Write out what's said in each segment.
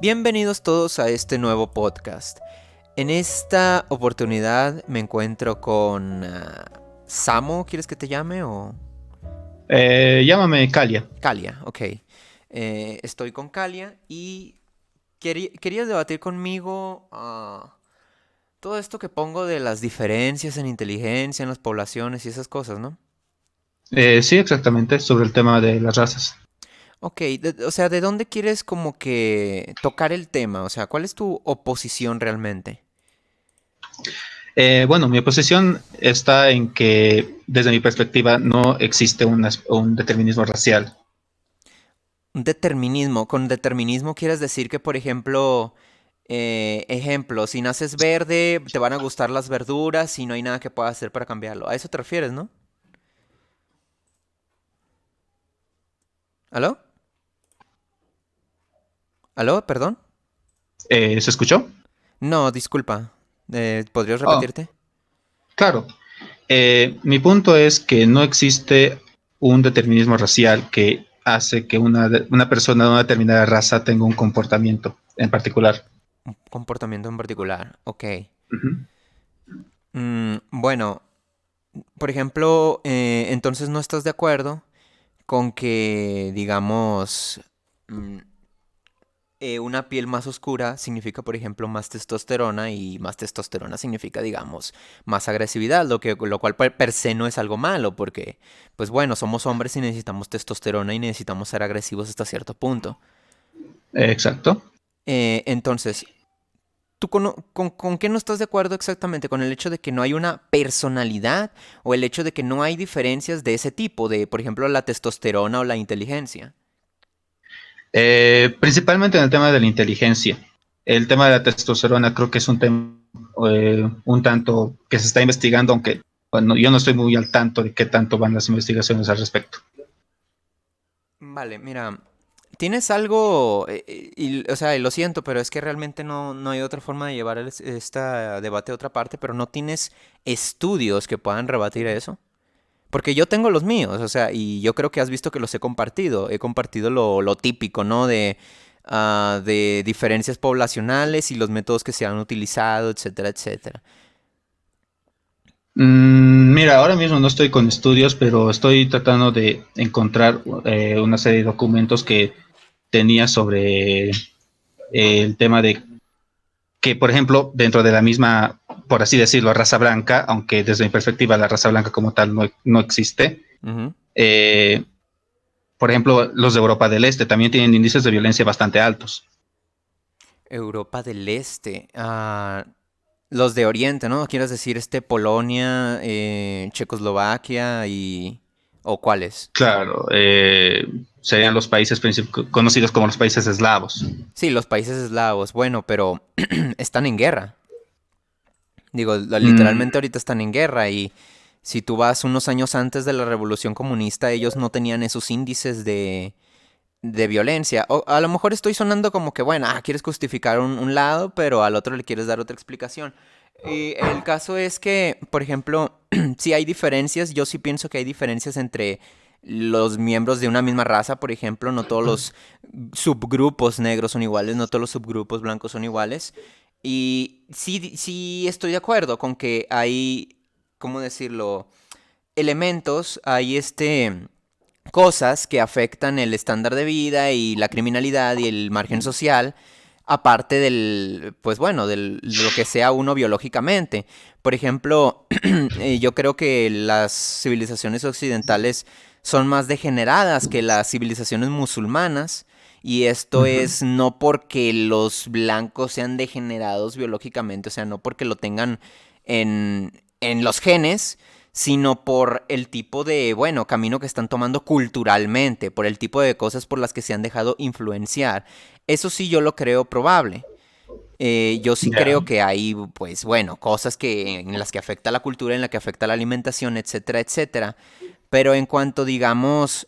Bienvenidos todos a este nuevo podcast. En esta oportunidad me encuentro con Samo, ¿quieres que te llame o...? Llámame Calia. Calia, ok. Estoy con Calia y quería debatir conmigo todo esto que pongo de las diferencias en inteligencia en las poblaciones y esas cosas, ¿no? Sí, exactamente, sobre el tema de las razas. Ok, o sea, ¿de dónde quieres como que tocar el tema? O sea, ¿cuál es tu oposición realmente? Bueno, mi oposición está en que, desde mi perspectiva, no existe un determinismo racial. Un determinismo. Con determinismo quieres decir que, por ejemplo, ejemplo, si naces verde, te van a gustar las verduras y no hay nada que puedas hacer para cambiarlo. A eso te refieres, ¿no? ¿Aló? ¿Aló? ¿Perdón? ¿Se escuchó? No, disculpa. ¿Podrías Oh, repetirte? claro. Mi punto es que no existe un determinismo racial que hace que una persona de una determinada raza tenga un comportamiento en particular. Un comportamiento en particular. Ok. Ujú. Bueno, por ejemplo, entonces no estás de acuerdo con que, digamos, mm, una piel más oscura significa, por ejemplo, más testosterona y más testosterona significa, digamos, más agresividad, lo cual per se no es algo malo, porque, pues bueno, somos hombres y necesitamos testosterona y necesitamos ser agresivos hasta cierto punto. Exacto. Entonces, ¿tú con qué no estás de acuerdo exactamente? ¿Con el hecho de que no hay una personalidad o el hecho de que no hay diferencias de ese tipo, de, por ejemplo, la testosterona o la inteligencia? Principalmente en el tema de la inteligencia. El tema de la testosterona creo que es un tema un tanto que se está investigando, aunque bueno, yo no estoy muy al tanto de qué tanto van las investigaciones al respecto. Vale, mira, tienes algo, o sea, y lo siento, pero es que realmente no hay otra forma de llevar este debate a otra parte, pero no tienes estudios que puedan rebatir eso. Porque yo tengo los míos, o sea, y yo creo que has visto que los he compartido. He compartido lo típico, ¿no? De diferencias poblacionales y los métodos que se han utilizado, etcétera, etcétera. Mira, ahora mismo no estoy con estudios, pero estoy tratando de encontrar una serie de documentos que tenía sobre el tema de que, por ejemplo, dentro de la misma, por así decirlo, raza blanca, aunque desde mi perspectiva la raza blanca como tal no existe, Ujú. eh, por ejemplo, los de Europa del Este también tienen índices de violencia bastante altos. Europa del Este. Los de Oriente, ¿no? Quieres decir Polonia, Checoslovaquia y... ¿O cuáles? Claro, serían los países conocidos como los países eslavos. Sí, los países eslavos. Bueno, pero están en guerra. Digo, Mm, literalmente ahorita están en guerra y si tú vas unos años antes de la Revolución Comunista, ellos no tenían esos índices de violencia. O a lo mejor estoy sonando como que, bueno, quieres justificar un lado, pero al otro le quieres dar otra explicación. Y el caso es que, por ejemplo, si hay diferencias, yo sí pienso que hay diferencias entre los miembros de una misma raza, por ejemplo, no todos los subgrupos negros son iguales, no todos los subgrupos blancos son iguales. Y sí estoy de acuerdo con que hay, ¿cómo decirlo? Elementos, hay cosas que afectan el estándar de vida y la criminalidad y el margen social, aparte del, pues bueno, de lo que sea uno biológicamente. Por ejemplo, yo creo que las civilizaciones occidentales son más degeneradas que las civilizaciones musulmanas. Y esto ujú. es no porque los blancos sean degenerados biológicamente, o sea, no porque lo tengan en los genes, sino por el tipo de, bueno, camino que están tomando culturalmente, por el tipo de cosas por las que se han dejado influenciar. Eso sí yo lo creo probable. Yo sí Ya. creo que hay, pues bueno, cosas en las que afecta la cultura, en la que afecta la alimentación, etcétera, etcétera. Pero en cuanto, digamos,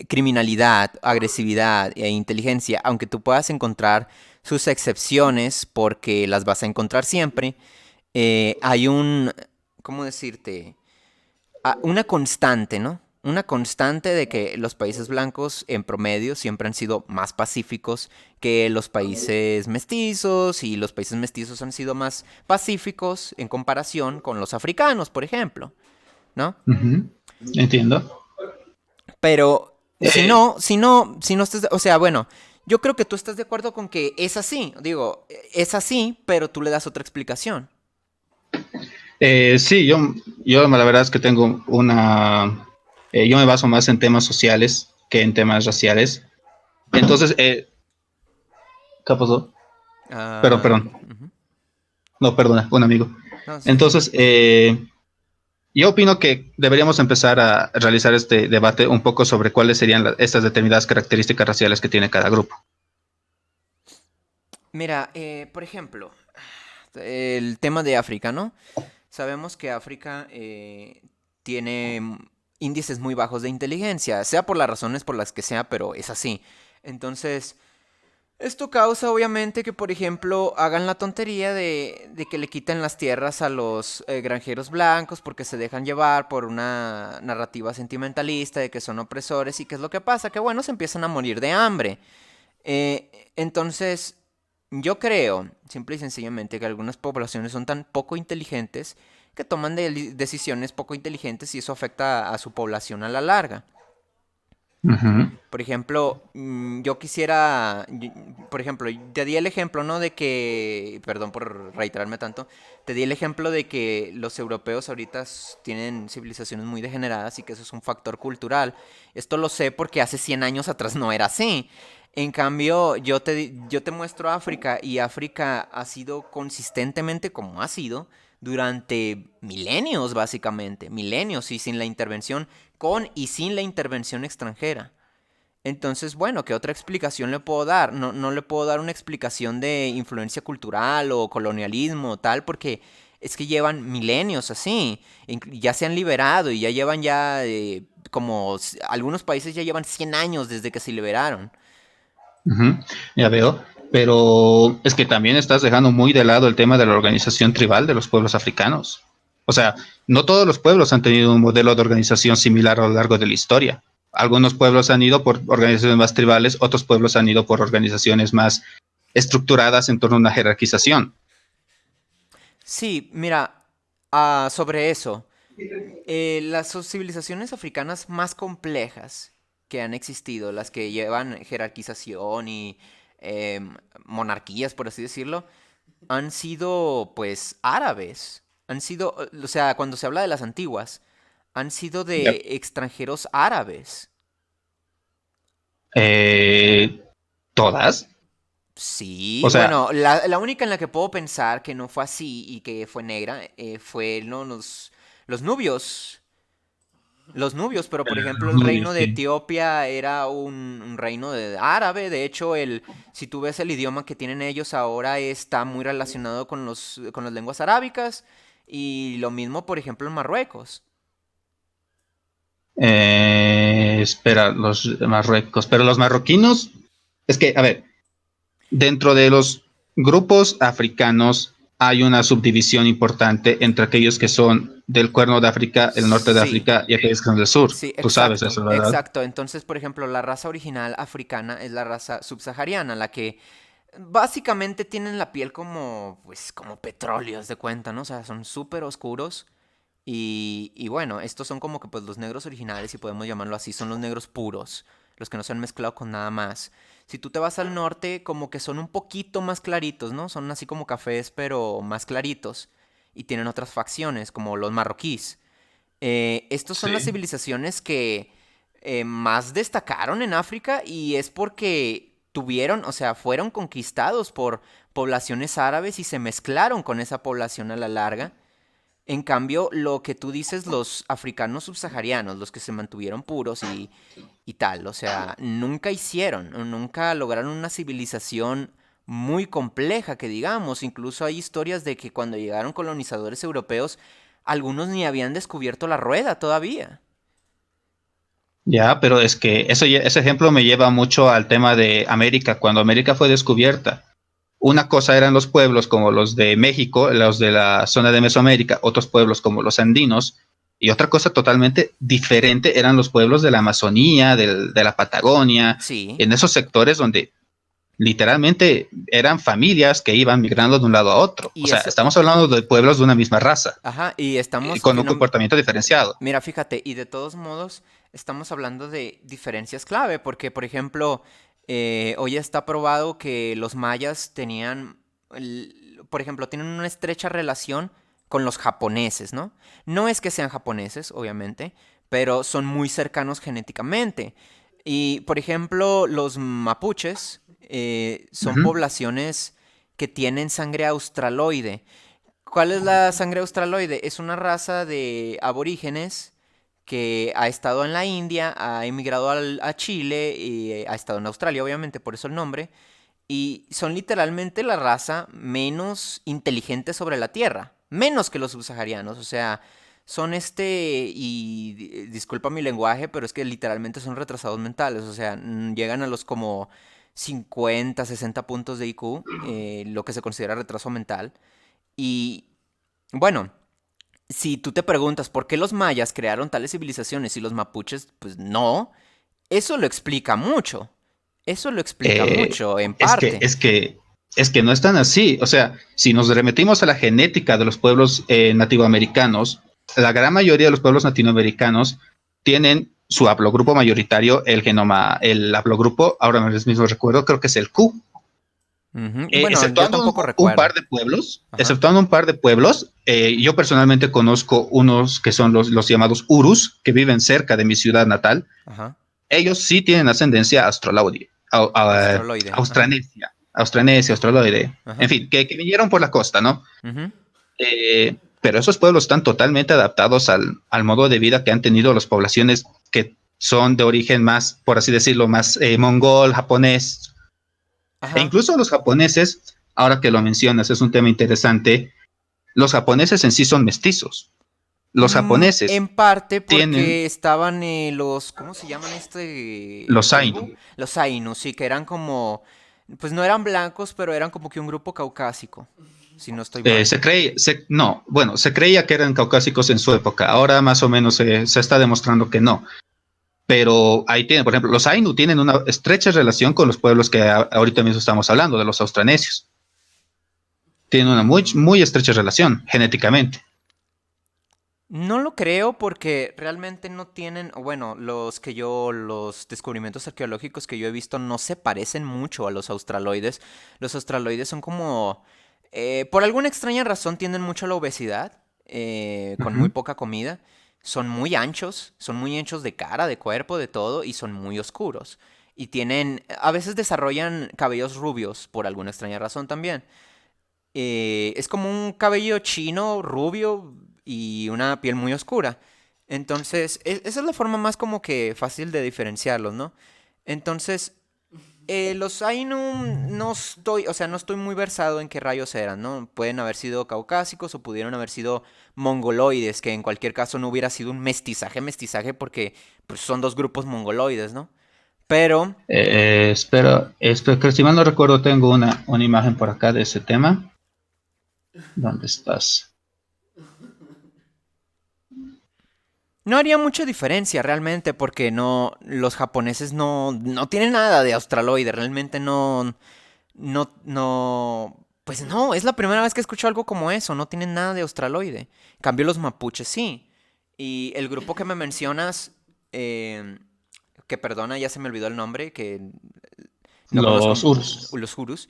criminalidad, agresividad e inteligencia, aunque tú puedas encontrar sus excepciones, porque las vas a encontrar siempre, hay ¿cómo decirte? Una constante, ¿no? una constante de que los países blancos en promedio siempre han sido más pacíficos que los países mestizos y los países mestizos han sido más pacíficos en comparación con los africanos, por ejemplo, ¿no? Ujú. Entiendo. Pero Eh, si no estás, o sea, bueno, yo creo que tú estás de acuerdo con que es así, digo, es así, pero tú le das otra explicación. sí, yo la verdad es que tengo yo me baso más en temas sociales que en temas raciales. Entonces, ¿qué pasó? Perdón, Ah, perdón. ujú. No, perdona, un amigo. No, sí, sí. Entonces, yo opino que deberíamos empezar a realizar este debate un poco sobre cuáles serían estas determinadas características raciales que tiene cada grupo. Mira, por ejemplo, el tema de África, ¿no? Sabemos que África tiene índices muy bajos de inteligencia, sea por las razones por las que sea, pero es así. Entonces, esto causa obviamente que, por ejemplo, hagan la tontería de que le quiten las tierras a los granjeros blancos porque se dejan llevar por una narrativa sentimentalista de que son opresores y qué es lo que pasa, que bueno, se empiezan a morir de hambre. Entonces, yo creo, simple y sencillamente, que algunas poblaciones son tan poco inteligentes que toman decisiones poco inteligentes y eso afecta a su población a la larga. Ujú. Por ejemplo, yo quisiera, por ejemplo, te di el ejemplo, ¿no? De que, perdón por reiterarme tanto, te di el ejemplo de que los europeos ahorita tienen civilizaciones muy degeneradas y que eso es un factor cultural. Esto lo sé porque hace 100 años atrás no era así. En cambio, yo te muestro África y África ha sido consistentemente como ha sido durante milenios, básicamente, milenios y sin la intervención, con y sin la intervención extranjera. Entonces, bueno, ¿qué otra explicación le puedo dar? No, no le puedo dar una explicación de influencia cultural o colonialismo o tal, porque es que llevan milenios así. Ya se han liberado y ya llevan ya algunos países ya llevan 100 años desde que se liberaron. Ujú, ya veo, pero es que también estás dejando muy de lado el tema de la organización tribal de los pueblos africanos. O sea, no todos los pueblos han tenido un modelo de organización similar a lo largo de la historia. Algunos pueblos han ido por organizaciones más tribales, otros pueblos han ido por organizaciones más estructuradas en torno a una jerarquización. Sí, mira, sobre eso, las civilizaciones africanas más complejas que han existido, las que llevan jerarquización y monarquías, por así decirlo, han sido, pues, árabes. Han sido, o sea, cuando se habla de las antiguas, han sido Yep. de extranjeros árabes. ¿Todas? Sí, O sea, bueno, la única en la que puedo pensar que no fue así y que fue negra fue no, los nubios. Los nubios, pero por ejemplo el muy reino de sí. Etiopía era un reino árabe. De hecho, si tú ves el idioma que tienen ellos ahora está muy relacionado con las lenguas arábicas. Y lo mismo, por ejemplo, en Marruecos. Espera, los marruecos, pero los marroquinos, es que, a ver, dentro de los grupos africanos hay una subdivisión importante entre aquellos que son del cuerno de África, el norte de Sí, África y aquellos que son del sur. sí, Tú sabes exacto, eso, ¿verdad? exacto. Entonces, por ejemplo, la raza original africana es la raza subsahariana, la que básicamente tienen la piel como, pues, como petróleo, haz de cuenta, ¿no? O sea, son súper oscuros. Y bueno, estos son como que pues los negros originales, si podemos llamarlo así, son los negros puros, los que no se han mezclado con nada más. Si tú te vas al norte, como que son un poquito más claritos, ¿no? Son así como cafés, pero más claritos. Y tienen otras facciones, como los marroquíes. Estos son las Sí. civilizaciones que más destacaron en África y es porque tuvieron, o sea, fueron conquistados por poblaciones árabes y se mezclaron con esa población a la larga. En cambio, lo que tú dices, los africanos subsaharianos, los que se mantuvieron puros y tal, o sea, nunca hicieron, o nunca lograron una civilización muy compleja, que digamos. Incluso hay historias de que cuando llegaron colonizadores europeos, algunos ni habían descubierto la rueda todavía. Ya, pero es que ese ejemplo me lleva mucho al tema de América. Cuando América fue descubierta, una cosa eran los pueblos como los de México, los de la zona de Mesoamérica, otros pueblos como los andinos, Y otra cosa totalmente diferente eran los pueblos de la Amazonía, de la Patagonia, Sí. en esos sectores donde literalmente eran familias que iban migrando de un lado a otro. O Y sea, eso, estamos hablando de pueblos de una misma raza, ajá, y estamos, con un comportamiento diferenciado. mira, fíjate, y de todos modos, estamos hablando de diferencias clave, porque, por ejemplo, hoy está probado que los mayas tenían, por ejemplo, tienen una estrecha relación con los japoneses, ¿no? No es que sean japoneses, obviamente, pero son muy cercanos genéticamente. Y, por ejemplo, los mapuches son Ujú. poblaciones que tienen sangre australoide. ¿Cuál es la sangre australoide? Es una raza de aborígenes que ha estado en la India, ha emigrado a Chile y ha estado en Australia, obviamente, por eso el nombre. Y son literalmente la raza menos inteligente sobre la Tierra, menos que los subsaharianos. O sea, son disculpa mi lenguaje, pero es que literalmente son retrasados mentales. O sea, llegan a los como 50, 60 puntos de IQ, lo que se considera retraso mental. Y bueno, si tú te preguntas por qué los mayas crearon tales civilizaciones y los mapuches, pues no, eso lo explica mucho. Eso lo explica Eh, mucho, en es que, parte. es que, es que no es tan así. O sea, si nos remitimos a la genética de los pueblos nativoamericanos, la gran mayoría de los pueblos latinoamericanos tienen su haplogrupo mayoritario, el genoma, el haplogrupo, ahora mismo recuerdo, creo que es el Q. Ujú. Bueno, yo Exceptuando tampoco un recuerdo. par de pueblos, Ajá, yo personalmente conozco unos que son los llamados Urus, que viven cerca de mi ciudad natal. ajá. Ellos sí tienen ascendencia Australoide. Ajá, austranesia, australoide, en ajá. fin, que vinieron por la costa, ¿no? Ujú. Pero esos pueblos están totalmente adaptados al modo de vida que han tenido las poblaciones que son de origen más, por así decirlo, más mongol, japonés, e Ajá. incluso los japoneses, ahora que lo mencionas, es un tema interesante, los japoneses en sí son mestizos. Los japoneses En parte tienen porque estaban ¿cómo se llaman los tribu? Ainu. Los Ainu, sí, que eran como, pues no eran blancos, pero eran como que un grupo caucásico, si no estoy mal. No, bueno, se creía que eran caucásicos en su época. Ahora más o menos se está demostrando que no. Pero ahí tienen, por ejemplo, los Ainu tienen una estrecha relación con los pueblos que ahorita mismo estamos hablando, de los austronesios. Tienen una muy, Mm, muy estrecha relación genéticamente. No lo creo porque realmente no tienen, o bueno, los descubrimientos arqueológicos que yo he visto no se parecen mucho a los australoides. Los australoides son como, por alguna extraña razón tienden mucho a la obesidad, con muy Ujú. poca comida. Son muy anchos de cara, de cuerpo, de todo, y son muy oscuros. Y tienen, a veces desarrollan cabellos rubios por alguna extraña razón también. Es como un cabello chino, rubio y una piel muy oscura. Entonces, esa es la forma más como que fácil de diferenciarlos, ¿no? Entonces, los Ainu no estoy, o sea, no estoy muy versado en qué rayos eran, ¿no? Pueden haber sido caucásicos o pudieron haber sido mongoloides, que en cualquier caso no hubiera sido un mestizaje, porque pues, son dos grupos mongoloides, ¿no? Pero Espero que si mal no recuerdo, tengo una imagen por acá de ese tema. ¿Dónde estás? no haría mucha diferencia realmente porque no, los japoneses no tienen nada de australoide, realmente pues no, es la primera vez que escucho algo como eso, no tienen nada de australoide. En cambio los mapuches sí. Y el grupo que me mencionas, eh, que perdona, ya se me olvidó el nombre, que no conozco Los Urus. los Urus,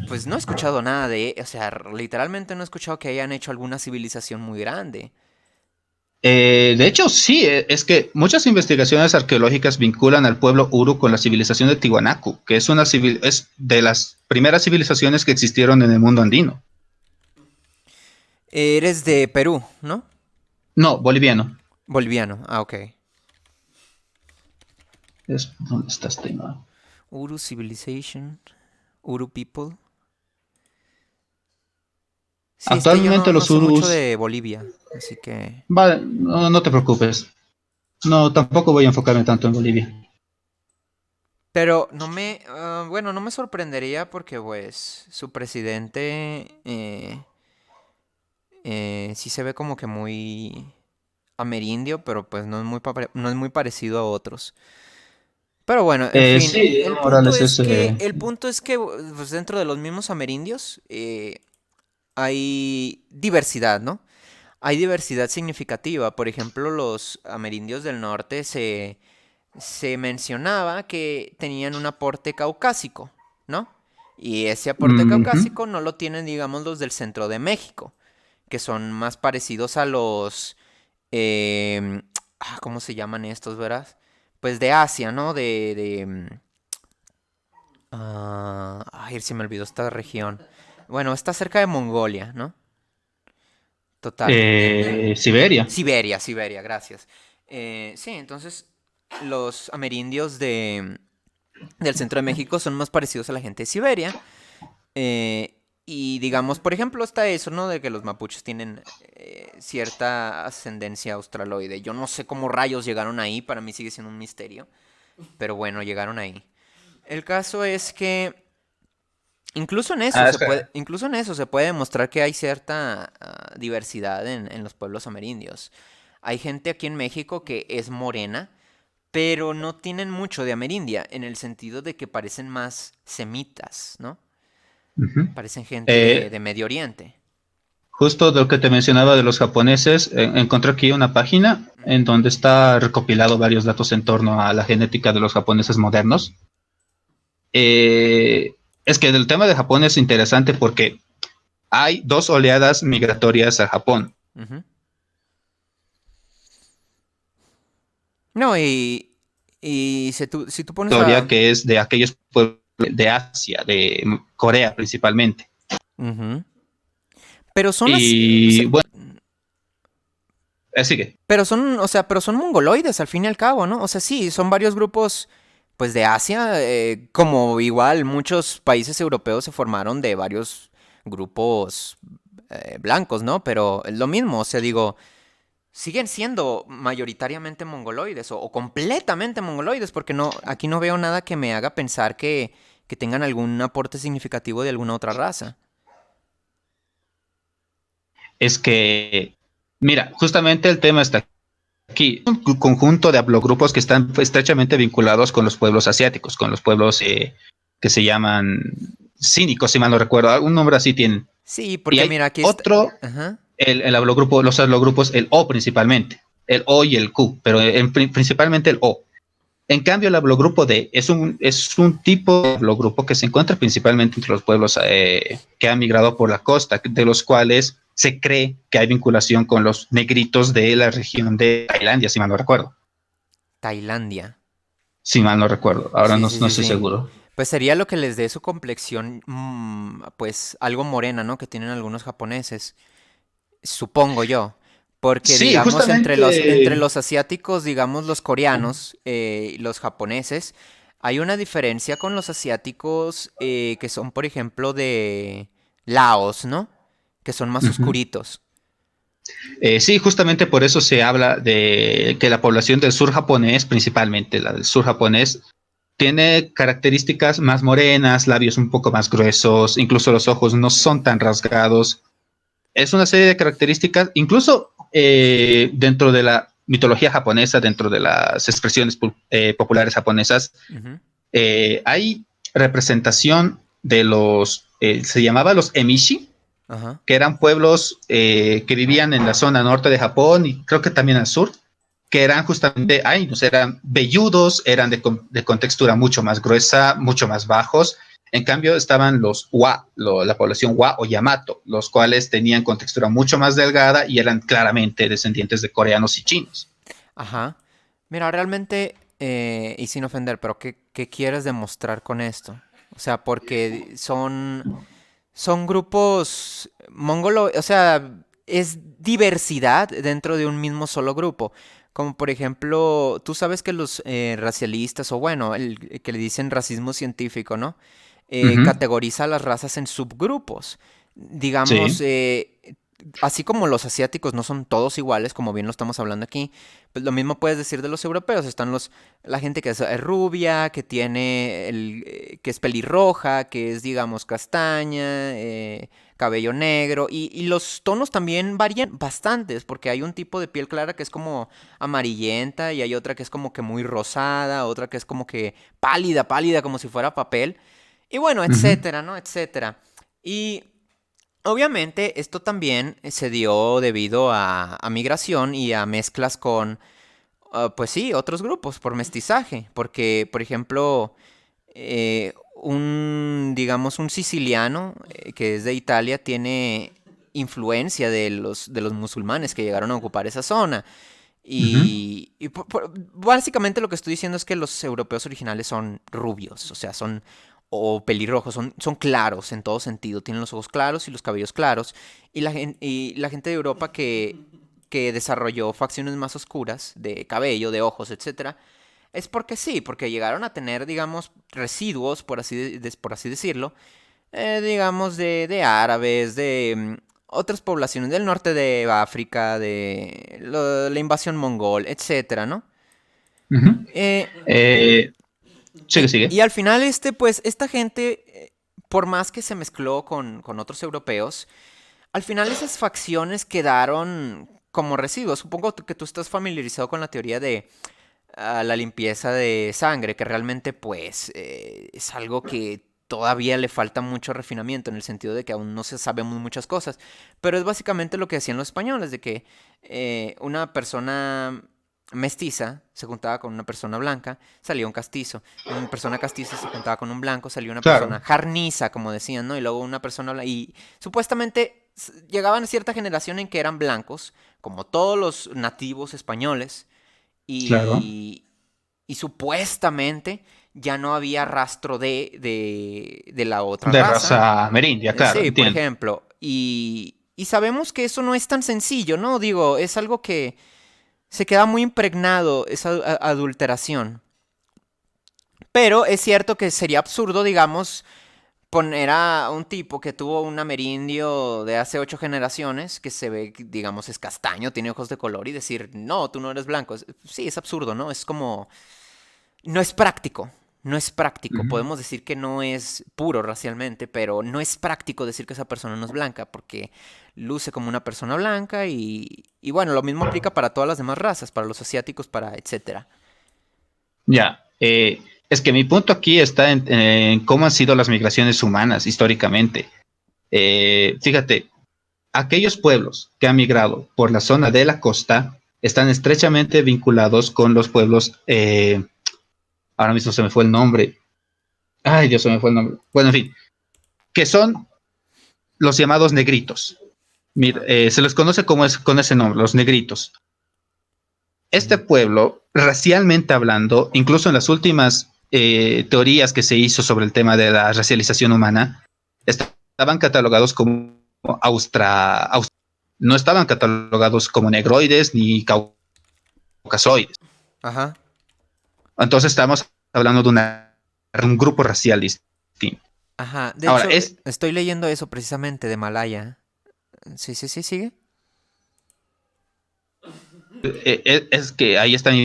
pues no he escuchado nada o sea, literalmente no he escuchado que hayan hecho alguna civilización muy grande. De hecho, sí, es que muchas investigaciones arqueológicas vinculan al pueblo Uru con la civilización de Tiwanaku, que es de las primeras civilizaciones que existieron en el mundo andino. Eres de Perú, ¿no? No, boliviano. Boliviano, ah, ok. ¿Dónde está este tema? Uru Civilization, Uru People. Sí, es que yo Actualmente no los sé mucho Urus, de Bolivia, así que... vale, no te preocupes. No, tampoco voy a enfocarme tanto en Bolivia. Pero bueno, no me sorprendería porque pues su presidente sí se ve como que muy amerindio, pero pues no es muy parecido a otros. Pero bueno, en fin, Sí, el punto Morales es es... que pues, dentro de los mismos amerindios hay diversidad, ¿no? Hay diversidad significativa. Por ejemplo, los amerindios del norte se mencionaba que tenían un aporte caucásico, ¿no? Y ese aporte ujú. caucásico no lo tienen, digamos, los del centro de México, que son más parecidos a los... em, ¿cómo se llaman estos, verdad? Pues de Asia, ¿no? Ay, se me olvidó esta región. Bueno, está cerca de Mongolia, ¿no? Total. Siberia. Siberia, Siberia, gracias. Sí, entonces los amerindios del centro de México son más parecidos a la gente de Siberia. Y digamos, por ejemplo, está eso, ¿no? De que los mapuches tienen cierta ascendencia australoide. Yo no sé cómo rayos llegaron ahí, para mí sigue siendo un misterio. Pero bueno, llegaron ahí. El caso es que Ah, es que incluso en eso se puede demostrar que hay cierta diversidad en los pueblos amerindios. Hay gente aquí en México que es morena, pero no tienen mucho de amerindia, en el sentido de que parecen más semitas, ¿no? ujú. Parecen gente Eh, de Medio Oriente. Justo de lo que te mencionaba de los japoneses, encontré aquí una página Ujú. en donde está recopilado varios datos en torno a la genética de los japoneses modernos. Eh, es que el tema de Japón es interesante porque hay dos oleadas migratorias a Japón. Ujú. No, si tú pones a... Historia que es de aquellos pueblos de Asia, de Corea principalmente. Ujú. Pero son así, o sea, Y bueno, sigue. pero son, o sea, pero son mongoloides al fin y al cabo, ¿no? O sea, sí, son varios grupos, pues de Asia, como igual muchos países europeos se formaron de varios grupos blancos, ¿no? Pero es lo mismo, o sea, digo, siguen siendo mayoritariamente mongoloides o completamente mongoloides, porque no, aquí no veo nada que me haga pensar que tengan algún aporte significativo de alguna otra raza. Es que, mira, justamente el tema está aquí. Un conjunto de haplogrupos que están estrechamente vinculados con los pueblos asiáticos, con los pueblos que se llaman cínicos, si mal no recuerdo. Un nombre así tienen. Sí, Y porque hay mira, aquí está... otro, Ajá. el haplogrupo, los haplogrupos, el O principalmente. El O y el Q, pero principalmente el O. En cambio, el haplogrupo D es un tipo de haplogrupo que se encuentra principalmente entre los pueblos que han migrado por la costa, de los cuales se cree que hay vinculación con los negritos de la región de Tailandia, si mal no recuerdo. Tailandia. Si mal no recuerdo, ahora Sí, no, sí, no sí, estoy sí. seguro. Pues sería lo que les dé su complexión, pues algo morena, ¿no? Que tienen algunos japoneses, supongo yo. Porque Sí, digamos entre justamente. los asiáticos, digamos los coreanos y los japoneses, hay una diferencia con los asiáticos que son, por ejemplo, de Laos, ¿no? Que son más Uh-huh. oscuritos. Sí, justamente por eso se habla de que la población del sur japonés, principalmente la del sur japonés, tiene características más morenas, labios un poco más gruesos, incluso los ojos no son tan rasgados. Es una serie de características, incluso dentro de la mitología japonesa, dentro de las expresiones populares japonesas, Ujú. hay representación de se llamaba los emishi, Ajá. que eran pueblos que vivían en la zona norte de Japón y creo que también al sur, que eran justamente, ay, pues eran velludos, eran de contextura mucho más gruesa, mucho más bajos. En cambio estaban los Wa, la población Wa o Yamato, los cuales tenían contextura mucho más delgada y eran claramente descendientes de coreanos y chinos. Ajá. Mira, realmente, y sin ofender, pero ¿qué quieres demostrar con esto? O sea, porque son grupos mongolo, o sea, es diversidad dentro de un mismo solo grupo. Como por ejemplo, tú sabes que los racialistas, o bueno, el que le dicen racismo científico, ¿no? Uh -huh. Categoriza a las razas en subgrupos. Digamos, Sí. así como los asiáticos no son todos iguales, como bien lo estamos hablando aquí, pues lo mismo puedes decir de los europeos. Están la gente que es rubia, que tiene que es pelirroja, que es, digamos, castaña, cabello negro, y los tonos también varían bastantes, porque hay un tipo de piel clara que es como amarillenta, y hay otra que es como que muy rosada, otra que es como que pálida, pálida, como si fuera papel, y bueno, Ujú, etcétera, ¿no? Etcétera. Y obviamente esto también se dio debido a migración y a mezclas con, pues sí, otros grupos, por mestizaje, porque, por ejemplo, digamos, un siciliano que es de Italia tiene influencia de los musulmanes que llegaron a ocupar esa zona. ujú. Básicamente lo que estoy diciendo es que los europeos originales son rubios, o sea, son o pelirrojos, son claros en todo sentido, tienen los ojos claros y los cabellos claros, y la gente de Europa que desarrolló facciones más oscuras de cabello, de ojos, etcétera, es porque sí, porque llegaron a tener, digamos, residuos, por así decirlo, digamos, de árabes, de otras poblaciones del norte de África, de la invasión mongol, etcétera, ¿no? Ujú. Eh, Eh, sigue, y sigue. al final, pues, esta gente, por más que se mezcló con otros europeos, al final esas facciones quedaron como residuos. Supongo que tú estás familiarizado con la teoría de la limpieza de sangre, que realmente pues es algo que todavía le falta mucho refinamiento en el sentido de que aún no se sabemos muchas cosas, pero es básicamente lo que hacían los españoles, de que una persona mestiza se juntaba con una persona blanca, salía un castizo, una persona castiza se juntaba con un blanco, salía una Claro. persona jarniza, como decían, ¿no? Y luego una persona y supuestamente llegaban a cierta generación en que eran blancos, como todos los nativos españoles, Claro. y, y supuestamente ya no había rastro de la otra De raza. raza amerindia, claro, Sí, por entiendo. ejemplo. Y sabemos que eso no es tan sencillo, ¿no? Digo, es algo que se queda muy impregnado, esa adulteración. Pero es cierto que sería absurdo, digamos, poner a un tipo que tuvo un amerindio de hace 8 generaciones, que se ve, digamos, es castaño, tiene ojos de color, y decir, no, tú no eres blanco. Sí, es absurdo, ¿no? Es como, no es práctico. No es práctico. Ujú. Podemos decir que no es puro racialmente, pero no es práctico decir que esa persona no es blanca, porque luce como una persona blanca y bueno, lo mismo aplica para todas las demás razas, para los asiáticos, para etcétera. Ya. Es que mi punto aquí está en cómo han sido las migraciones humanas históricamente. Fíjate, aquellos pueblos que han migrado por la zona de la costa están estrechamente vinculados con los pueblos, ahora mismo se me fue el nombre, ay Dios, se me fue el nombre, bueno, en fin, que son los llamados negritos. Mira, Ajá. se les conoce como con ese nombre, los negritos. Este pueblo, racialmente hablando, incluso en las últimas teorías que se hizo sobre el tema de la racialización humana, estaban catalogados como no estaban catalogados como negroides ni caucasoides. Ajá. Entonces estamos hablando de un grupo racial distinto. Ajá. De Ahora, hecho, estoy leyendo eso precisamente de Malaya. Sí, sí, sí, sigue. es que ahí están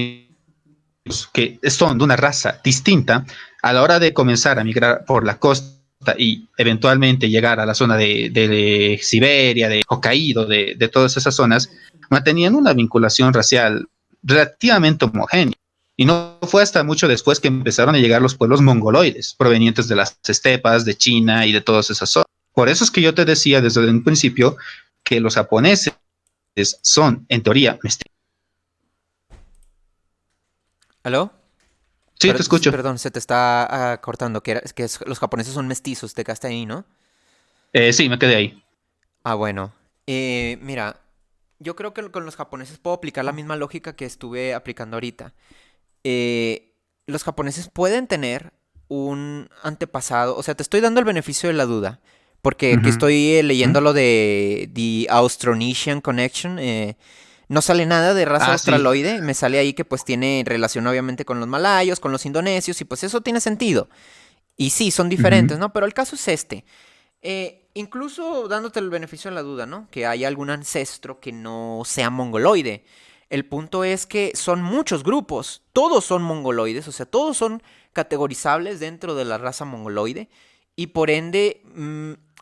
que son de una raza distinta a la hora de comenzar a migrar por la costa y eventualmente llegar a la zona de Siberia, de Hokkaido, de todas esas zonas, mantenían una vinculación racial relativamente homogénea. Y no fue hasta mucho después que empezaron a llegar los pueblos mongoloides, provenientes de las estepas, de China y de todas esas zonas. Por eso es que yo te decía desde un principio que los japoneses son, en teoría, mestizos. ¿Aló? Sí, te escucho. Perdón, se te está cortando, los japoneses son mestizos, te quedaste ahí, ¿no? Sí, me quedé ahí. Ah, bueno. Mira, yo creo que con los japoneses puedo aplicar la misma lógica que estuve aplicando ahorita. Los japoneses pueden tener un antepasado, o sea, te estoy dando el beneficio de la duda, porque Uh aquí -huh. estoy leyendo lo de The Austronesian Connection. No sale nada de raza Ah, sí. australoide, me sale ahí que pues tiene relación obviamente con los malayos, con los indonesios, y pues eso tiene sentido. Y sí, son Uh -huh. diferentes, ¿no? Pero el caso es este. Incluso dándote el beneficio de la duda, ¿no? Que haya algún ancestro que no sea mongoloide. El punto es que son muchos grupos, todos son mongoloides, o sea, todos son categorizables dentro de la raza mongoloide y por ende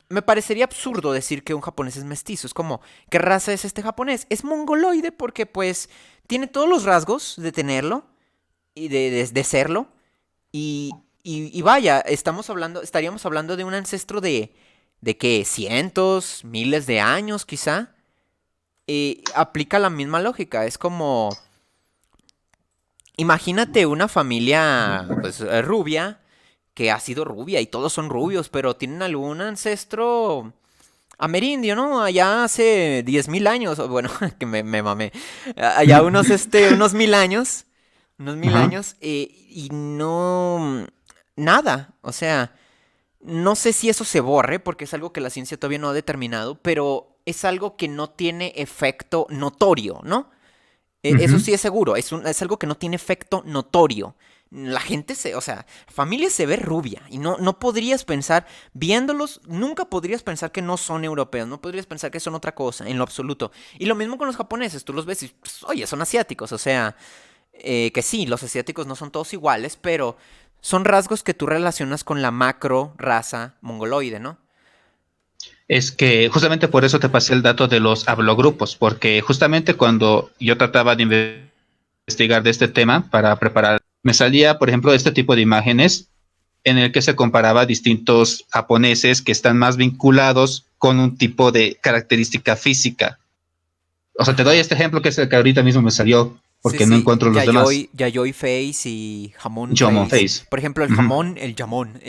me parecería absurdo decir que un japonés es mestizo. Es como, ¿qué raza es este japonés? Es mongoloide porque pues tiene todos los rasgos de tenerlo y de serlo. Y vaya, estaríamos hablando de un ancestro de qué, cientos, miles de años quizá. Aplica la misma lógica. Es como, imagínate una familia pues rubia que ha sido rubia y todos son rubios, pero tienen algún ancestro amerindio, ¿no? Allá hace 10.000 años, o bueno, que me mamé. Allá unos 1.000 años, unos mil Ajá. años, y no, nada, o sea, no sé si eso se borre, porque es algo que la ciencia todavía no ha determinado, pero es algo que no tiene efecto notorio, ¿no? Eso Ujú. sí es seguro, es algo que no tiene efecto notorio. La gente o sea, familia se ve rubia y no podrías pensar, viéndolos, nunca podrías pensar que no son europeos, no podrías pensar que son otra cosa, en lo absoluto. Y lo mismo con los japoneses, tú los ves y, pues, oye, son asiáticos, o sea, que sí, los asiáticos no son todos iguales, pero son rasgos que tú relacionas con la macro raza mongoloide, ¿no? Es que justamente por eso te pasé el dato de los hablogrupos, porque justamente cuando yo trataba de investigar de este tema para preparar, me salía, por ejemplo, este tipo de imágenes en el que se comparaba distintos japoneses que están más vinculados con un tipo de característica física. O sea, te doy Ajá. este ejemplo que es el que ahorita mismo me salió, Sí, porque no sí, encuentro los demás. Yayoi Face y Jamón Jomon Face. Face. Por ejemplo, Ujú. el jamón,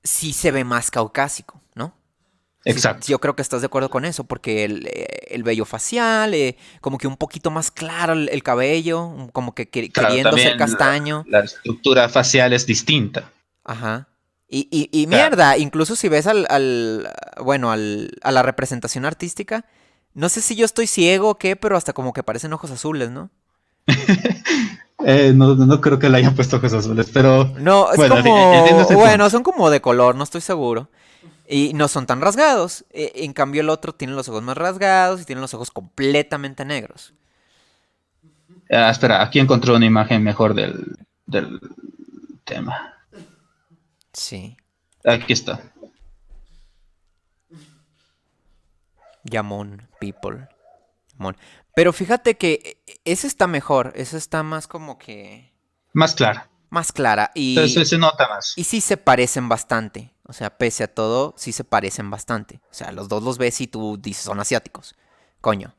sí se ve más caucásico, ¿no? Sí, Exacto. yo creo que estás de acuerdo con eso, porque el vello facial, como que un poquito más claro el cabello, como que Claro, queriendo ser también castaño. la estructura facial es distinta. Ajá. Y Claro. mierda, incluso si ves bueno, a la representación artística, no sé si yo estoy ciego o qué, pero hasta como que parecen ojos azules, ¿no? No creo que le hayan puesto ojos azules, pero No, es bueno, entiendo como, ese bueno, punto. son como de color, no estoy seguro. Y no son tan rasgados. En cambio el otro tiene los ojos más rasgados y tiene los ojos completamente negros. Espera, aquí encontré una imagen mejor del tema. Sí, Aquí está. Yamon People. Yamon. Pero fíjate que ese está mejor, ese está más como que Más clara. más clara Se nota más. y sí se parecen bastante. O sea, pese a todo, sí se parecen bastante. O sea, los dos los ves y tú dices son asiáticos. Coño.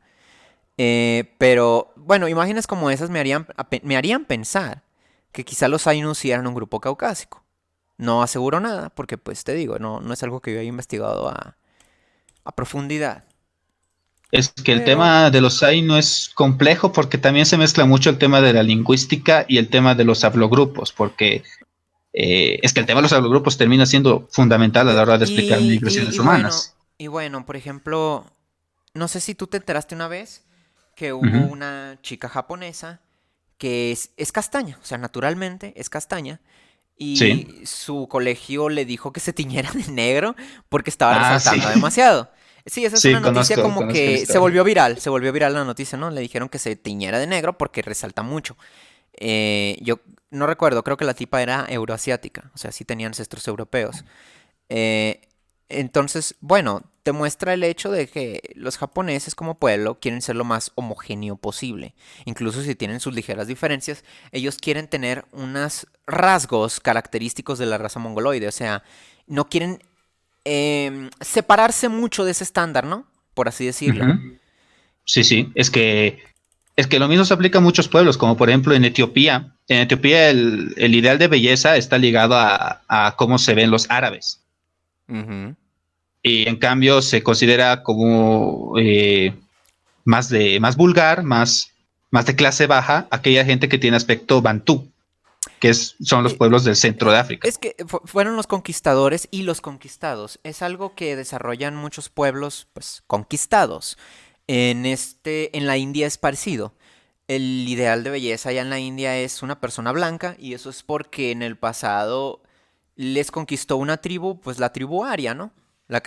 Pero bueno, imágenes como esas me harían pensar que quizá los Ainus sí eran un grupo caucásico. No aseguro nada, porque pues te digo, no es algo que yo haya investigado a profundidad. Es que el Pero, tema de los AI no es complejo porque también se mezcla mucho el tema de la lingüística y el tema de los haplogrupos, porque es que el tema de los haplogrupos termina siendo fundamental a la hora de explicar migraciones humanas. y bueno, por ejemplo, no sé si tú te enteraste una vez que hubo Ujú. una chica japonesa que es castaña, o sea, naturalmente es castaña, Sí. y su colegio le dijo que se tiñera de negro porque estaba Ah, sí. resaltando demasiado. Sí, esa es una Sí, noticia como conozco la que historia. se volvió viral la noticia, ¿no? Le dijeron que se tiñera de negro porque resalta mucho. Yo no recuerdo, creo que la tipa era euroasiática, o sea, sí tenía ancestros europeos. Eh, entonces, bueno, te muestra el hecho de que los japoneses como pueblo quieren ser lo más homogéneo posible. Incluso si tienen sus ligeras diferencias, ellos quieren tener unos rasgos característicos de la raza mongoloide. O sea, no quieren separarse mucho de ese estándar, ¿no? Por así decirlo. Ujú. Sí, sí. Es que lo mismo se aplica a muchos pueblos, como por ejemplo en Etiopía. En Etiopía el ideal de belleza está ligado a cómo se ven los árabes. Ujú. Y en cambio se considera como más vulgar, más de clase baja, aquella gente que tiene aspecto bantú, son los Eh, pueblos del centro de África. Es que fueron los conquistadores y los conquistados. Es algo que desarrollan muchos pueblos, pues, conquistados. En la India es parecido. El ideal de belleza allá en la India es una persona blanca y eso es porque en el pasado les conquistó una tribu, pues la tribu aria, ¿no?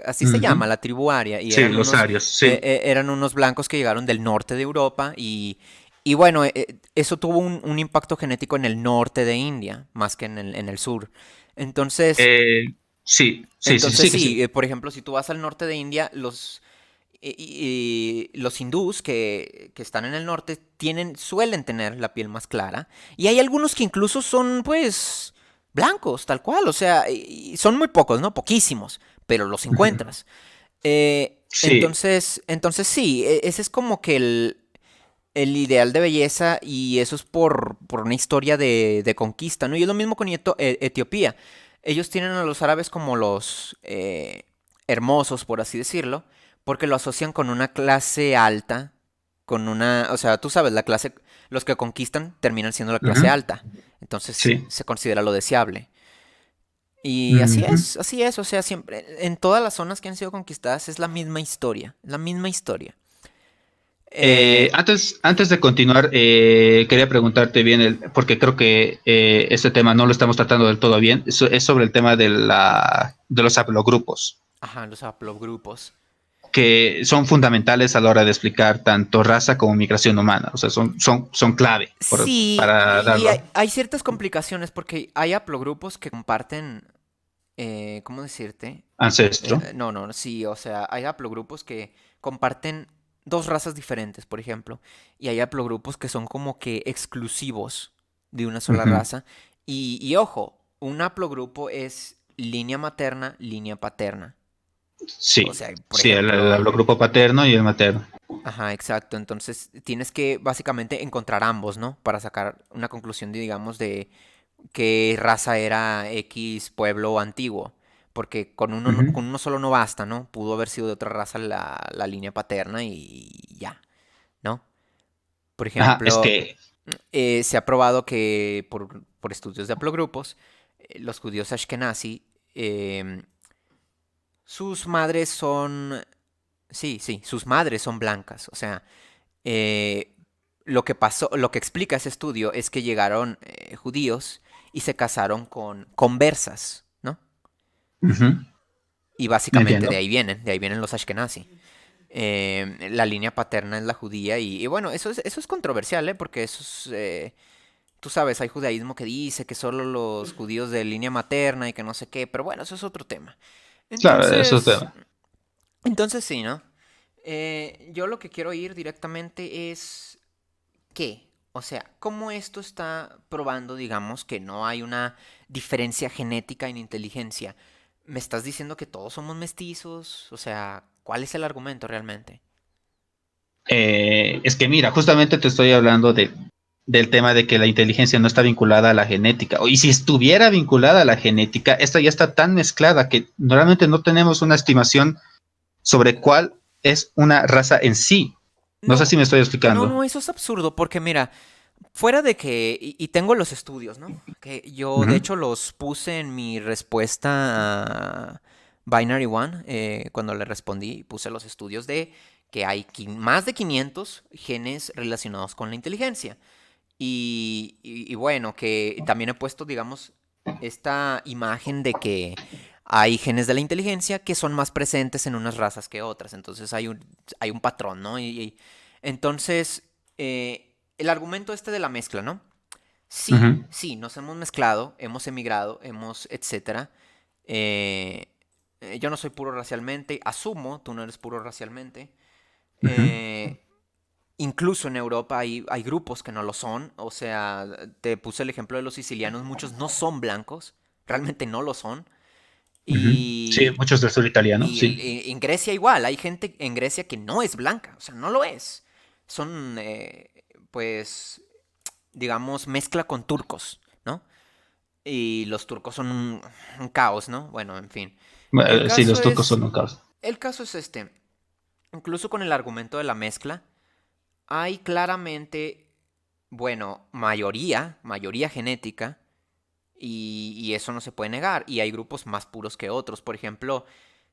Así se llama, Ujú. la tribu aria, y Sí, los arios, sí. eran unos blancos que llegaron del norte de Europa y bueno, eso tuvo un impacto genético en el norte de India, más que en el sur. Entonces, Eh, Sí, sí, sí, Entonces sí, que sí. sí, por ejemplo, si tú vas al norte de India, los hindús que están en el norte suelen tener la piel más clara. Y hay algunos que incluso son, pues, blancos, tal cual. O sea, y son muy pocos, ¿no? Poquísimos, pero los Ujú. encuentras. Sí, Entonces sí, ese es como que el ideal de belleza y eso es por una historia de conquista, ¿no? Y es lo mismo con Etiopía. Ellos tienen a los árabes como los hermosos, por así decirlo, porque lo asocian con una clase alta, o sea, tú sabes, los que conquistan terminan siendo la clase ujú, alta, entonces sí. se considera lo deseable. Y Ujú. así es, o sea, siempre, en todas las zonas que han sido conquistadas es la misma historia, la misma historia. Eh, Antes de continuar, quería preguntarte bien, porque creo que este tema no lo estamos tratando del todo bien, es sobre el tema de los haplogrupos, ajá, los haplogrupos. que son fundamentales a la hora de explicar tanto raza como migración humana, o sea, son clave Sí, para y darlo hay ciertas complicaciones porque hay haplogrupos que comparten, ¿cómo decirte? ancestro. No, no, sí, o sea, hay haplogrupos que comparten dos razas diferentes, por ejemplo, y hay haplogrupos que son como que exclusivos de una sola Ujú. raza. Y ojo, un haplogrupo es línea materna, línea paterna. O Sí, sea, por sí, el ejemplo, haplogrupo paterno y el materno. ajá, exacto. Entonces tienes que básicamente encontrar ambos, ¿no? Para sacar una conclusión, digamos, de qué raza era X pueblo antiguo. Porque Ujú. con uno solo no basta, ¿no? Pudo haber sido de otra raza la línea paterna y ya, ¿no? Por Ajá, es ejemplo, que, se ha probado que por estudios de haplogrupos, los judíos Ashkenazi, sus madres son, sí, sí, sus madres son blancas. O sea, eh, lo que pasó, lo que explica ese estudio es que llegaron judíos y se casaron con conversas, ¿no? ujú, Y básicamente entiendo. de ahí vienen los Ashkenazi. La línea paterna es la judía y bueno, eso es controversial, ¿eh? Porque tú sabes, hay judaísmo que dice que solo los judíos de línea materna y que no sé qué, pero bueno, eso es otro tema. Claro, eso es Entonces, tema. entonces sí, ¿no? Yo lo que quiero ir directamente es ¿qué? O sea, ¿cómo esto está probando, digamos, que no hay una diferencia genética en inteligencia? ¿Me estás diciendo que todos somos mestizos? O sea, ¿cuál es el argumento realmente? Es que mira, justamente te estoy hablando del tema de que la inteligencia no está vinculada a la genética. Y si estuviera vinculada a la genética, esta ya está tan mezclada que normalmente no tenemos una estimación sobre cuál es una raza en sí. No sé No, si me estoy no, explicando. no, eso es absurdo, porque mira, fuera de que, y tengo los estudios, ¿no? Que yo, de Ujú, hecho, los puse en mi respuesta a Binary One, cuando le respondí, puse los estudios de que hay más de 500 genes relacionados con la inteligencia. Y bueno, que también he puesto, digamos, esta imagen de que hay genes de la inteligencia que son más presentes en unas razas que otras. Entonces hay un patrón, ¿no? Entonces, el argumento este de la mezcla, ¿no? Sí, ujú, sí, nos hemos mezclado, hemos emigrado, etcétera. Eh, yo no soy puro racialmente, asumo, tú no eres puro racialmente. ujú, Eh, Incluso en Europa hay grupos que no lo son. O sea, te puse el ejemplo de los sicilianos. Muchos no son blancos. Realmente no lo son. ujú. Sí, Y, muchos del sur italiano, y sí. en Grecia igual. Hay gente en Grecia que no es blanca. O sea, no lo es. Son, pues, digamos, mezcla con turcos, ¿no? Y los turcos son un caos, ¿no? Bueno, en fin. El Sí, caso los turcos es, son un caos. el caso es este. Incluso con el argumento de la mezcla, hay claramente bueno, mayoría genética, y eso no se puede negar. Y hay grupos más puros que otros. Por ejemplo,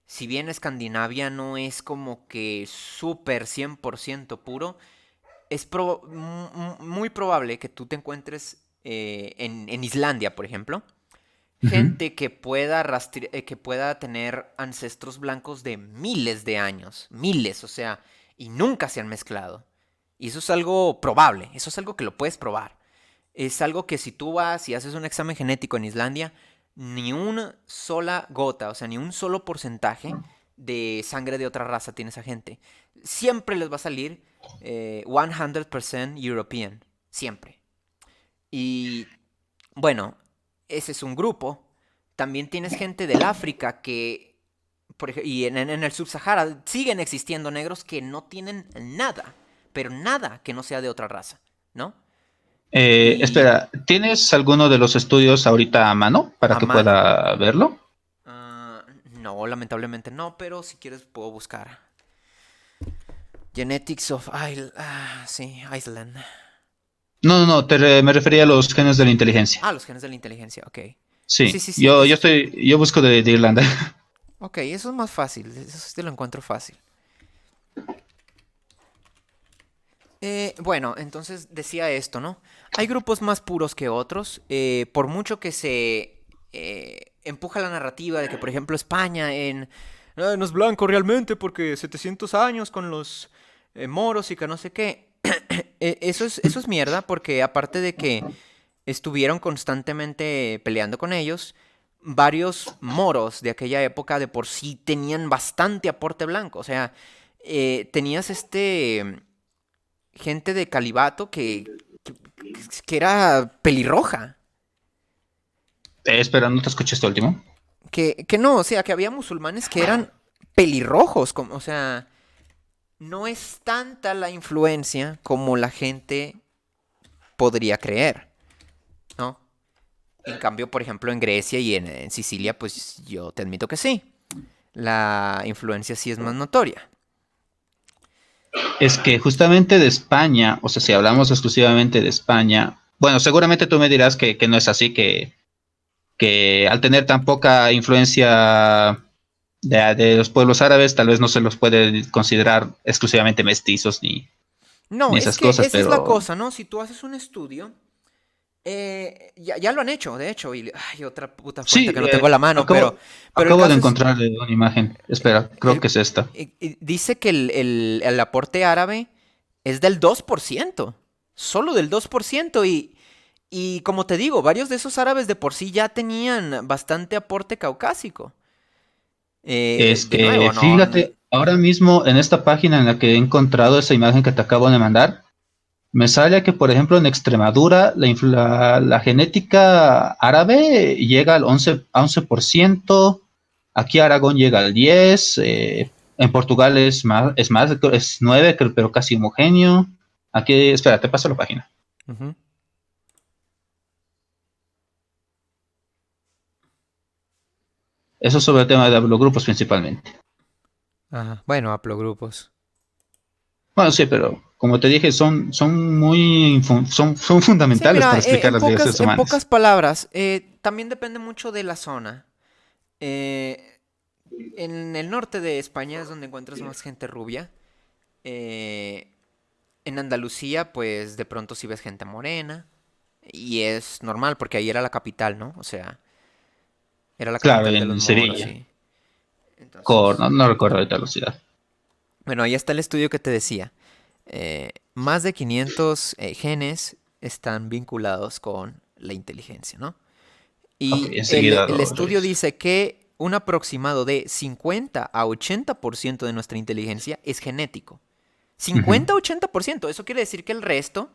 si bien Escandinavia no es como que súper 100% puro, es muy probable que tú te encuentres en Islandia, por ejemplo, Ujú, gente que pueda tener ancestros blancos de miles de años, miles, o sea, y nunca se han mezclado. Y eso es algo probable, eso es algo que lo puedes probar. Es algo que si tú vas y haces un examen genético en Islandia, ni una sola gota, o sea, ni un solo porcentaje de sangre de otra raza tiene esa gente. Siempre les va a salir 100% European, siempre. Y bueno, ese es un grupo. También tienes gente del África que, y en el Subsahara siguen existiendo negros que no tienen nada, pero nada que no sea de otra raza, ¿no? Y Espera, ¿tienes alguno de los estudios ahorita a mano para a que mano. pueda verlo? No, lamentablemente no, pero si quieres puedo buscar. Genetics of sí, Iceland. No, no, no, me refería a los genes de la inteligencia. Los genes de la inteligencia, ok. Sí, Sí, sí, sí. yo busco de Irlanda. Ok, eso es más fácil, eso sí te lo encuentro fácil. Bueno, entonces decía esto, ¿no? Hay grupos más puros que otros, por mucho que se empuja la narrativa de que, por ejemplo, España no es blanco realmente porque 700 años con los moros y que no sé qué. Eso es mierda porque aparte de que estuvieron constantemente peleando con ellos, varios moros de aquella época de por sí tenían bastante aporte blanco. O sea, tenías gente de calibato que era pelirroja. Espera, no te escuché este último. Que no, o sea, que había musulmanes que eran pelirrojos. O sea, no es tanta la influencia como la gente podría creer, ¿no? En cambio, por ejemplo, en Grecia y en Sicilia, pues yo te admito que sí. La influencia sí es más notoria. Es que justamente de España, o sea, si hablamos exclusivamente de España, bueno, seguramente tú me dirás que no es así, que al tener tan poca influencia de los pueblos árabes, tal vez no se los puede considerar exclusivamente mestizos ni No, es esas que cosas, esa es la pero cosa, ¿no? Si tú haces un estudio, ya lo han hecho, de hecho, y hay otra puta fuente sí, que no tengo a la mano, pero, acabo, pero el acabo de caso es, encontrar una imagen. Espera, creo que el- es esta. dice que el aporte árabe es del 2%, solo del 2%, y como te digo, varios de esos árabes de por sí ya tenían bastante aporte caucásico. Es De que, nuevo, no, fíjate, ahora mismo en esta página en la que he encontrado esa imagen que te acabo de mandar, me sale que, por ejemplo, en Extremadura la genética árabe llega al 11%, aquí Aragón llega al 10%, en Portugal es 9%, pero casi homogéneo. Aquí, espera, te paso la página. ujú. Eso sobre el tema de haplogrupos principalmente. Ajá. Bueno, haplogrupos. Bueno, sí, pero como te dije, son muy son Sí, fundamentales mira, para explicar las diversidades en pocas humanas. palabras, también depende mucho de la zona. Eh, en el norte de España es donde encuentras más gente rubia. Eh, en Andalucía, pues de pronto sí ves gente morena. Y es normal porque ahí era la capital, ¿no? O sea, era la Claro, capital de los en moros, Sevilla. sí. Entonces, No recuerdo ahorita la ciudad. bueno, ahí está el estudio que te decía. Más de 500 genes están vinculados con la inteligencia, ¿no? Ok, Y enseguida el lo estudio reviso. dice que un aproximado de 50 a 80% de nuestra inteligencia es genético. Ujú. 50 a 80%. Eso quiere decir que el resto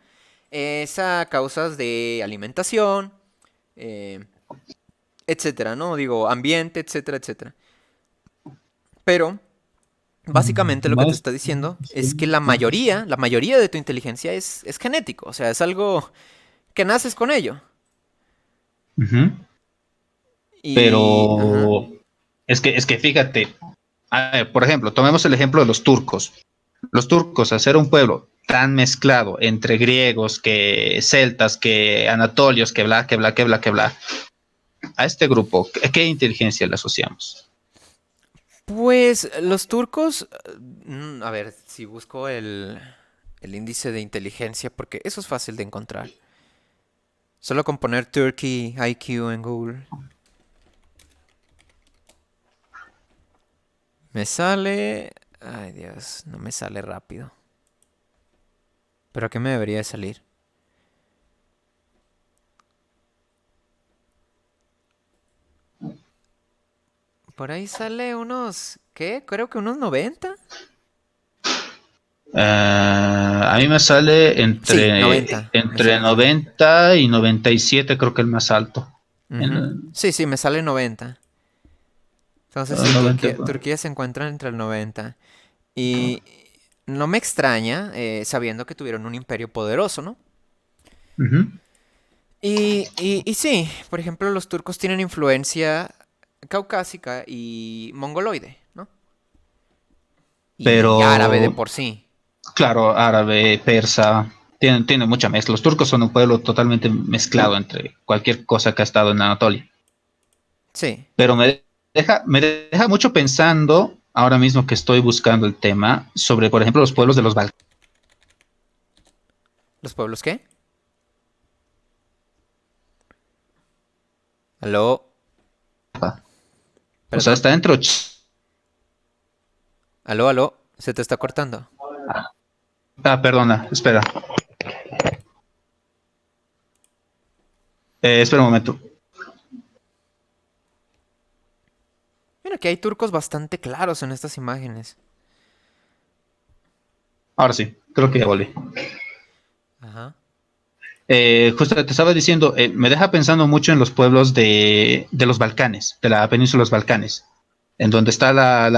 es a causas de alimentación, eh, etcétera, ¿no? Digo, ambiente, etcétera, etcétera. Pero básicamente lo que te Más está diciendo es que la 100%. mayoría, la mayoría de tu inteligencia es genético. O sea, es algo que naces con ello. Ujú. Y... Ajá. Pero es que fíjate, a ver, por ejemplo, tomemos el ejemplo de los turcos. Los turcos, al ser un pueblo tan mezclado entre griegos, que celtas, que anatolios, que bla, que bla, que bla, que bla, a este grupo, ¿qué inteligencia le asociamos? Pues los turcos, a ver, si busco el índice de inteligencia, porque eso es fácil de encontrar. Solo con poner Turkey IQ en Google. Me sale... Ay Dios, no me sale rápido. ¿Pero a qué me debería de salir? Por ahí sale unos, ¿qué? Creo que unos 90. A mí me sale Sí, entre, 90. Me entre sale 90. 90 y 97, creo que el más alto. Ujú. En, Sí, sí, me sale 90. Entonces sí, 90. Turquía se encuentra entre el 90. Y no me extraña, sabiendo que tuvieron un imperio poderoso, ¿no? Ujú. Y sí, por ejemplo, los turcos tienen influencia caucásica y mongoloide, ¿no? Y árabe de Pero, por sí. claro, árabe, persa, tienen mucha mezcla. Los turcos son un pueblo totalmente mezclado entre cualquier cosa que ha estado en Anatolia. Sí. Pero me deja mucho pensando, ahora mismo que estoy buscando el tema, sobre, por ejemplo, los pueblos de los Balcanes. ¿Los pueblos qué? ¿Aló? O sea, ¿Perdón? está dentro. ¿Aló, aló? Se te está cortando. Perdona, espera. Espera un momento. Mira que hay turcos bastante claros en estas imágenes. Ahora sí, creo que ya volví. Ajá. Justo te estaba diciendo, me deja pensando mucho en los pueblos de los Balcanes, de la península de los Balcanes, en donde estaba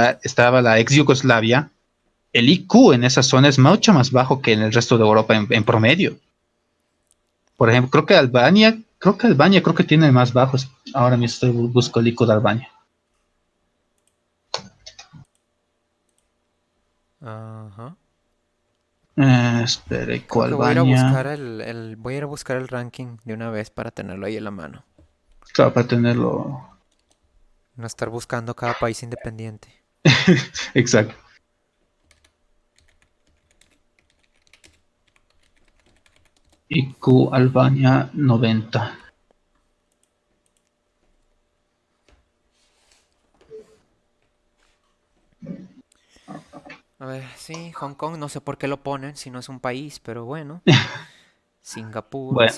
la ex Yugoslavia. El IQ en esa zona es mucho más bajo que en el resto de Europa en promedio. Por ejemplo, creo que tiene más bajos. Ahora mismo busco el IQ de Albania. Ajá. Espera, IQ Creo que voy a ir a Albania. buscar voy a ir a buscar el ranking de una vez para tenerlo ahí en la mano. Claro, para tenerlo. No estar buscando cada país independiente. Exacto. IQ Albania 90. A ver, sí, Hong Kong, no sé por qué lo ponen si no es un país, pero bueno. Singapur, Bueno,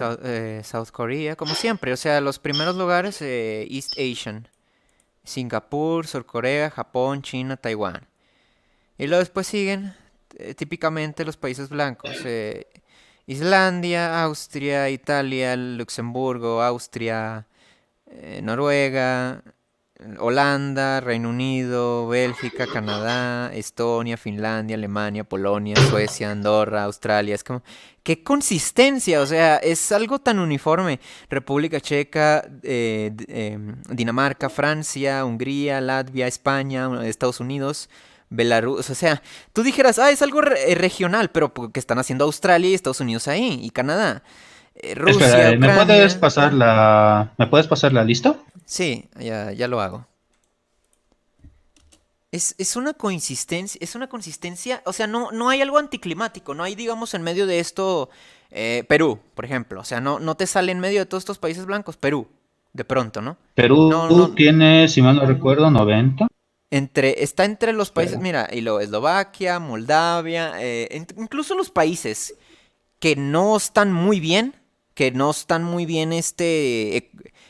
South Korea, como siempre. O sea, los primeros lugares, East Asian. Singapur, Sur Corea, Japón, China, Taiwán. Y luego después siguen típicamente los países blancos. Islandia, Austria, Italia, Luxemburgo, Austria, Noruega, Holanda, Reino Unido, Bélgica, Canadá, Estonia, Finlandia, Alemania, Polonia, Suecia, Andorra, Australia. Es como, qué consistencia, o sea, es algo tan uniforme. República Checa, Dinamarca, Francia, Hungría, Latvia, España, Estados Unidos. Belarus, o sea, tú dijeras, es algo regional, pero que están haciendo Australia y Estados Unidos ahí, y Canadá. espera, Rusia, ¿me puedes Ucrania. pasar la lista? Sí, ya lo hago. Es una consistencia, o sea, no hay algo anticlimático, no hay, digamos, en medio de esto, Perú, por ejemplo, o sea, no te sale en medio de todos estos países blancos, Perú, de pronto, ¿no? No, Perú no, tiene, si mal no recuerdo, 90. está entre los países, Espera. mira, y lo Eslovaquia, Moldavia, incluso los países que no están muy bien, que no están muy bien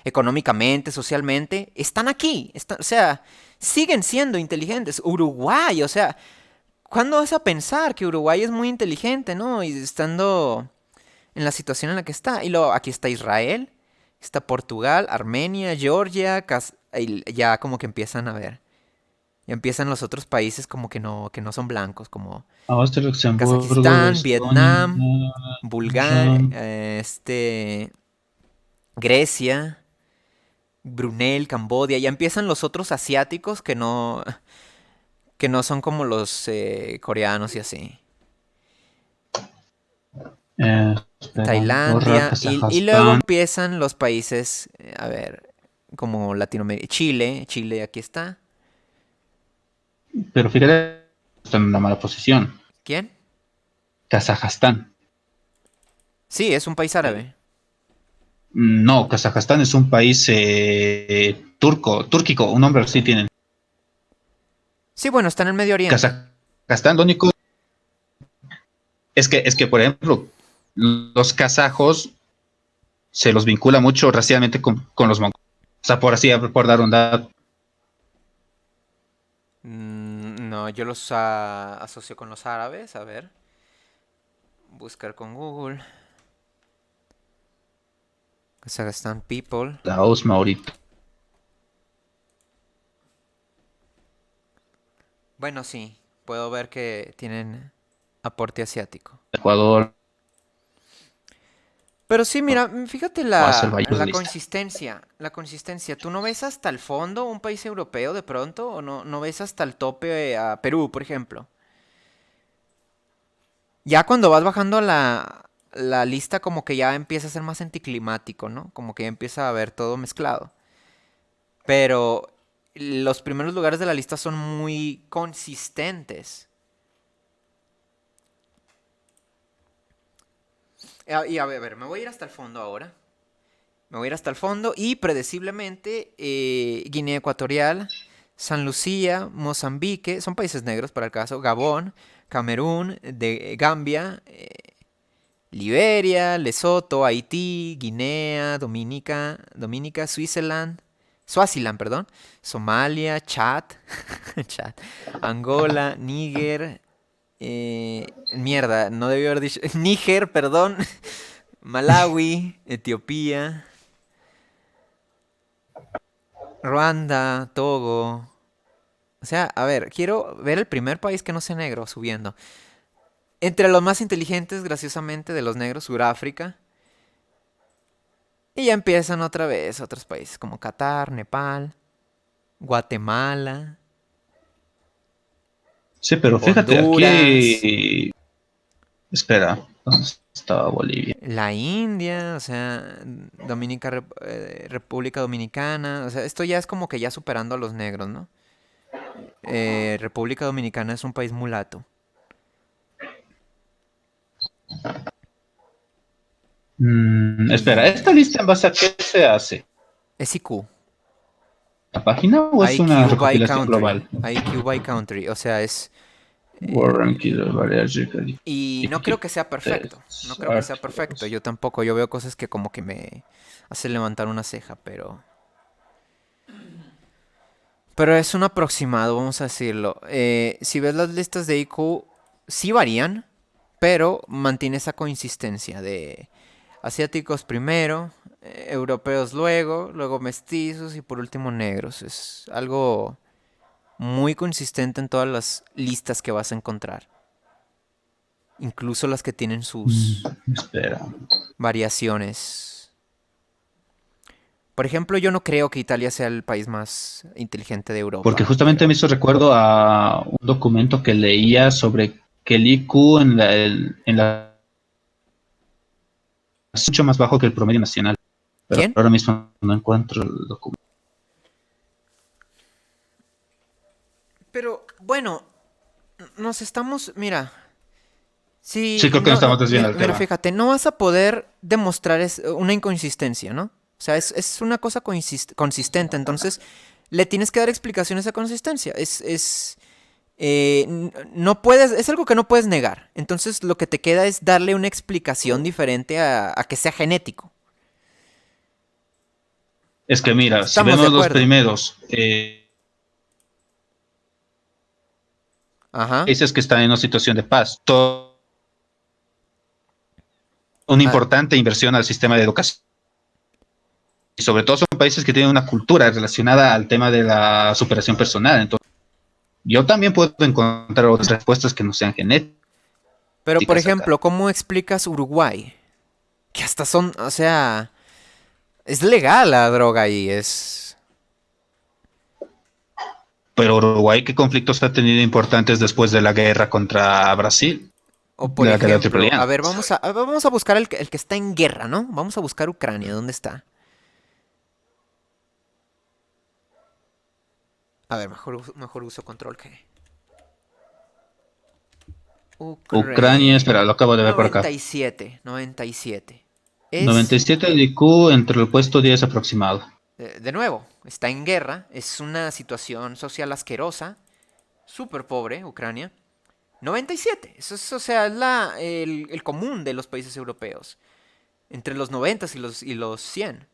económicamente, socialmente, están aquí, o sea, siguen siendo inteligentes. Uruguay, o sea, ¿cuándo vas a pensar que Uruguay es muy inteligente, no? Y estando en la situación en la que está. Y luego aquí está Israel, está Portugal, Armenia, Georgia, y ya como que empiezan a ver. Ya empiezan los otros países como que no son blancos, como Austria, Luxemburgo, Kazajistán, Estonia, Vietnam, Bulgaria, Rusia, Grecia, Brunei, Cambodia. Ya empiezan los otros asiáticos que no son como los coreanos y así. espera, Andorra, Tailandia, y luego Kazajstán. empiezan los países, a ver, como Latinoamérica, Chile aquí está. Pero fíjate, está en una mala posición. ¿Quién? Kazajstán. Sí, es un país árabe. No, Kazajstán es un país túrquico, un nombre así tienen. Sí, bueno, está en el Medio Oriente. Kazajstán, lo único es que, por ejemplo, los kazajos se los vincula mucho racialmente con los mongoles. O sea, por dar un dato. No, yo los asocio con los árabes. A ver, buscar con Google. Kazakhstan people. Laos, Maurito, Bueno, sí, puedo ver que tienen aporte asiático. Ecuador, Pero sí, mira, fíjate Azerbaiyán, la lista. consistencia, la consistencia. ¿Tú no ves hasta el fondo un país europeo de pronto? ¿O no ves hasta el tope a Perú, por ejemplo? Ya cuando vas bajando la lista como que ya empieza a ser más anticlimático, ¿no? Como que ya empieza a ver todo mezclado. Pero los primeros lugares de la lista son muy consistentes. Y a ver, me voy a ir hasta el fondo ahora. Me voy a ir hasta el fondo y predeciblemente Guinea Ecuatorial, San Lucía, Mozambique, son países negros para el caso, Gabón, Camerún, Gambia, Liberia, Lesoto, Haití, Guinea, Dominica, Suaziland, perdón, Somalia, Chad, Chad, Angola, Níger, mierda, no debió haber dicho, Níger, perdón, Malawi, Etiopía, Ruanda, Togo. O sea, a ver, quiero ver el primer país que no sea negro subiendo. Entre los más inteligentes, graciosamente, de los negros, Sudáfrica. Y ya empiezan otra vez otros países como Qatar, Nepal, Guatemala, Sí, pero fíjate, Honduras, aquí. Espera, ¿dónde estaba Bolivia? la India, o sea, República Dominicana. O sea, esto ya es como que ya superando a los negros, ¿no? República Dominicana es un país mulato. Espera, Y ¿esta lista en base a qué se hace? es IQ. ¿La página o es una IQ by recopilación country. global? IQ by country. O sea, es... Warren eh, Kidder, y no creo que sea perfecto. No creo que sea perfecto. Yo tampoco. Yo veo cosas que como que me hacen levantar una ceja, pero... Pero es un aproximado, vamos a decirlo. Si ves las listas de IQ, sí varían, pero mantiene esa consistencia de asiáticos primero, europeos luego mestizos y por último negros. Es algo muy consistente en todas las listas que vas a encontrar. Incluso las que tienen sus Espera. variaciones. Por ejemplo, yo no creo que Italia sea el país más inteligente de Porque Europa, justamente me pero... hizo recuerdo a un documento que leía sobre que el IQ en la es mucho más bajo que el promedio nacional. Pero ¿Quién? ahora mismo no encuentro el documento. Pero bueno, nos estamos... Mira, Sí, sí, creo que nos estamos desviando mira, del mira, tema. fíjate, no vas a poder demostrar una inconsistencia, ¿no? O sea, es una cosa consistente, entonces le tienes que dar explicación a esa consistencia. No puedes, es algo que no puedes negar. Entonces lo que te queda es darle una explicación diferente a que sea genético. Es que mira, si Estamos de vemos los acuerdo. primeros Ajá. países que están en una situación de paz, todo una Ah, importante inversión al sistema de educación. Y sobre todo son países que tienen una cultura relacionada al tema de la superación personal. Entonces, yo también puedo encontrar otras respuestas que no sean genéticas pero por acá. ejemplo, ¿cómo explicas Uruguay? Que hasta son, o sea, es legal la droga ahí, es... Pero Uruguay, ¿qué conflictos ha tenido importantes después de la guerra contra Brasil? O por De la guerra ejemplo, a tripoliana. ver, vamos a buscar el que está en guerra, ¿no? Vamos a buscar Ucrania, ¿dónde está? A ver, mejor uso control que... Ucrania, Ucrania. espera, lo acabo de ver por acá. 97, 97. Es, 97 de IQ entre el puesto 10 aproximado. de nuevo, está en guerra, es una situación social asquerosa, súper pobre, Ucrania. 97, eso es, o sea, es el común de los países europeos, entre los 90 y los 100.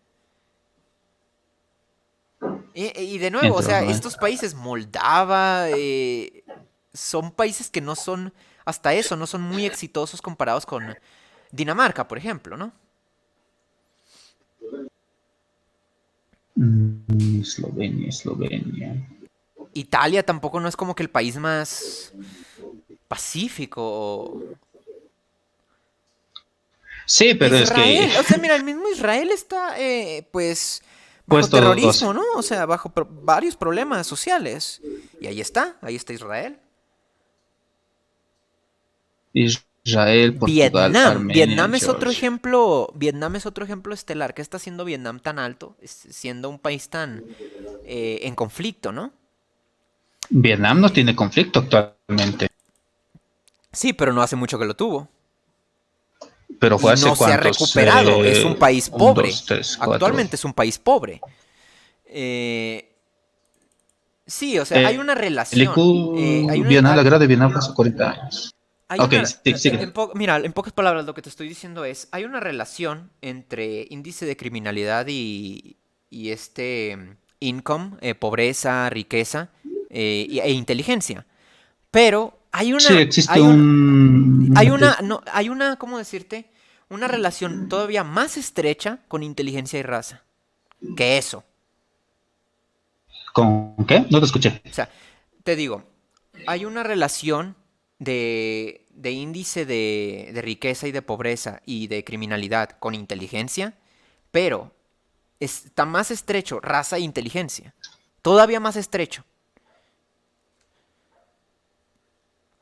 Y de nuevo, o entre los sea, 90. estos países, Moldava, son países que no son, hasta eso, no son muy exitosos comparados con Dinamarca, por ejemplo, ¿no? Eslovenia, Eslovenia. Italia tampoco no es como que el país más pacífico. Sí, pero es que Israel, o sea, mira, el mismo Israel está, pues, bajo puestos terrorismo, ¿no? O sea, bajo varios problemas sociales. Y ahí está Israel. Israel, Portugal, Armenia, Georgia. Vietnam es otro ejemplo estelar. ¿Qué está haciendo Vietnam tan alto? Siendo un país tan en conflicto, ¿no? Vietnam no tiene conflicto actualmente, Sí, pero no hace mucho que lo tuvo. pero fue Y hace no se ha cuántos, recuperado. Es un país un, pobre. dos, tres, cuatro. Actualmente es un país pobre. Eh, sí, o sea, hay una El relación. IQ Bienal, la guerra de Vietnam fue hace 40 años. Hay Ok, una, sí, sigue. mira, en pocas palabras lo que te estoy diciendo es, hay una relación entre índice de criminalidad y income, pobreza, riqueza e inteligencia. Pero Sí, existe un... no, hay una, ¿cómo decirte? Una relación todavía más estrecha con inteligencia y raza que eso. ¿Con qué? No te escuché. O sea, te digo, hay una relación de índice de riqueza y de pobreza y de criminalidad con inteligencia, pero está más estrecho raza e inteligencia. Todavía más estrecho.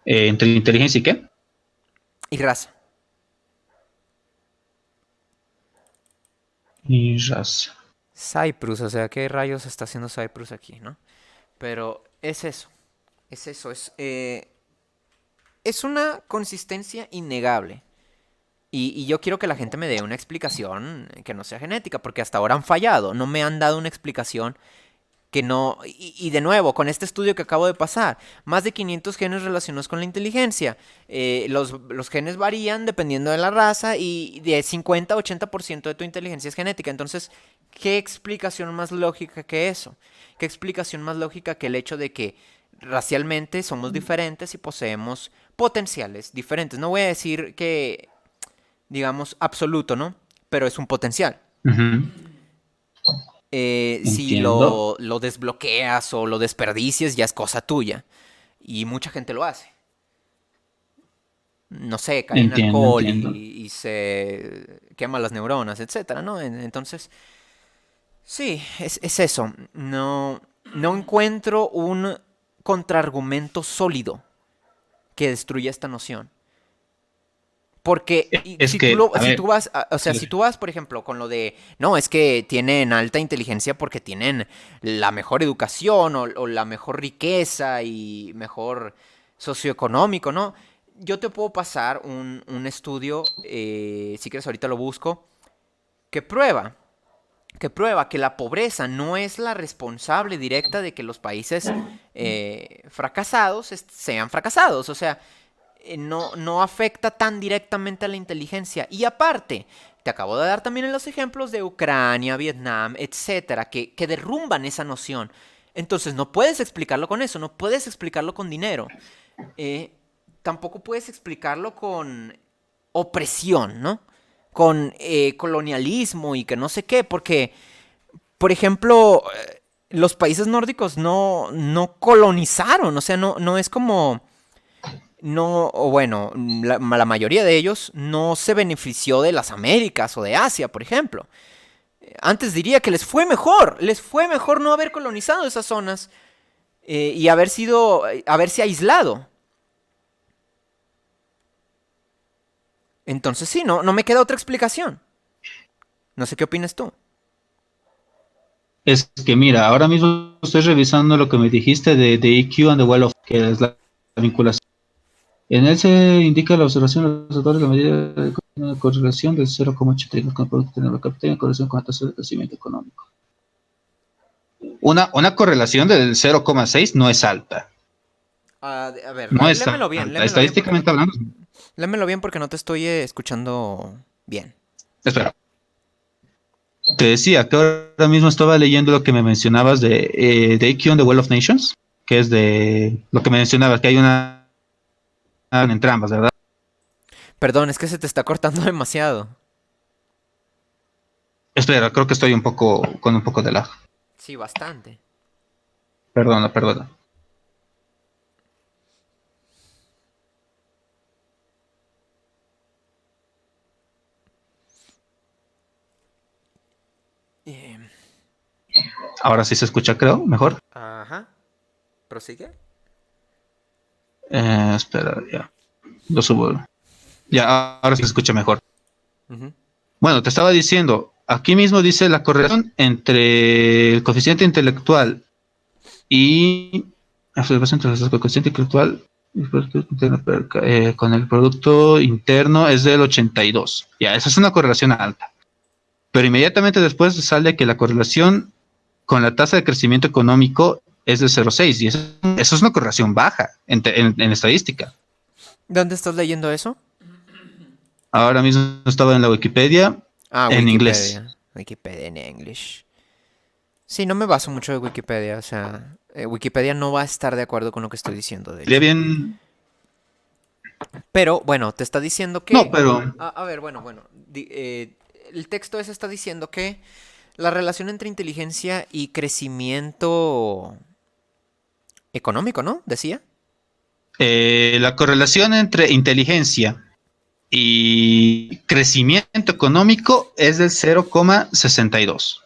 ¿Entre inteligencia y qué? Y raza. Y raza. Cyprus, o sea, ¿qué rayos está haciendo Cyprus aquí, no? Pero es eso. Es eso. Es una consistencia innegable. Y yo quiero que la gente me dé una explicación que no sea genética, porque hasta ahora han fallado. No me han dado una explicación que no... Y de nuevo, con este estudio que acabo de pasar, más de 500 genes relacionados con la inteligencia. Los genes varían dependiendo de la raza y de 50 a 80% de tu inteligencia es genética. Entonces, ¿qué explicación más lógica que eso? ¿Qué explicación más lógica que el hecho de que racialmente somos diferentes y poseemos potenciales diferentes? No voy a decir que, digamos, absoluto, ¿no? Pero es un potencial. Ujú. Si Entiendo, lo desbloqueas o lo desperdicias, ya es cosa tuya. Y mucha gente lo hace. No sé, cae en entiendo, alcohol entiendo. y se quema las neuronas, etcétera, ¿no? Entonces, sí, es eso. No encuentro un contraargumento sólido que destruya esta noción. Porque Es que, a si ver, tú vas, o sea, sí, si tú vas, por ejemplo, con lo de, no, es que tienen alta inteligencia porque tienen la mejor educación o la mejor riqueza y mejor socioeconómico, ¿no? Yo te puedo pasar un estudio, si quieres ahorita lo busco, que prueba, que prueba que la pobreza no es la responsable directa de que los países fracasados sean fracasados. O sea, no afecta tan directamente a la inteligencia. Y aparte, te acabo de dar también los ejemplos de Ucrania, Vietnam, etcétera, que derrumban esa noción. Entonces, no puedes explicarlo con eso, no puedes explicarlo con dinero. Eh, Tampoco puedes explicarlo con opresión, ¿no? Con colonialismo y que no sé qué, porque, por ejemplo, los países nórdicos no colonizaron, o sea, no es como no, o bueno, la mayoría de ellos no se benefició de las Américas o de Asia, por ejemplo. Antes diría que les fue mejor no haber colonizado esas zonas y haberse aislado. Entonces sí, no me queda otra explicación. No sé qué opinas tú. es que mira, ahora mismo estoy revisando lo que me dijiste de EQ and the Well of, que es la vinculación. En él se indica la observación de los autores de la medida de correlación del 0,83 con el producto de la capital en correlación con la tasa de crecimiento económico. Una correlación del 0,6 no es alta. A ver, No es alta. lémelo bien porque Estadísticamente hablando, lémelo bien porque no te estoy escuchando bien. espera. Te decía que ahora mismo estaba leyendo lo que me mencionabas de IQ on the Well of Nations, que es de lo que me mencionabas, que hay una entre ambas, ¿verdad? Perdón, es que se te está cortando demasiado. Espera, creo que estoy un poco con un poco de lag. Sí, bastante. Perdona, perdona. Eh, Ahora sí se escucha, creo, mejor. ajá. ¿Prosigue? Espera, ya. Lo subo. Ya, ahora sí se escucha mejor. Ujú. Bueno, te estaba diciendo, aquí mismo dice la correlación entre el coeficiente intelectual y la observación entre el coeficiente intelectual con el producto interno es del 82. Ya, esa es una correlación alta. Pero inmediatamente después sale que la correlación con la tasa de crecimiento económico es del 0,6 y eso es una correlación baja en estadística. ¿Dónde estás leyendo eso? Ahora mismo estaba en la Wikipedia Ah, en inglés. Wikipedia. Wikipedia en English. Sí, no me baso mucho de Wikipedia. O sea, Wikipedia no va a estar de acuerdo con lo que estoy diciendo, de Sería hecho. bien. Pero bueno, te está diciendo No, que... pero A ver, bueno. El texto ese está diciendo que la relación entre inteligencia y crecimiento económico, ¿no? Decía. la correlación entre inteligencia y crecimiento económico es del 0,62.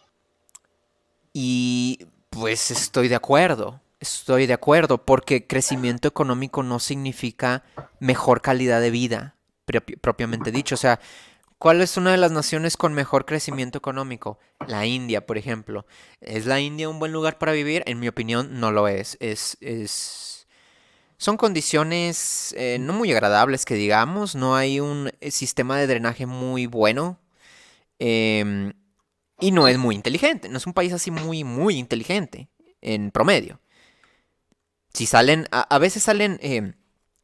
Y pues estoy de acuerdo. Estoy de acuerdo porque crecimiento económico no significa mejor calidad de vida, propiamente dicho. O sea, ¿cuál es una de las naciones con mejor crecimiento económico? La India, por ejemplo. ¿Es la India un buen lugar para vivir? En mi opinión, no lo es. Son condiciones no muy agradables que digamos. No hay un sistema de drenaje muy bueno. em, y no es muy inteligente. No es un país así muy inteligente en promedio. Si salen, a veces salen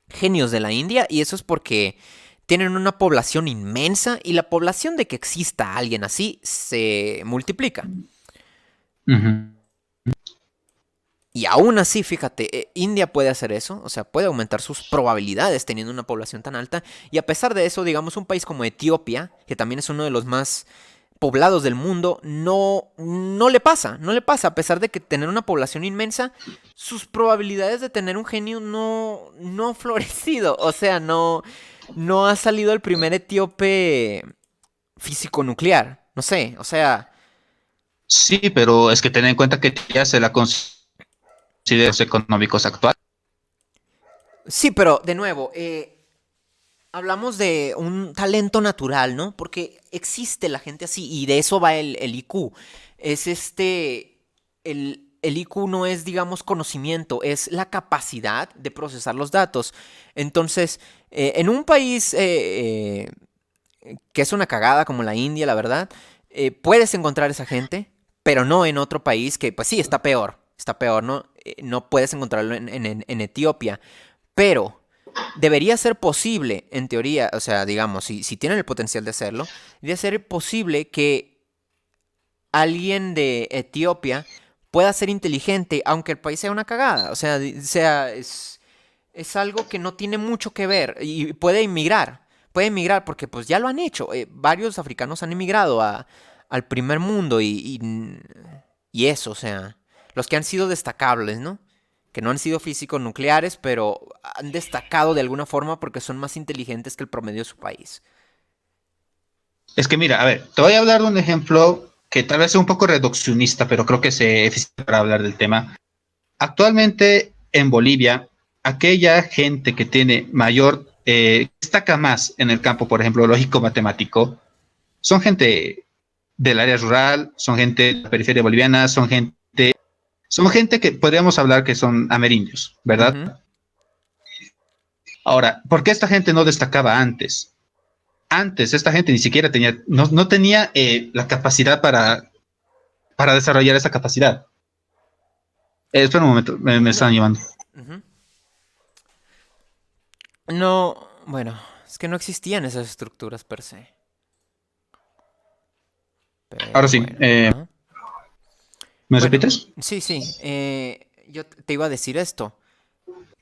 genios de la India y eso es porque tienen una población inmensa y la población de que exista alguien así se multiplica. Ujú. Y aún así, fíjate, India puede hacer eso, o sea, puede aumentar sus probabilidades teniendo una población tan alta. Y a pesar de eso, digamos, un país como Etiopía, que también es uno de los más poblados del mundo, no le pasa, a pesar de que tener una población inmensa, sus probabilidades de tener un genio no ha florecido, o sea, no ha salido el primer etíope físico nuclear, no sé, o sea, Sí, pero es que ten en cuenta que ya se la considera los económicos actuales. sí, pero de nuevo, hablamos de un talento natural, ¿no? Porque existe la gente así y de eso va el IQ. Es el IQ no es, digamos, conocimiento, es la capacidad de procesar los datos. Entonces, en un país que es una cagada como la India, la verdad, puedes encontrar esa gente, pero no en otro país que, pues sí, está peor, ¿no? No puedes encontrarlo en Etiopía, pero debería ser posible, en teoría, o sea, digamos, si tienen el potencial de hacerlo, debería ser posible que alguien de Etiopía pueda ser inteligente, aunque el país sea una cagada. O sea, es algo que no tiene mucho que ver y puede inmigrar. Puede emigrar porque pues ya lo han hecho. Varios africanos han emigrado al primer mundo y eso, o sea, los que han sido destacables, ¿no? Que no han sido físicos nucleares, pero han destacado de alguna forma porque son más inteligentes que el promedio de su país. Es que mira, a ver, te voy a hablar de un ejemplo que tal vez sea un poco reduccionista, pero creo que es eficiente para hablar del tema. Actualmente en Bolivia, aquella gente que tiene mayor, destaca más en el campo, por ejemplo, lógico-matemático, son gente del área rural, son gente de la periferia boliviana, son gente que podríamos hablar que son amerindios, ¿verdad? Ujú. Ahora, ¿por qué esta gente no destacaba antes? Antes esta gente ni siquiera tenía, no tenía la capacidad para desarrollar esa capacidad. Espera un momento, me No, están llamando. ujú. No, bueno, es que no existían esas estructuras per se. Ahora Pero sí, bueno, ajá. ¿me Bueno, repites? sí, sí. Yo te iba a decir esto.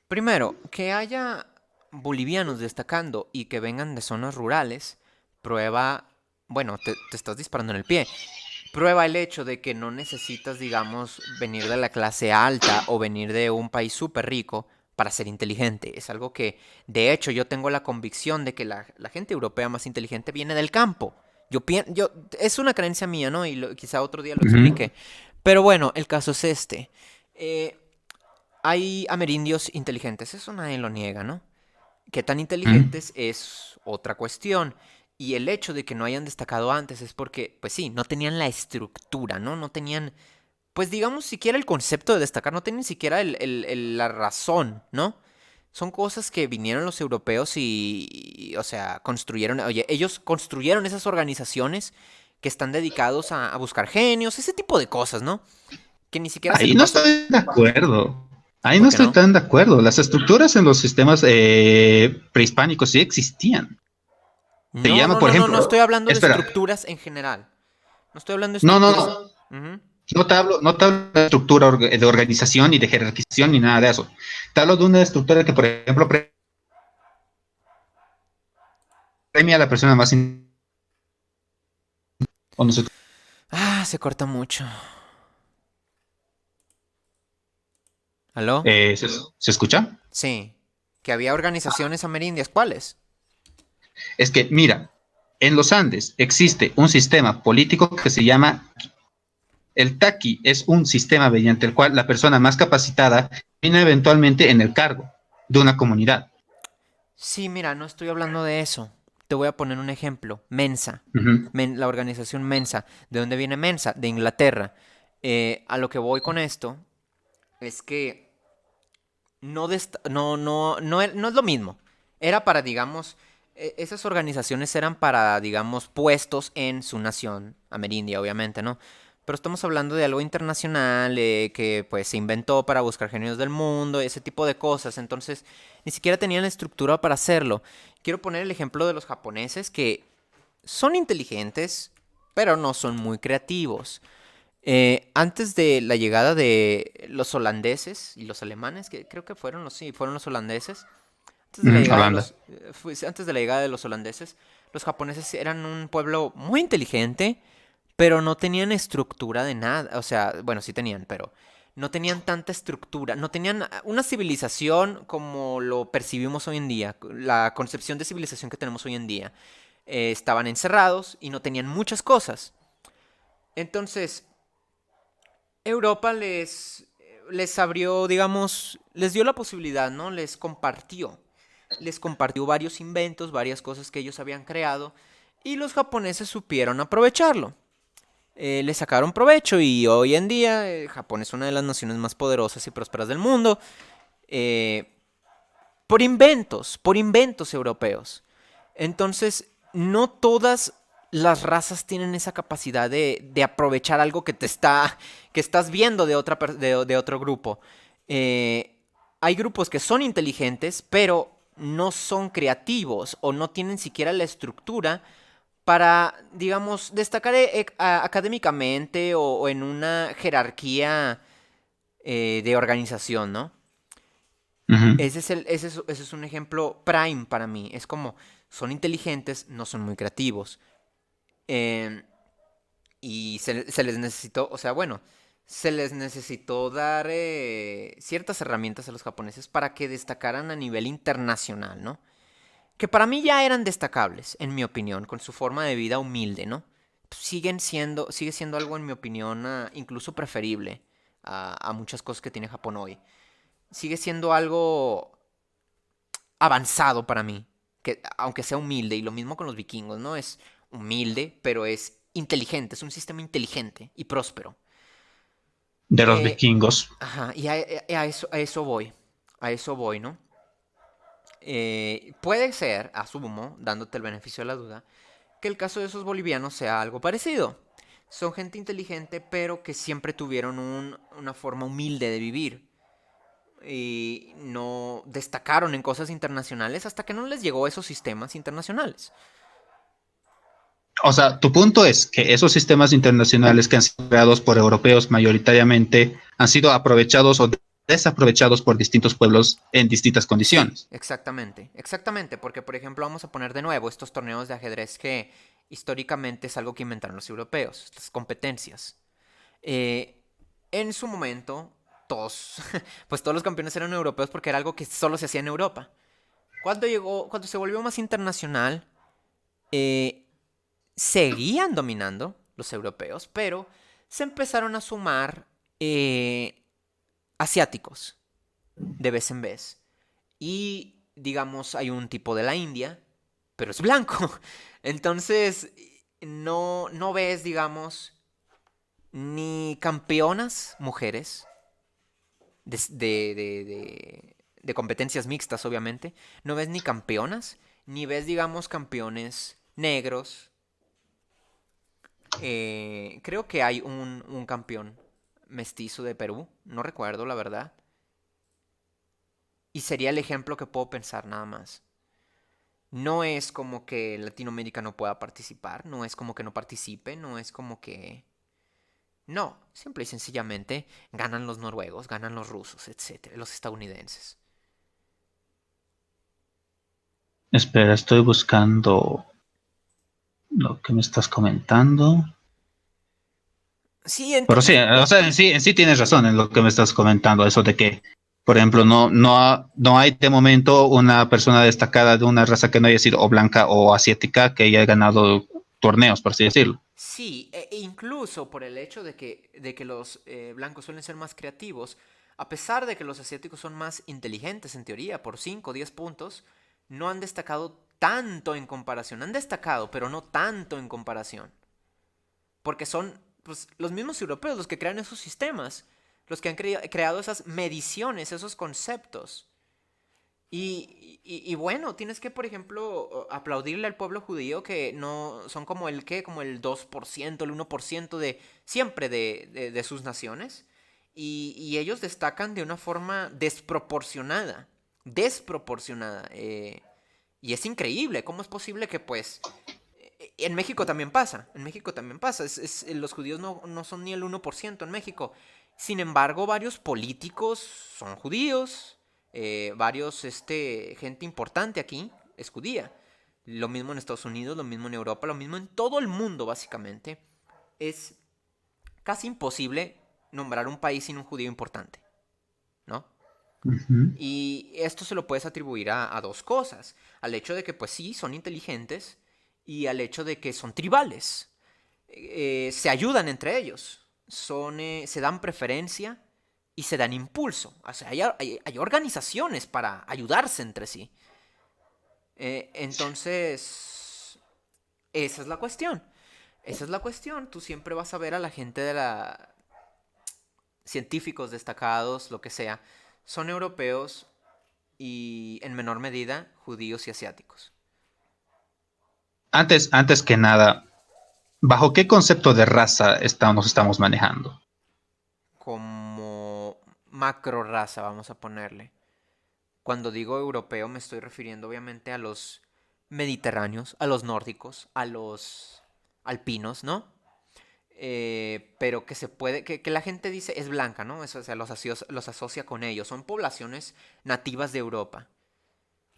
Primero, que haya bolivianos destacando y que vengan de zonas rurales, prueba, bueno, te estás disparando en el pie. Prueba el hecho de que no necesitas, digamos, venir de la clase alta o venir de un país súper rico para ser inteligente. Es algo que, de hecho, yo tengo la convicción de que la gente europea más inteligente viene del campo. Es una creencia mía, ¿no? Y quizá otro día lo Ujú, explique. Pero bueno, el caso es este. Eh, Hay amerindios inteligentes, eso nadie lo niega, ¿no? Qué tan ujú. inteligentes es otra cuestión. Y el hecho de que no hayan destacado antes es porque, pues sí, no tenían la estructura, ¿no? No tenían, pues digamos, siquiera el concepto de destacar, no tenían siquiera la razón, ¿no? Son cosas que vinieron los europeos o sea, construyeron, oye, ellos construyeron esas organizaciones que están dedicados a buscar genios, ese tipo de cosas, ¿no? Que ni siquiera se Ahí le no pasó. estoy de acuerdo. Ahí no ¿Por qué estoy no? tan de acuerdo. Las estructuras en los sistemas prehispánicos sí existían. Se No, llama, no, por no, no, no ejemplo, estoy hablando de espera, estructuras en general. No estoy hablando de no, no, estructuras. no, Ujú. no te hablo de estructura de organización ni de jerarquización ni nada de eso. Te hablo de una estructura que, por ejemplo, premia a la persona más o no sé, Ah, se corta mucho. ¿Aló? ¿se escucha? Sí. Que había organizaciones amerindias. ¿Cuáles? Es que, mira, en los Andes existe un sistema político que se llama el TAQI, es un sistema mediante el cual la persona más capacitada viene eventualmente en el cargo de una comunidad. Sí, mira, no estoy hablando de eso. Te voy a poner un ejemplo. Mensa. Uh -huh. La organización Mensa. ¿De dónde viene Mensa? De Inglaterra. A lo que voy con esto es que no es lo mismo. Era para, digamos, esas organizaciones eran para, digamos, puestos en su nación amerindia, obviamente, ¿no? Pero estamos hablando de algo internacional que pues se inventó para buscar genios del mundo, ese tipo de cosas. Entonces, ni siquiera tenían la estructura para hacerlo. Quiero poner el ejemplo de los japoneses que son inteligentes, pero no son muy creativos. Antes de la llegada de los holandeses y los alemanes, que creo que fueron sí, fueron los holandeses. Antes de la llegada de Holanda. antes de la llegada de los holandeses, los japoneses eran un pueblo muy inteligente, pero no tenían estructura de nada. O sea, bueno, sí tenían, pero no tenían tanta estructura. No tenían una civilización como lo percibimos hoy en día, la concepción de civilización que tenemos hoy en día. Estaban encerrados y no tenían muchas cosas. Entonces, Europa les abrió, digamos, les dio la posibilidad, ¿no? Les compartió varios inventos, varias cosas que ellos habían creado y los japoneses supieron aprovecharlo. Le sacaron provecho y hoy en día Japón es una de las naciones más poderosas y prósperas del mundo eh, por inventos europeos. Entonces, no todas las razas tienen esa capacidad de aprovechar algo que estás viendo de otro grupo. Eh, Hay grupos que son inteligentes, pero no son creativos o no tienen siquiera la estructura para, digamos, destacar académicamente o en una jerarquía de organización, ¿no? Uh -huh. Ese es un ejemplo prime para mí. Es como, son inteligentes, no son muy creativos. Eh, y se les necesitó, o sea, bueno, se les necesitó dar ciertas herramientas a los japoneses para que destacaran a nivel internacional, ¿no? Que para mí ya eran destacables, en mi opinión, con su forma de vida humilde, ¿no? Sigue siendo algo, en mi opinión, incluso preferible a muchas cosas que tiene Japón hoy. Sigue siendo algo avanzado para mí, que aunque sea humilde, y lo mismo con los vikingos, ¿no? Es humilde, pero es inteligente, es un sistema inteligente y próspero. De los Eh, vikingos. ajá, y a eso voy, ¿no? Puede ser, asumo, dándote el beneficio de la duda, que el caso de esos bolivianos sea algo parecido. Son gente inteligente, pero que siempre tuvieron una forma humilde de vivir. Y no destacaron en cosas internacionales hasta que no les llegó a esos sistemas internacionales. O sea, tu punto es que esos sistemas internacionales que han sido creados por europeos mayoritariamente han sido aprovechados o desaprovechados por distintos pueblos en distintas Sí, condiciones. exactamente, exactamente, porque por ejemplo vamos a poner de nuevo estos torneos de ajedrez que históricamente es algo que inventaron los europeos, estas competencias. Eh, en su momento, todos, pues todos los campeones eran europeos porque era algo que solo se hacía en Europa. Cuando se volvió más internacional, eh, seguían dominando los europeos, pero se empezaron a sumar asiáticos de vez en vez. Y digamos, hay un tipo de la India, pero es blanco. Entonces, no ves, digamos, ni campeonas mujeres de competencias mixtas, obviamente. No ves ni campeonas, ni ves, digamos, campeones negros. Creo que hay un campeón mestizo de Perú, no recuerdo la verdad. Y sería el ejemplo que puedo pensar nada más. No es como que Latinoamérica no pueda participar, no es como que no participe, no es como que... No, simple y sencillamente ganan los noruegos, ganan los rusos, etcétera, los estadounidenses. Espera, estoy buscando lo que me estás comentando. Sí, Pero sí, entonces, o sea, en sí tienes razón en lo que me estás comentando, eso de que, por ejemplo, no hay de momento una persona destacada de una raza que no haya sido o blanca o asiática que haya ganado torneos, por así decirlo. sí, e incluso por el hecho de que los blancos suelen ser más creativos, a pesar de que los asiáticos son más inteligentes en teoría, por 5 o 10 puntos, no han destacado tanto en comparación. Han destacado, pero no tanto en comparación. Porque son pues, los mismos europeos los que crean esos sistemas, los que han creado esas mediciones, esos conceptos. Y bueno, tienes que, por ejemplo, aplaudirle al pueblo judío que no son como el que, como el 2% el 1% de siempre de sus naciones. Y ellos destacan de una forma desproporcionada. Desproporcionada. Y es increíble. ¿Cómo es posible que, pues, en México también pasa? En México también pasa. Los judíos no son ni el 1% en México. Sin embargo, varios políticos son judíos. Varios, gente importante aquí es judía. Lo mismo en Estados Unidos, lo mismo en Europa, lo mismo en todo el mundo, básicamente. Es casi imposible nombrar un país sin un judío importante, ¿no? Ujú. Y esto se lo puedes atribuir a dos cosas. Al hecho de que, pues sí, son inteligentes y al hecho de que son tribales. Se ayudan entre ellos. Se dan preferencia y se dan impulso. O sea, hay organizaciones para ayudarse entre sí. Entonces, esa es la cuestión. Esa es la cuestión. Tú siempre vas a ver a la gente de la... científicos destacados, lo que sea. Son europeos y en menor medida judíos y asiáticos. Antes que nada, ¿bajo qué concepto de raza nos estamos manejando? Como macro raza, vamos a ponerle. Cuando digo europeo me estoy refiriendo obviamente a los mediterráneos, a los nórdicos, a los alpinos, ¿no? Pero que se puede, que la gente dice es blanca, ¿no? Eso, o sea, los asocia con ellos. Son poblaciones nativas de Europa.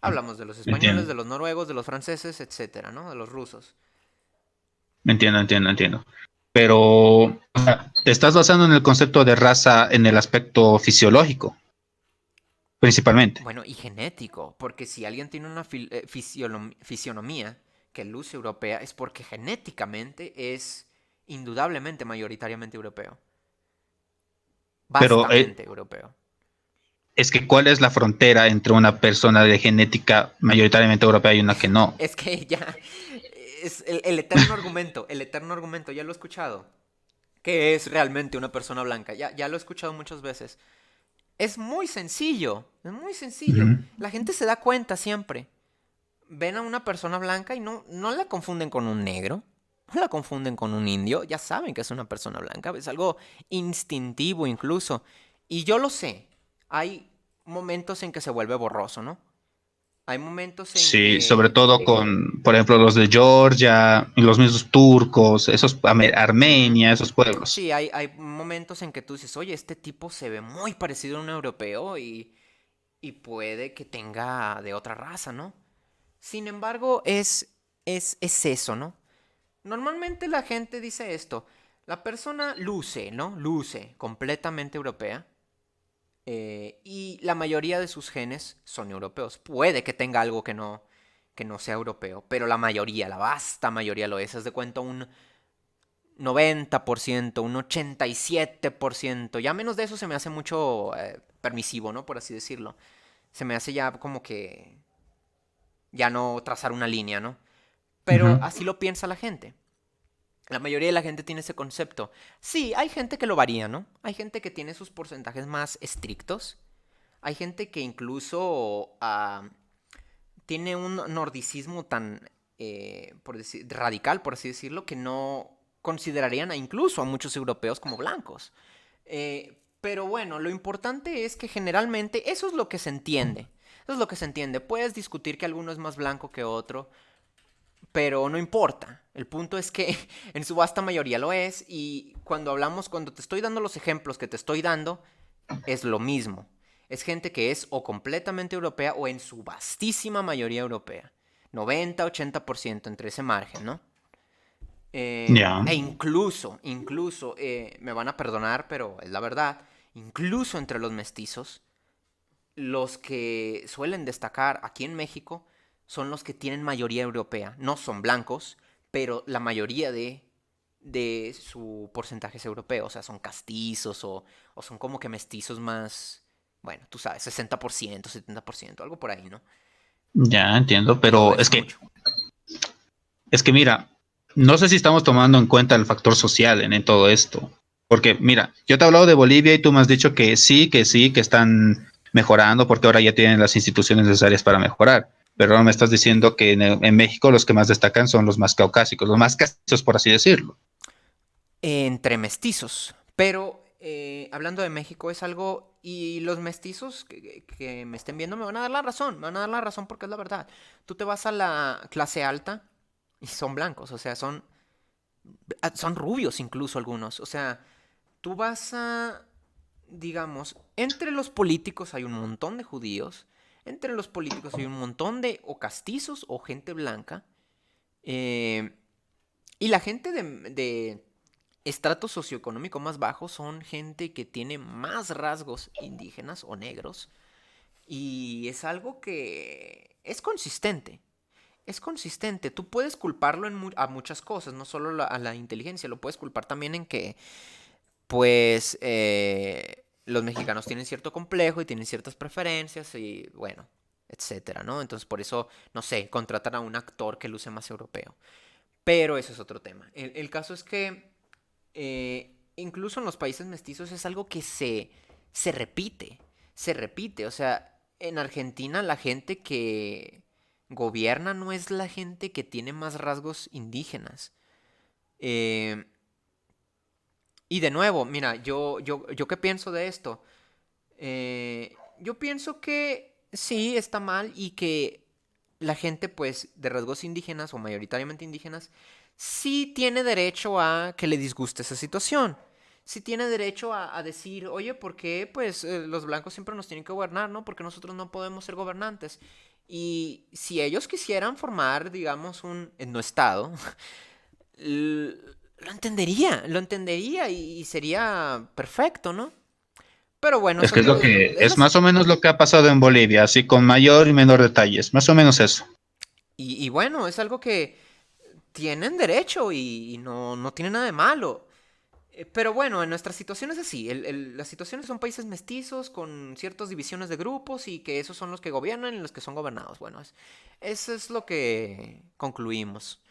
Hablamos de los españoles, Entiendo, de los noruegos, de los franceses, etcétera, ¿no? De los rusos. entiendo. Pero o sea, te estás basando en el concepto de raza en el aspecto fisiológico, principalmente. Bueno, y genético, porque si alguien tiene una fisionomía que luce europea es porque genéticamente es indudablemente mayoritariamente europeo. Pero Vastamente europeo. es que ¿cuál es la frontera entre una persona de genética mayoritariamente europea y una que no? Es que ya es el eterno argumento, ya lo he escuchado. ¿Qué es realmente una persona blanca? Ya lo he escuchado muchas veces. Es muy sencillo, es muy sencillo. Ujú. La gente se da cuenta siempre. Ven a una persona blanca y no la confunden con un negro, no la confunden con un indio, ya saben que es una persona blanca, es algo instintivo incluso. Y yo lo sé, hay momentos en que se vuelve borroso, ¿no? Hay momentos en Sí, sobre que... todo con, por ejemplo, los de Georgia, y los mismos turcos, esos Ujú. Armenia, esos pueblos. Sí, hay momentos en que tú dices, oye, este tipo se ve muy parecido a un europeo y puede que tenga de otra raza, ¿no? Sin embargo, es eso, ¿no? Normalmente la gente dice esto, la persona luce, ¿no? Luce completamente europea y la mayoría de sus genes son europeos. Puede que tenga algo que no sea europeo, pero la mayoría, la vasta mayoría lo es. Haz de cuenta un 90%, un 87%. Ya menos de eso se me hace mucho permisivo, ¿no? Por así decirlo. Se me hace ya como que ya no trazar una línea, ¿no? Pero Ujú. así lo piensa la gente. La mayoría de la gente tiene ese concepto. Sí, hay gente que lo varía, ¿no? Hay gente que tiene sus porcentajes más estrictos. Hay gente que incluso tiene un nordicismo tan radical, por así decirlo, que no considerarían incluso a muchos europeos como blancos. Pero bueno, lo importante es que generalmente eso es lo que se entiende. Eso es lo que se entiende. Puedes discutir que alguno es más blanco que otro, pero no importa. El punto es que en su vasta mayoría lo es y cuando te estoy dando los ejemplos que te estoy dando, es lo mismo. Es gente que es o completamente europea o en su vastísima mayoría europea. 90-80% entre ese margen, ¿no? Ya. Me van a perdonar, pero es la verdad, incluso entre los mestizos, los que suelen destacar aquí en México son los que tienen mayoría europea. No son blancos, pero la mayoría de su porcentaje es europeo. O sea, son castizos o son como que mestizos más, bueno, tú sabes, 60%, 70%, algo por ahí, ¿no? Ya entiendo, Y pero obedecen mucho. es que mira, no sé si estamos tomando en cuenta el factor social en todo esto. Porque mira, yo te he hablado de Bolivia y tú me has dicho que sí, que están mejorando porque ahora ya tienen las instituciones necesarias para mejorar. Pero ahora me estás diciendo que en México los que más destacan son los más caucásicos, los más castizos, por así decirlo. Entre mestizos. Pero hablando de México es algo... Y los mestizos que me estén viendo me van a dar la razón. Me van a dar la razón porque es la verdad. Tú te vas a la clase alta y son blancos. O sea, son rubios incluso algunos. O sea, tú vas a... Digamos, entre los políticos hay un montón de judíos. Entre los políticos hay un montón de o castizos o gente blanca. eh, y la gente de estrato socioeconómico más bajo son gente que tiene más rasgos indígenas o negros y es algo que es consistente. Es consistente. Tú puedes culparlo a muchas cosas, no solo a la inteligencia, lo puedes culpar también en que, pues, los mexicanos tienen cierto complejo y tienen ciertas preferencias y, bueno, etcétera, ¿no? Entonces, por eso, no sé, contratan a un actor que luce más europeo. Pero eso es otro tema. El caso es que incluso en los países mestizos es algo que se repite, se repite. O sea, en Argentina la gente que gobierna no es la gente que tiene más rasgos indígenas. Eh, y de nuevo, mira, yo qué pienso de esto. Yo pienso que sí está mal y que la gente, pues, de rasgos indígenas o mayoritariamente indígenas, sí tiene derecho a que le disguste esa situación. Sí tiene derecho a decir, oye, ¿por qué, pues, los blancos siempre nos tienen que gobernar, ¿no? Porque nosotros no podemos ser gobernantes. Y si ellos quisieran formar, digamos, un etnoestado, lo entendería y sería perfecto, ¿no? Pero bueno, Es que es lo que es es más o menos lo que ha pasado en Bolivia, así con mayor y menor detalles, más o menos eso. y bueno, es algo que tienen derecho y no tiene nada de malo. Pero bueno, en nuestra situación es así. Las situaciones son países mestizos con ciertas divisiones de grupos y que esos son los que gobiernan y los que son gobernados. Bueno, eso es lo que concluimos.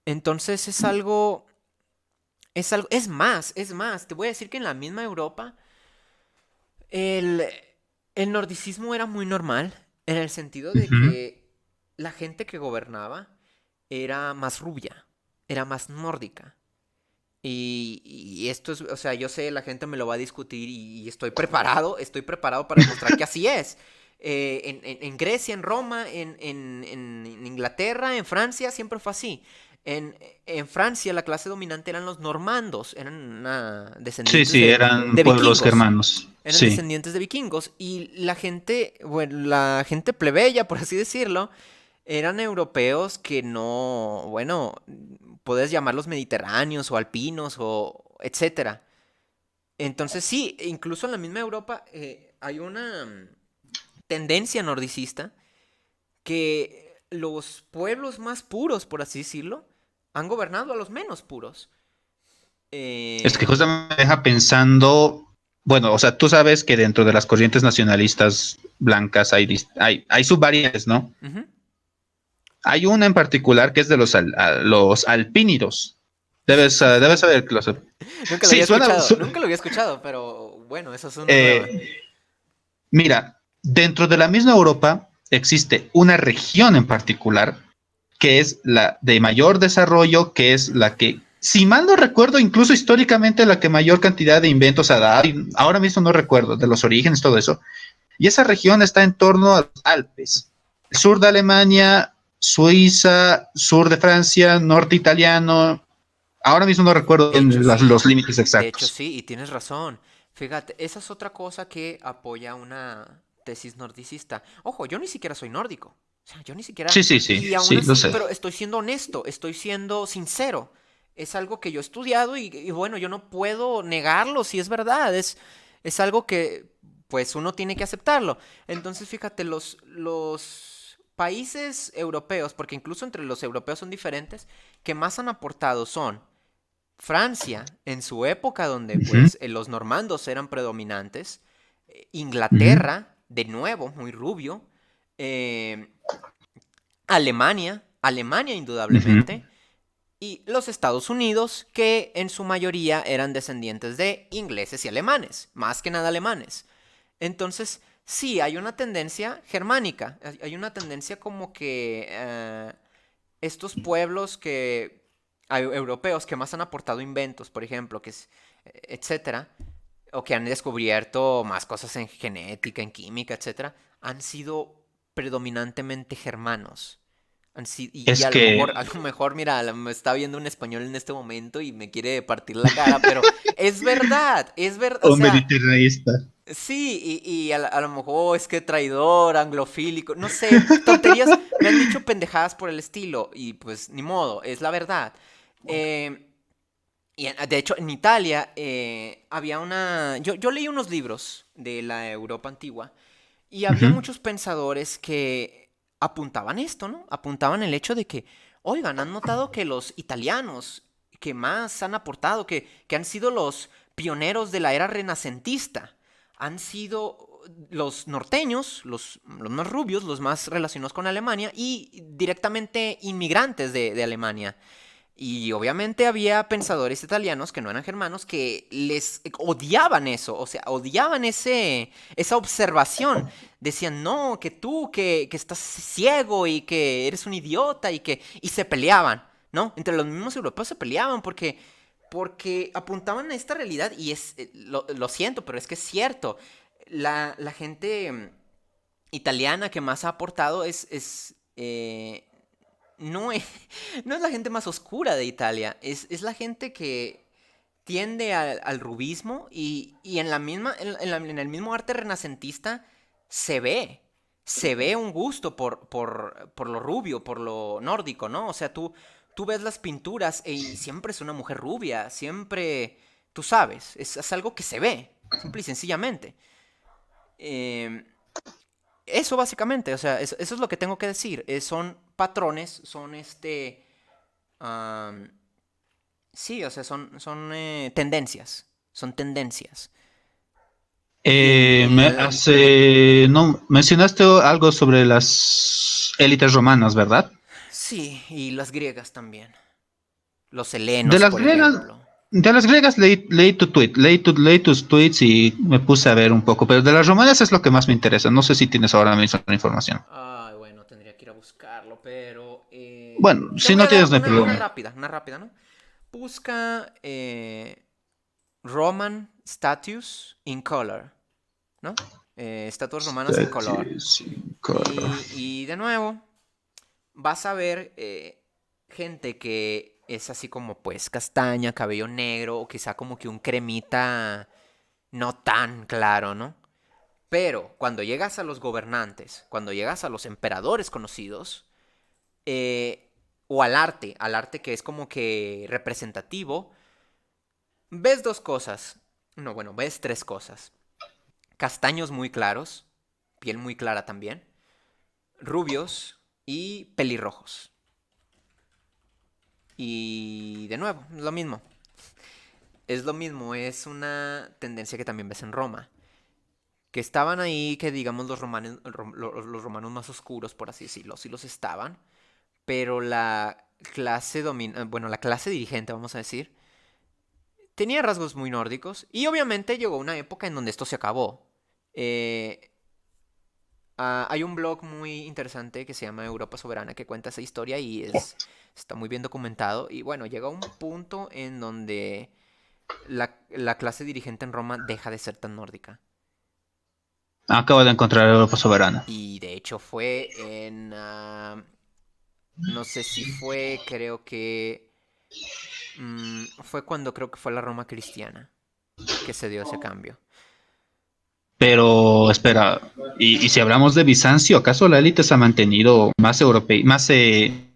Entonces es más, te voy a decir que en la misma Europa el, el nordicismo era muy normal en el sentido de Ujú. que la gente que gobernaba era más rubia, era más nórdica. Y esto es, o sea, yo sé, la gente me lo va a discutir y estoy preparado para demostrar que así es. En Grecia, en Roma, en Inglaterra, en Francia, siempre fue así. En Francia la clase dominante eran los normandos, eran Sí, descendientes sí, eran de pueblos vikingos. germanos. Eran Sí. descendientes de vikingos. Y la gente, bueno, la gente plebeya, por así decirlo, eran europeos que no, bueno, puedes llamarlos mediterráneos o alpinos o etcétera. Entonces sí, incluso en la misma Europa hay una tendencia nordicista que los pueblos más puros, por así decirlo, han gobernado a los menos puros. Es que Eh, justamente me deja pensando, bueno, o sea, tú sabes que dentro de las corrientes nacionalistas blancas hay subvariantes, ¿no? Ujú. Hay una en particular que es de los alpínidos. Debes saber que los... Nunca lo Sí, había escuchado, nunca lo había escuchado, pero bueno, esa es una nueva. eh, mira, dentro de la misma Europa existe una región en particular que es la de mayor desarrollo, que es la que, si mal no recuerdo, incluso históricamente la que mayor cantidad de inventos ha dado, y ahora mismo no recuerdo de los orígenes, todo eso, y esa región está en torno a los Alpes, sur de Alemania, Suiza, sur de Francia, norte italiano, ahora mismo no recuerdo De hecho, bien sí. los límites De hecho, exactos. sí, y tienes razón. Fíjate, esa es otra cosa que apoya una tesis nordicista. Ojo, yo ni siquiera soy nórdico. O sea, yo ni siquiera... Sí, sí, sí, Y aún sí, lo así, sé. pero estoy siendo honesto, estoy siendo sincero. Es algo que yo he estudiado y bueno, yo no puedo negarlo si es verdad. Es algo que, pues, uno tiene que aceptarlo. Entonces, fíjate, los países europeos, porque incluso entre los europeos son diferentes, que más han aportado son Francia, en su época donde Uh -huh, pues los normandos eran predominantes, uh -huh, Inglaterra, de nuevo, muy rubio, eh, Alemania uh -huh. indudablemente, y los Estados Unidos, que en su mayoría eran descendientes de ingleses y alemanes, más que nada alemanes. Entonces, sí, hay una tendencia germánica, hay una tendencia como que estos pueblos que europeos que más han aportado inventos, por ejemplo, que es etcétera, o que han descubierto más cosas en genética, en química, etcétera, han sido predominantemente germanos. Y Es que, a lo mejor, mira, me está viendo un español en este momento y me quiere partir la cara, pero es verdad, o un sea, mediterranista. sí, y a lo mejor es que traidor, anglofílico, no sé, tonterías, me han dicho pendejadas por el estilo, y pues ni modo, es la verdad. Eh, de hecho, en Italia había una... Yo leí unos libros de la Europa antigua, y Uh había -huh. muchos pensadores que apuntaban esto, ¿no? Apuntaban el hecho de que, oigan, han notado que los italianos que más han aportado, que han sido los pioneros de la era renacentista, han sido los norteños, los más rubios, los más relacionados con Alemania y directamente inmigrantes de Alemania. Y obviamente había pensadores italianos que no eran germanos que les odiaban eso, o sea, odiaban esa observación. Decían, no, que tú, que estás ciego y que eres un idiota y se peleaban, ¿no? Entre los mismos europeos se peleaban porque apuntaban a esta realidad y lo siento, pero es que es cierto. La gente italiana que más ha aportado no es, no es la gente más oscura de Italia, es la gente que tiende al rubismo y en la misma, en el mismo arte renacentista se ve, se ve un gusto por lo rubio, por lo nórdico, ¿no? O sea, tú ves las pinturas y siempre es una mujer rubia, siempre, tú sabes, es algo que se ve, simple y sencillamente. Eh, Eso básicamente, o sea, eso es lo que tengo que decir. Son patrones, son am, sí, o sea, son tendencias. Son tendencias. Y No, mencionaste algo sobre las élites romanas, ¿verdad? sí, y las griegas también. Los De helenos, las por griegas, ejemplo. de las griegas leí tu tweet, leí tus tweets y me puse a ver un poco, pero de las romanas es lo que más me interesa. No sé si tienes ahora mismo la información. Ay, bueno, tendría que ir a buscarlo, pero Bueno, te si voy no a dar tienes, no hay problema. una rápida, ¿no? Busca Roman Statues in Color, ¿no? Estatuas romanas sin color. 75. Y de nuevo, vas a ver gente que es así como pues castaña, cabello negro o quizá como que un cremita no tan claro, ¿no? Pero cuando llegas a los gobernantes, cuando llegas a los emperadores conocidos, eh, o al arte que es como que representativo, ves dos cosas. No, bueno, ves tres cosas. Castaños muy claros, piel muy clara también, rubios y pelirrojos. Y de nuevo, lo mismo. Es lo mismo, es una tendencia que también ves en Roma. Que estaban ahí, que digamos los romanos más oscuros, por así decirlo, sí los estaban. Pero bueno, la clase dirigente, vamos a decir, tenía rasgos muy nórdicos. Y obviamente llegó una época en donde esto se acabó. Eh, hay un blog muy interesante que se llama Europa Soberana que cuenta esa historia y está muy bien documentado. Y bueno, llega un punto en donde la clase dirigente en Roma deja de ser tan nórdica. Acabo de encontrar Europa Soberana. Y de hecho fue no sé si fue, creo que... fue cuando creo que fue la Roma cristiana que se dio ese cambio. Pero espera, y si hablamos de Bizancio, ¿acaso la élite se ha mantenido más europea, más si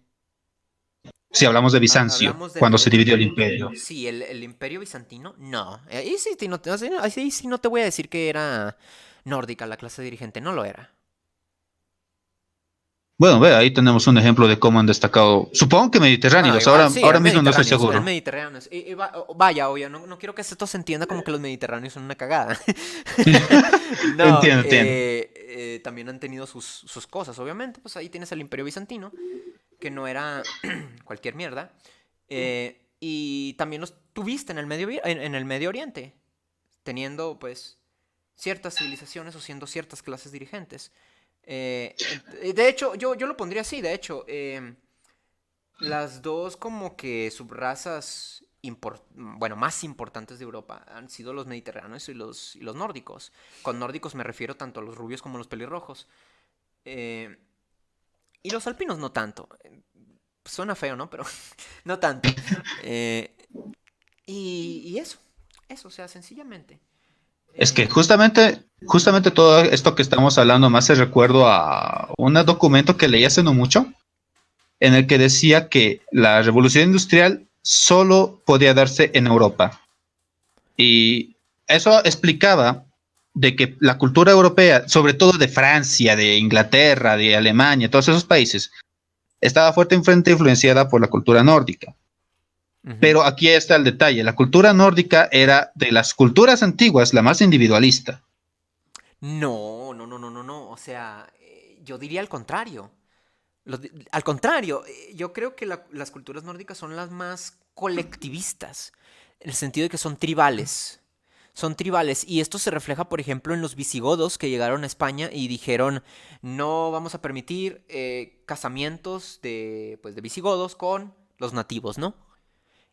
hablamos de Bizancio, Hablamos cuando se dividió el imperio? Sí, el Imperio Bizantino, no. Ahí sí no te voy a decir que era nórdica la clase dirigente, no lo era. Bueno, ve, ahí tenemos un ejemplo de cómo han destacado, supongo que Bueno, mediterráneos, igual, ahora, sí, ahora mismo no estoy eran seguro. mediterráneos. Vaya, obvio, no quiero que esto se entienda como que los mediterráneos son una cagada. No, Entiendo, entiendo. también han tenido sus cosas, obviamente. Pues ahí tienes el Imperio Bizantino, que no era cualquier mierda. Y también los tuviste en el Medio Oriente, teniendo pues ciertas civilizaciones o siendo ciertas clases dirigentes. De hecho, yo lo pondría así, de hecho. Las dos como que subrazas bueno, más importantes de Europa han sido los mediterráneos y los nórdicos. Con nórdicos me refiero tanto a los rubios como a los pelirrojos. Eh, y los alpinos no tanto. Suena feo, ¿no? Pero no tanto. Eh, y eso, o sea, sencillamente. Es que Eh, justamente todo esto que estamos hablando me hace recuerdo a un documento que leí hace no mucho, en el que decía que la revolución industrial solo podía darse en Europa. Y eso explicaba de que la cultura europea, sobre todo de Francia, de Inglaterra, de Alemania, todos esos países, estaba fuertemente influenciada por la cultura nórdica. ujú. Pero aquí está el detalle, la cultura nórdica era de las culturas antiguas la más individualista. No. O sea, yo diría al contrario. Al contrario, yo creo que las culturas nórdicas son las más colectivistas, en el sentido de que son tribales. Son tribales. Y esto se refleja, por ejemplo, en los visigodos que llegaron a España y dijeron, no vamos a permitir casamientos pues, de visigodos con los nativos, ¿no?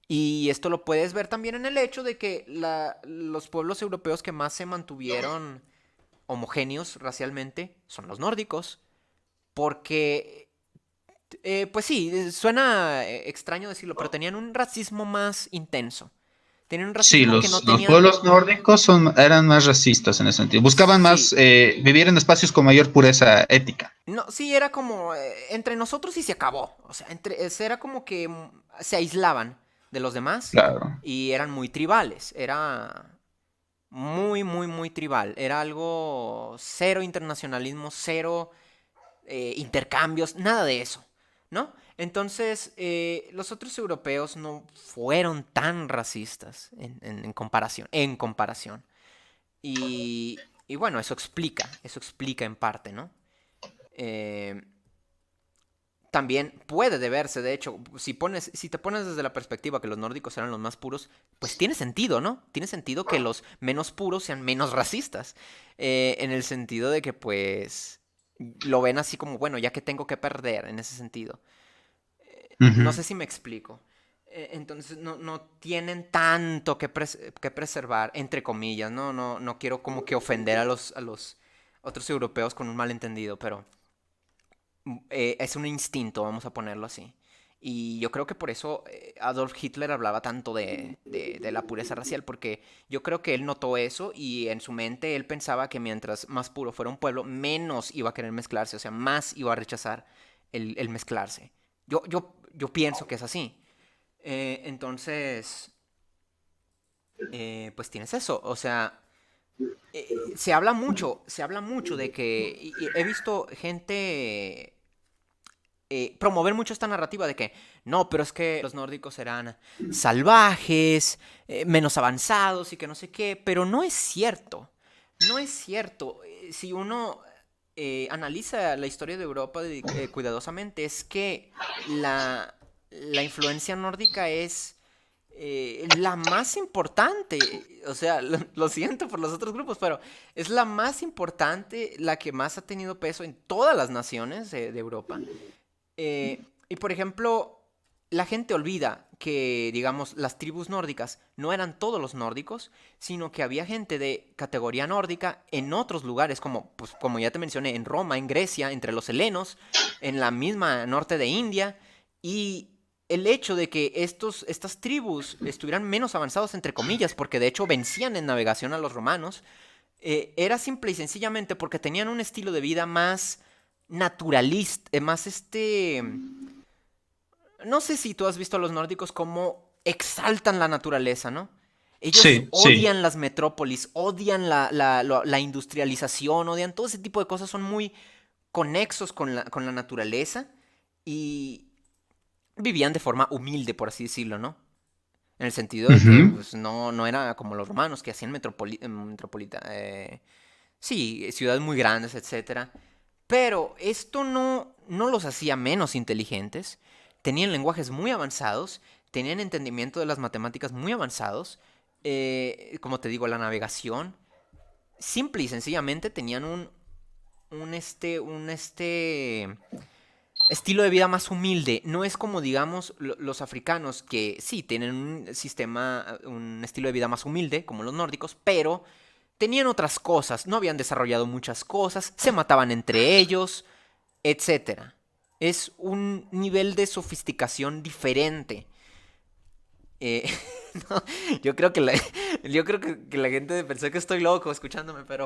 Y esto lo puedes ver también en el hecho de que los pueblos europeos que más se mantuvieron homogéneos racialmente son los nórdicos. Porque pues sí, suena extraño decirlo, pero tenían un racismo más intenso. Tenían un Sí, racismo que no los tenían... pueblos nórdicos eran más racistas en ese sentido. Buscaban más Sí, vivir en espacios con mayor pureza ética. no, sí, era como entre nosotros y se acabó. O sea, era como que se aislaban de los demás Claro. y eran muy tribales. Era muy tribal. Era algo cero internacionalismo, cero intercambios, nada de eso, ¿no? Entonces, los otros europeos no fueron tan racistas en comparación, en comparación. Y bueno, eso explica en parte, ¿no? Eh, también puede deberse, de hecho, si te pones desde la perspectiva que los nórdicos eran los más puros, pues tiene sentido, ¿no? Tiene sentido que los menos puros sean menos racistas. En el sentido de que, pues, lo ven así como, bueno, ya que tengo que perder en ese sentido. No Ujú. sé si me explico. Entonces no tienen tanto que preservar, entre comillas, ¿no? No quiero como que ofender a los otros europeos con un malentendido, pero es un instinto, vamos a ponerlo así. Y yo creo que por eso Adolf Hitler hablaba tanto de la pureza racial, porque yo creo que él notó eso y en su mente él pensaba que mientras más puro fuera un pueblo, menos iba a querer mezclarse, o sea, más iba a rechazar el mezclarse. Yo pienso que es así. Entonces, pues tienes eso, o sea, se habla mucho de que y he visto gente promover mucho esta narrativa de que no, pero es que los nórdicos eran salvajes, menos avanzados y que no sé qué, pero no es cierto. No es cierto. Si uno analiza la historia de Europa cuidadosamente, es que la influencia nórdica es la más importante. O sea, lo siento por los otros grupos, pero es la más importante, la que más ha tenido peso en todas las naciones de Europa. Y por ejemplo, la gente olvida que, digamos, las tribus nórdicas no eran todos los nórdicos, sino que había gente de categoría nórdica en otros lugares, como, pues, como ya te mencioné, en Roma, en Grecia, entre los helenos, en la misma norte de India. Y el hecho de que estas tribus estuvieran menos avanzados, entre comillas, porque de hecho vencían en navegación a los romanos, era simple y sencillamente porque tenían un estilo de vida más naturalista, más no sé si tú has visto a los nórdicos cómo exaltan la naturaleza, ¿no? Ellos Sí, sí. odian las metrópolis, odian la industrialización, odian todo ese tipo de cosas, son muy conexos con la naturaleza y vivían de forma humilde, por así decirlo, ¿no? En el sentido de que Ujú. pues, no era como los romanos que hacían sí, ciudades muy grandes, etcétera. Pero esto no los hacía menos inteligentes. Tenían lenguajes muy avanzados, tenían entendimiento de las matemáticas muy avanzados. Como te digo, la navegación. Simple y sencillamente tenían un estilo de vida más humilde. No es como, digamos, los africanos que sí tienen un sistema, un estilo de vida más humilde, como los nórdicos, pero tenían otras cosas, no habían desarrollado muchas cosas, se mataban entre ellos, etcétera. Es un nivel de sofisticación diferente. Eh, no, yo creo que yo creo que la gente pensó que estoy loco escuchándome, pero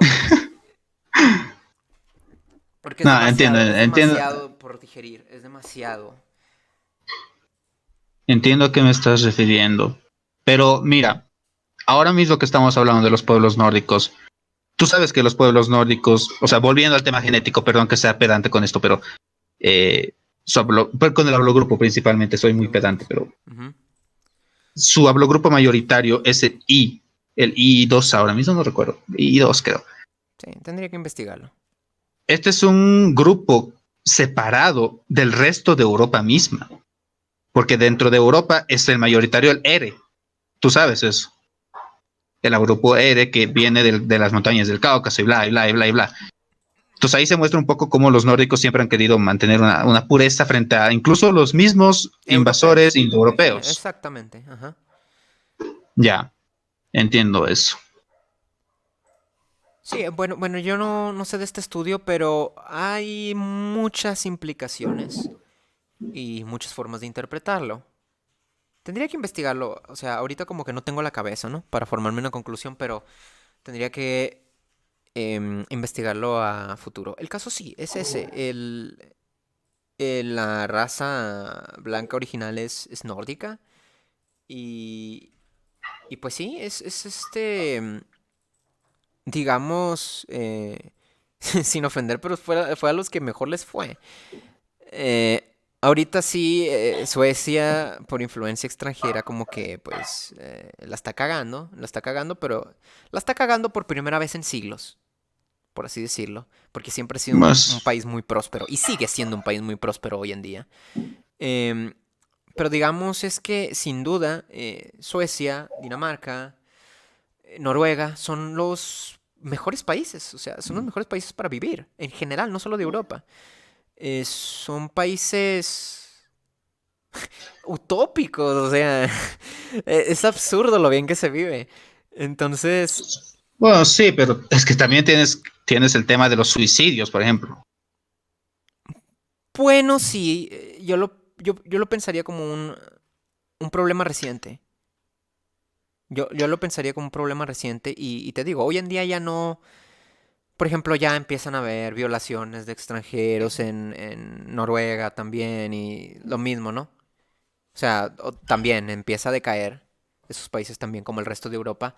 porque No, entiendo, es entiendo, demasiado por digerir, es demasiado. entiendo a qué me estás refiriendo. Pero mira, ahora mismo que estamos hablando de los pueblos nórdicos, tú sabes que los pueblos nórdicos, o sea, volviendo al tema genético, perdón que sea pedante con esto, pero eh, pues con el hablogrupo principalmente soy muy pedante, Hablogrupo. pero Ujú. su hablogrupo mayoritario es el I2 ahora mismo no recuerdo, I2 creo. Sí, tendría que investigarlo. Este es un grupo separado del resto de Europa misma, porque dentro de Europa es el mayoritario el Ere, tú sabes eso, el grupo Ere que viene de las montañas del Cáucaso y bla, y bla, y bla, y bla. Entonces ahí se muestra un poco cómo los nórdicos siempre han querido mantener una pureza frente a incluso los mismos invasores Europeos. indoeuropeos. Exactamente, ajá. Ya, entiendo eso. Sí, bueno, yo no sé de este estudio, pero hay muchas implicaciones y muchas formas de interpretarlo. Tendría que investigarlo, o sea, ahorita como que no tengo la cabeza, ¿no? Para formarme una conclusión, pero tendría que investigarlo a futuro. El caso sí, es ese. La raza blanca original es nórdica y, y pues sí, es digamos, sin ofender, pero fue a los que mejor les fue. Ahorita sí, Suecia, por influencia extranjera, como que pues la está cagando, pero la está cagando por primera vez en siglos, por así decirlo, porque siempre ha sido un Más, país muy próspero y sigue siendo un país muy próspero hoy en día. Em, pero digamos es que sin duda Suecia, Dinamarca, Noruega son los mejores países, o sea, son los mejores países para vivir, en general, no solo de Europa. Son países utópicos, o sea, es absurdo lo bien que se vive. Entonces, bueno, sí, pero es que también tienes tienes el tema de los suicidios, por ejemplo. Bueno, sí, yo lo pensaría como un problema reciente. Yo lo pensaría como un problema reciente y te digo, hoy en día ya no, por ejemplo, ya empiezan a haber violaciones de extranjeros en Noruega también y lo mismo, ¿no? O sea, también empieza a decaer esos países también como el resto de Europa,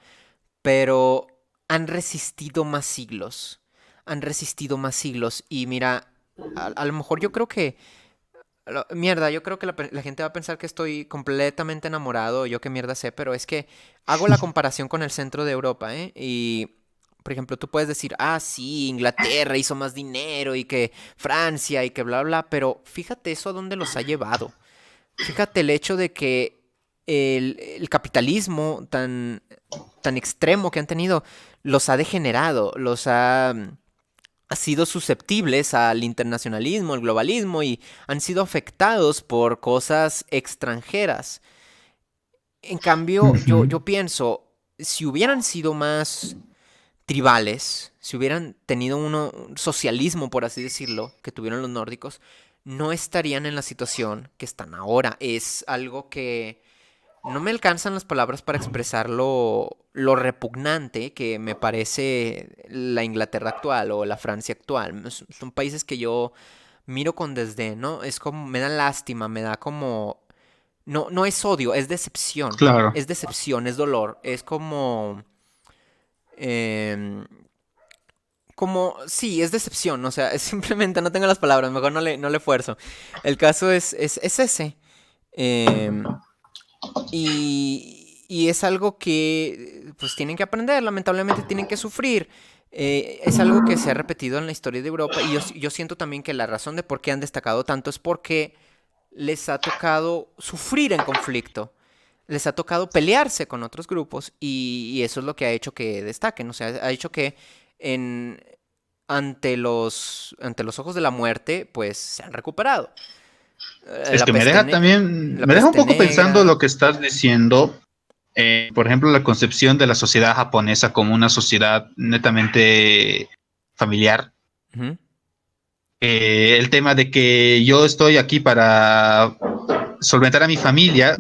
pero han resistido más siglos, han resistido más siglos y mira, a lo mejor yo creo que mierda, yo creo que la gente va a pensar que estoy completamente enamorado, yo qué mierda sé, pero es que hago la comparación con el centro de Europa, ¿eh? Y, por ejemplo, tú puedes decir, ah, sí, Inglaterra hizo más dinero y que Francia y que bla, bla, pero fíjate eso a dónde los ha llevado. Fíjate el hecho de que el capitalismo tan extremo que han tenido los ha degenerado, ha sido susceptibles al internacionalismo, al globalismo y han sido afectados por cosas extranjeras. En cambio, Ujú. yo pienso, si hubieran sido más tribales, si hubieran tenido un socialismo, por así decirlo, que tuvieron los nórdicos, no estarían en la situación que están ahora. Es algo que no me alcanzan las palabras para expresar lo repugnante que me parece la Inglaterra actual o la Francia actual. Son países que yo miro con desdén, ¿no? Es como, me da lástima, me da como... No, no es odio, es decepción. Claro. Es decepción, es dolor. Es como... em, sí, es decepción, o sea, es simplemente no tengo las palabras, mejor no le esfuerzo. El caso es ese. Em, y es algo que pues tienen que aprender, lamentablemente tienen que sufrir. Es algo que se ha repetido en la historia de Europa y yo siento también que la razón de por qué han destacado tanto es porque les ha tocado sufrir en conflicto, les ha tocado pelearse con otros grupos y eso es lo que ha hecho que destaquen, o sea, ha hecho que en, ante los ojos de la muerte pues se han recuperado. Es que me deja también, La me deja un peste poco pensando negra. lo que estás diciendo. Por ejemplo, la concepción de la sociedad japonesa como una sociedad netamente familiar. Ujú, El tema de que yo estoy aquí para solventar a mi familia,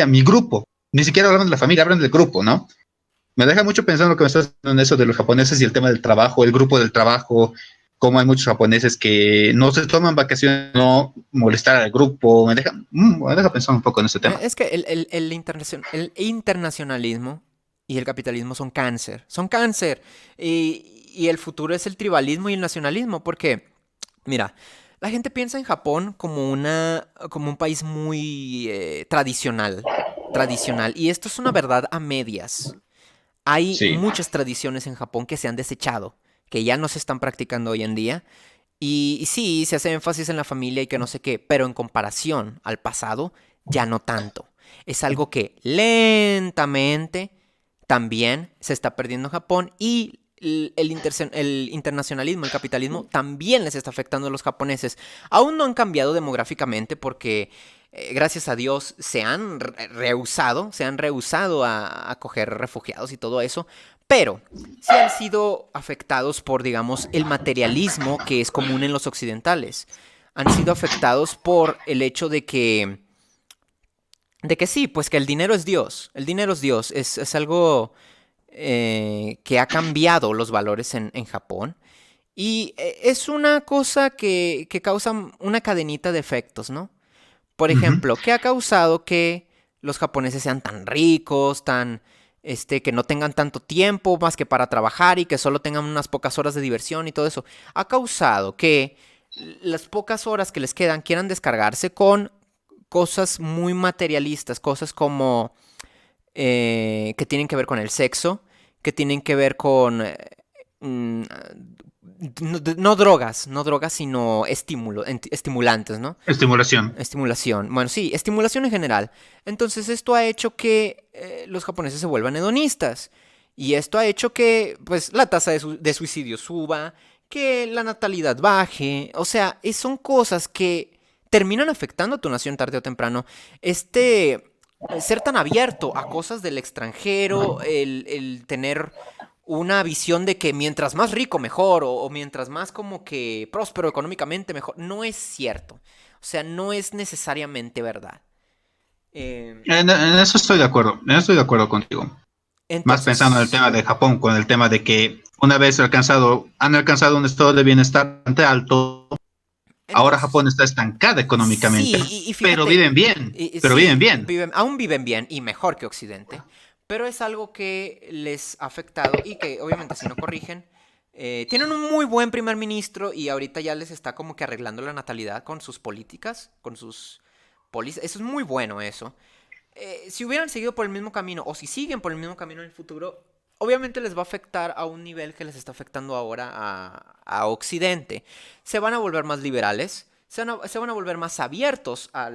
mi grupo. Ni siquiera hablan de la familia, hablan del grupo, ¿no? Me deja mucho pensando lo que me estás diciendo en eso de los japoneses y el tema del trabajo, el grupo del trabajo, cómo hay muchos japoneses que no se toman vacaciones, no molestar al grupo. Me deja pensando un poco en ese tema. Es que el internacionalismo y el capitalismo son cáncer. Son cáncer. Y el futuro es el tribalismo y el nacionalismo. Porque, mira, la gente piensa en Japón como como un país muy tradicional. Tradicional. Y esto es una verdad a medias. Hay Sí. muchas tradiciones en Japón que se han desechado, que ya no se están practicando hoy en día. Y sí, se hace énfasis en la familia y que no sé qué, pero en comparación al pasado, ya no tanto. Es algo que lentamente también se está perdiendo en Japón y el internacionalismo, el capitalismo, también les está afectando a los japoneses. Aún no han cambiado demográficamente porque, gracias a Dios, se han rehusado a acoger refugiados y todo eso, pero sí han sido afectados por, digamos, el materialismo que es común en los occidentales. Han sido afectados por el hecho de que sí, pues que el dinero es Dios. El dinero es Dios. Es algo que ha cambiado los valores en Japón. Y es una cosa que causa una cadenita de efectos, ¿no? Por Uh -huh. ejemplo, ¿qué ha causado que los japoneses sean tan ricos, que no tengan tanto tiempo más que para trabajar y que solo tengan unas pocas horas de diversión y todo eso? Ha causado que las pocas horas que les quedan quieran descargarse con cosas muy materialistas, cosas como que tienen que ver con el sexo, que tienen que ver con mm, no drogas, no drogas, sino estimulantes, ¿no? Estimulación. Estimulación. Bueno, sí, estimulación en general. Entonces esto ha hecho que los japoneses se vuelvan hedonistas. Y esto ha hecho que pues, la tasa de suicidio suba, que la natalidad baje. O sea, son cosas que terminan afectando a tu nación tarde o temprano. Ser tan abierto a cosas del extranjero, el tener una visión de que mientras más rico mejor o mientras más como que próspero económicamente mejor. No es cierto. O sea, no es necesariamente verdad. Eh, En eso estoy de acuerdo, en eso estoy de acuerdo contigo. Más pensando en el entonces, tema de Japón, con el tema de que una vez han alcanzado un estado de bienestar bastante alto, ahora entonces, Japón está estancada económicamente, sí, y fíjate, pero viven sí, bien. aún viven bien y mejor que Occidente, pero es algo que les ha afectado y que obviamente si no corrigen, tienen un muy buen primer ministro y ahorita ya les está como que arreglando la natalidad con sus políticas, con sus eso es muy bueno eso. Si hubieran seguido por el mismo camino o si siguen por el mismo camino en el futuro, obviamente les va a afectar a un nivel que les está afectando ahora a Occidente. Se van a volver más liberales, se van a volver más abiertos a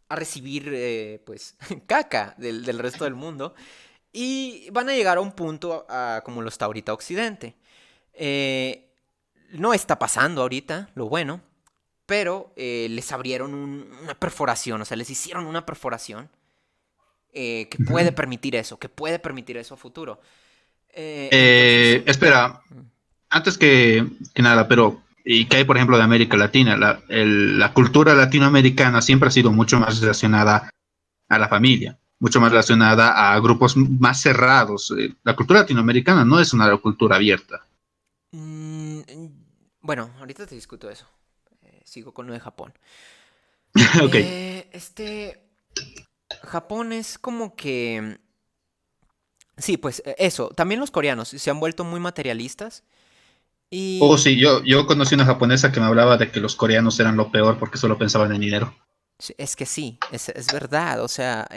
recibir pues caca del resto del mundo y van a llegar a un punto como lo está ahorita Occidente. Eh, no está pasando ahorita, lo bueno, pero les abrieron una perforación, o sea, les hicieron una perforación Ujú. que puede permitir eso a futuro. Entonces, Espera, antes que nada, pero ¿y qué hay, por ejemplo, de América Latina? La cultura latinoamericana siempre ha sido mucho más relacionada a la familia, mucho más relacionada a grupos más cerrados. La cultura latinoamericana no es una cultura abierta. mm, bueno, ahorita te discuto eso. Sigo con lo de Japón. Ok. Este, Japón es como que... Sí, pues eso. También los coreanos se han vuelto muy materialistas Oh, y sí, yo conocí una japonesa que me hablaba de que los coreanos eran lo peor porque solo pensaban en dinero. sí, es que sí, es verdad. O sea,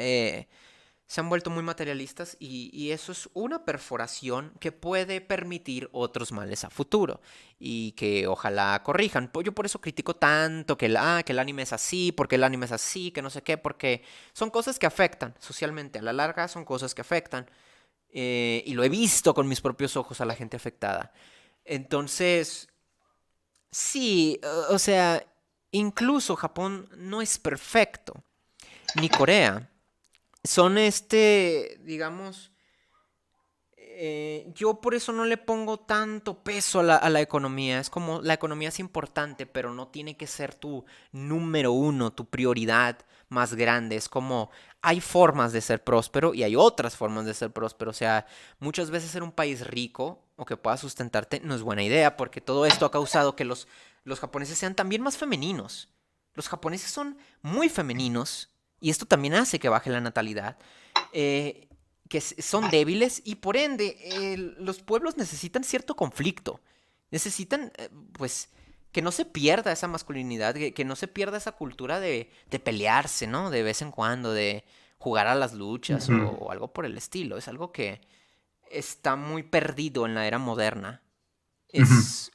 se han vuelto muy materialistas y eso es una perforación que puede permitir otros males a futuro y que ojalá corrijan. Yo por eso critico tanto que el anime es así, porque el anime es así, que no sé qué, porque son cosas que afectan socialmente. A la larga son cosas que afectan y lo he visto con mis propios ojos a la gente afectada. Entonces, sí, o sea, incluso Japón no es perfecto, ni Corea. Son digamos, yo por eso no le pongo tanto peso a la economía. Es como la economía es importante, pero no tiene que ser tu número uno, tu prioridad más grande. Es como hay formas de ser próspero y hay otras formas de ser próspero. O sea, muchas veces ser un país rico o que pueda sustentarte no es buena idea porque todo esto ha causado que los japoneses sean también más femeninos. Los japoneses son muy femeninos y esto también hace que baje la natalidad. Eh, que son débiles y por ende los pueblos necesitan cierto conflicto. Necesitan, pues, que no se pierda esa masculinidad, que no se pierda esa cultura de pelearse, ¿no? De vez en cuando, de jugar a las luchas Ujú, o algo por el estilo. Es algo que está muy perdido en la era moderna. ujú. Es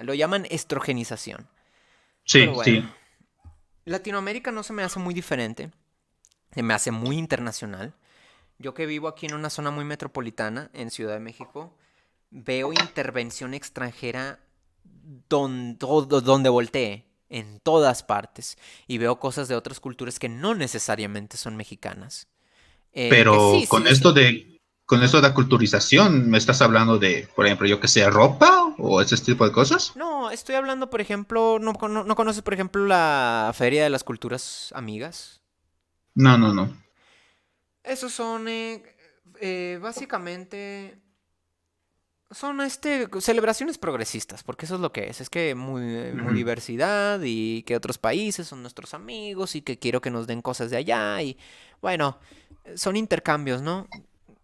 lo llaman estrogenización. Pero Sí, bueno, sí. Latinoamérica no se me hace muy diferente, se me hace muy internacional. Yo que vivo aquí en una zona muy metropolitana, en Ciudad de México, veo intervención extranjera donde voltee, en todas partes, y veo cosas de otras culturas que no necesariamente son mexicanas. Que sí, Pero sí, sí. con Ajá. esto de la culturización, ¿me estás hablando de, por ejemplo, yo que sé, ropa o ese tipo de cosas? No, estoy hablando, por ejemplo, no conoces, por ejemplo, la Feria de las Culturas Amigas. No, no, no. Esos son, básicamente, son celebraciones progresistas, porque eso es lo que es que muy Ujú, diversidad y que otros países son nuestros amigos y que quiero que nos den cosas de allá y bueno, son intercambios, ¿no?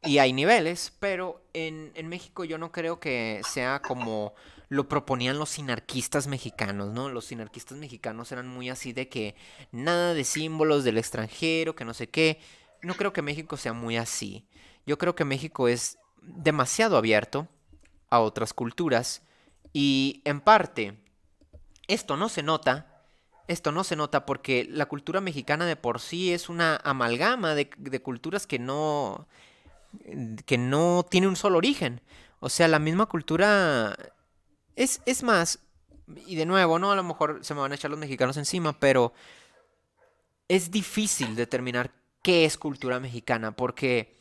Y hay niveles, pero en México yo no creo que sea como lo proponían los sinarquistas mexicanos, ¿no? Los sinarquistas mexicanos eran muy así de que nada de símbolos del extranjero, que no sé qué. No creo que México sea muy así. Yo creo que México es demasiado abierto a otras culturas y en parte esto no se nota, esto no se nota porque la cultura mexicana de por sí es una amalgama de culturas que no tiene un solo origen. O sea, la misma cultura es más, y de nuevo, ¿no? A lo mejor se me van a echar los mexicanos encima, pero es difícil determinar qué es cultura mexicana porque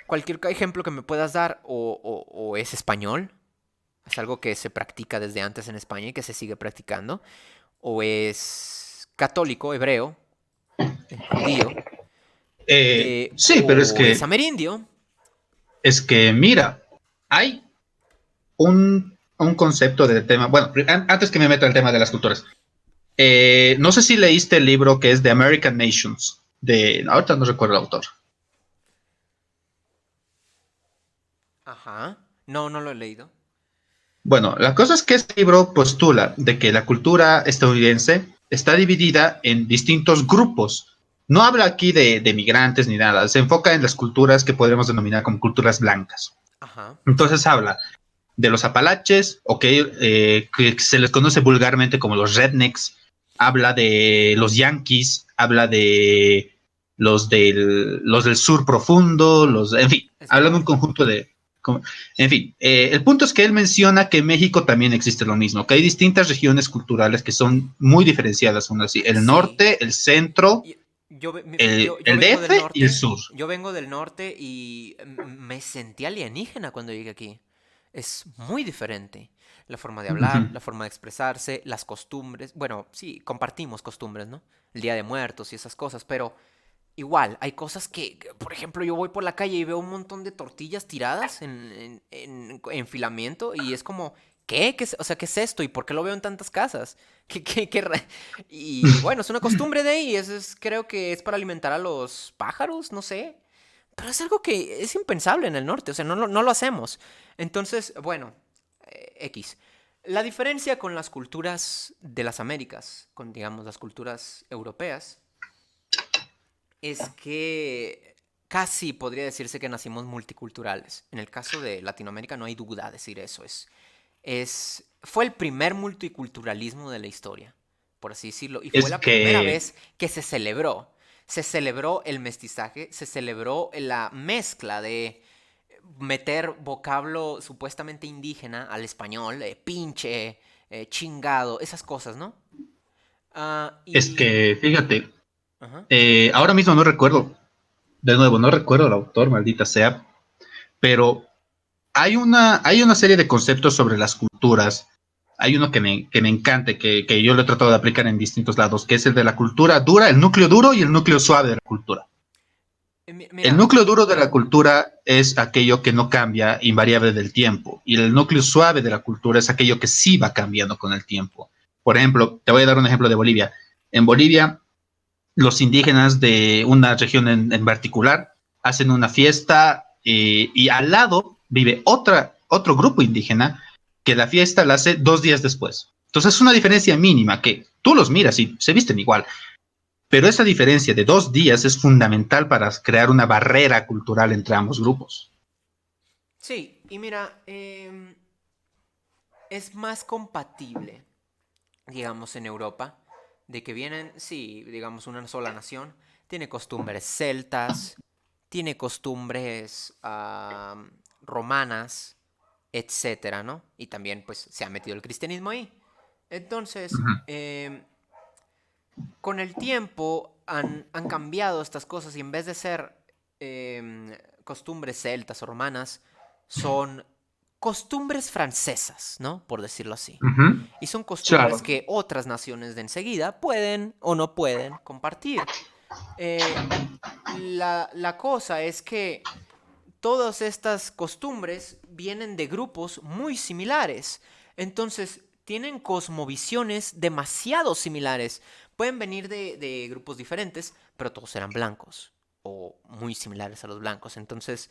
Cualquier ejemplo que me puedas dar o es español, es algo que se practica desde antes en España y que se sigue practicando, o es católico, hebreo, judío, Sí, pero o es amerindio. es que mira, hay un concepto del tema. Bueno, antes que me meta el tema de las culturas, no sé si leíste el libro que es The American Nations, ahorita no recuerdo el autor. Ajá. No, no lo he leído. Bueno, la cosa es que este libro postula de que la cultura estadounidense está dividida en distintos grupos. No habla aquí de migrantes ni nada, se enfoca en las culturas que podríamos denominar como culturas blancas. Ajá. Entonces habla de los apalaches, que se les conoce vulgarmente como los rednecks, habla de los yankees, habla de los del sur profundo, en fin, Es habla de un verdad. conjunto en fin, el punto es que él menciona que en México también existe lo mismo, que hay distintas regiones culturales que son muy diferenciadas aún así, el Sí. norte, el centro, Y- yo el vengo del DF y el norte. sur. Yo vengo del norte y me sentí alienígena cuando llegué aquí. Es muy diferente. La forma de hablar, Uh-huh. la forma de expresarse, las costumbres. Bueno, sí, compartimos costumbres, ¿no? El Día de Muertos y esas cosas, pero igual, hay cosas por ejemplo, yo voy por la calle y veo un montón de tortillas tiradas en filamiento y es como, ¿qué? O sea, ¿qué es esto? ¿Y por qué lo veo en tantas casas? Y bueno, es una costumbre de ahí, creo que es para alimentar a los pájaros, no sé. Pero es algo que es impensable en el norte, o sea, no lo hacemos. Entonces, bueno, X. La diferencia con las culturas de las Américas, con, digamos, las culturas europeas, es que casi podría decirse que nacimos multiculturales. En el caso de Latinoamérica no hay duda decir eso. Fue el primer multiculturalismo de la historia, por así decirlo, y fue Es la primera que vez que se celebró. Se celebró el mestizaje, se celebró la mezcla de meter vocablo supuestamente indígena al español, pinche, chingado, esas cosas, ¿no? Ah, Es y... que, fíjate, Ajá. ahora mismo no recuerdo, de nuevo, no recuerdo el autor, maldita sea, pero hay una serie de conceptos sobre las culturas. Hay uno que me encanta, que yo lo he tratado de aplicar en distintos lados, que es el de la cultura dura, el núcleo duro y el núcleo suave de la cultura. El Mira, núcleo duro de la ajá. cultura es aquello que no cambia invariable del tiempo, y el núcleo suave de la cultura es aquello que sí va cambiando con el tiempo. Por ejemplo, te voy a dar un ejemplo de Bolivia. En Bolivia, los indígenas de una región en particular hacen una fiesta, y al lado vive otro grupo indígena que la fiesta la hace 2 días después. Entonces es una diferencia mínima que tú los miras y se visten igual, pero esa diferencia de 2 días es fundamental para crear una barrera cultural entre ambos grupos. Sí, y mira, es más compatible, digamos, en Europa, de que vienen, sí, digamos, una sola nación, tiene costumbres celtas, tiene costumbres romanas, etcétera, ¿no? Y también, pues, se ha metido el cristianismo ahí. Entonces, Uh-huh. con el tiempo han cambiado estas cosas y en vez de ser costumbres celtas o romanas, son costumbres francesas, ¿no? Por decirlo así. Uh-huh. Y son costumbres Claro. que otras naciones de enseguida pueden o no pueden compartir. Eh, la cosa es que todas estas costumbres vienen de grupos muy similares. Entonces, tienen cosmovisiones demasiado similares. Pueden venir de grupos diferentes, pero todos eran blancos o muy similares a los blancos. Entonces,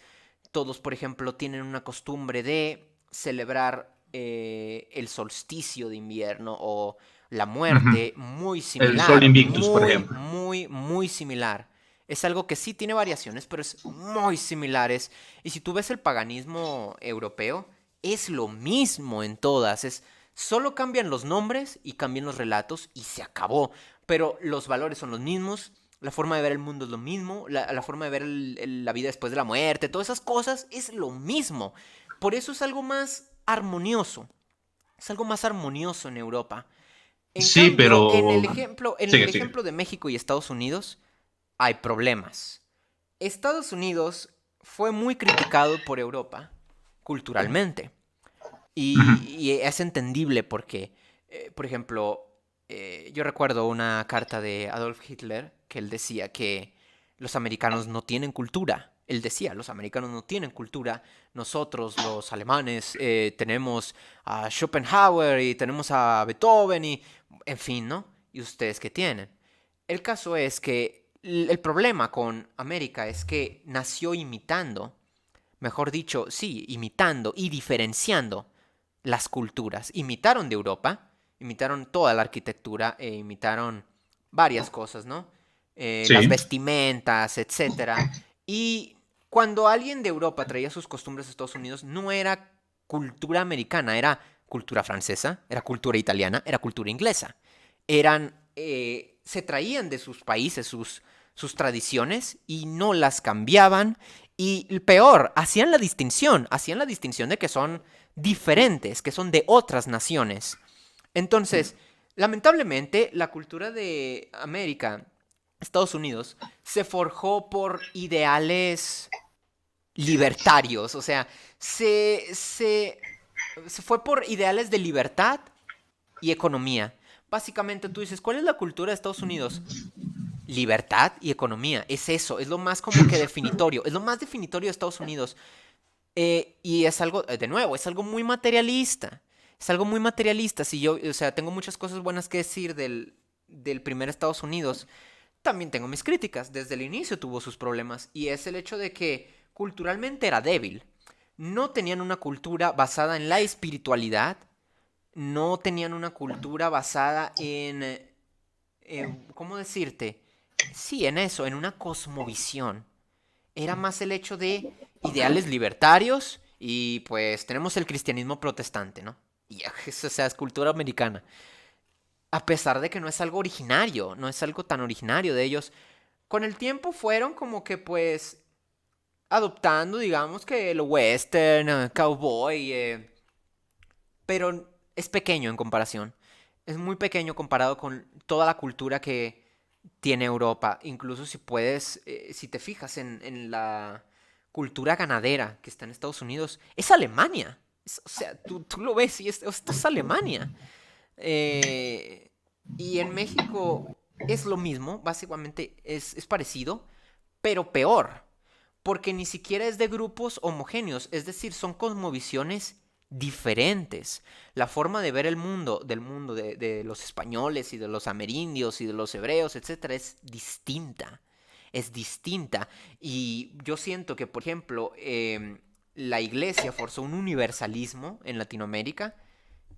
todos, por ejemplo, tienen una costumbre de celebrar el solsticio de invierno o la Uh-huh. muerte muy El Sol similar, Invictus, por muy, ejemplo. muy, muy similar. Es algo que sí tiene variaciones, pero es muy similares. Y si tú ves el paganismo europeo, es lo mismo en todas. Solo cambian los nombres y cambian los relatos y se acabó. Pero los valores son los mismos, la forma de ver el mundo es lo mismo, la forma de ver la vida después de la muerte, todas esas cosas es lo mismo. Por eso es algo más armonioso. Es algo más armonioso en Europa. En Sí, cambio, pero en el sigue, sigue. ejemplo de México y Estados Unidos, hay problemas. Estados Unidos fue muy criticado por Europa culturalmente. Ujú. Y es entendible porque, por ejemplo, yo recuerdo una carta de Adolf Hitler que él decía que los americanos no tienen cultura. Él decía, los americanos no tienen cultura. Nosotros, los alemanes, tenemos a Schopenhauer y tenemos a Beethoven y, en fin, ¿no? ¿Y ustedes qué tienen? El caso es que el problema con América es que nació imitando, mejor dicho, sí, imitando y diferenciando las culturas. Imitaron de Europa, imitaron toda la arquitectura e imitaron varias cosas, ¿no? Las Sí, vestimentas, etcétera. Y cuando alguien de Europa traía sus costumbres a Estados Unidos, no era cultura americana, era cultura francesa, era cultura italiana, era cultura inglesa. Se traían de sus países sus tradiciones y no las cambiaban. Y peor, hacían la distinción de que son diferentes, que son de otras naciones. Entonces, lamentablemente, la cultura de América, Estados Unidos, se forjó por ideales libertarios, o sea, se fue por ideales de libertad y economía. Básicamente tú dices, ¿cuál es la cultura de Estados Unidos? Libertad y economía, es eso, es lo más como que definitorio, es lo más definitorio de Estados Unidos. Y es algo, de nuevo, es algo muy materialista. Es algo muy materialista. Si yo, o sea, tengo muchas cosas buenas que decir del primer Estados Unidos, también tengo mis críticas. Desde el inicio tuvo sus problemas. Y es el hecho de que culturalmente era débil. No tenían una cultura basada en la espiritualidad. No tenían una cultura basada ¿cómo decirte? Sí, en eso, en una cosmovisión. Era más el hecho de ideales libertarios y pues tenemos el cristianismo protestante, ¿no? Y eso, o sea, es cultura americana. A pesar de que no es algo originario, no es algo tan originario de ellos, con el tiempo fueron como que pues adoptando, digamos que lo western, cowboy, pero es pequeño en comparación. Es muy pequeño comparado con toda la cultura que tiene Europa. Incluso si puedes, si te fijas en la cultura ganadera que está en Estados Unidos, es Alemania. O sea, tú lo ves y esto es Alemania. Eh, y en México es lo mismo, básicamente es parecido, pero peor, porque ni siquiera es de grupos homogéneos, es decir, son cosmovisiones diferentes. La forma de ver el mundo, del mundo de los españoles y de los amerindios y de los hebreos, etcétera, es distinta. Es distinta. Y yo siento que, por ejemplo, la iglesia forzó un universalismo en Latinoamérica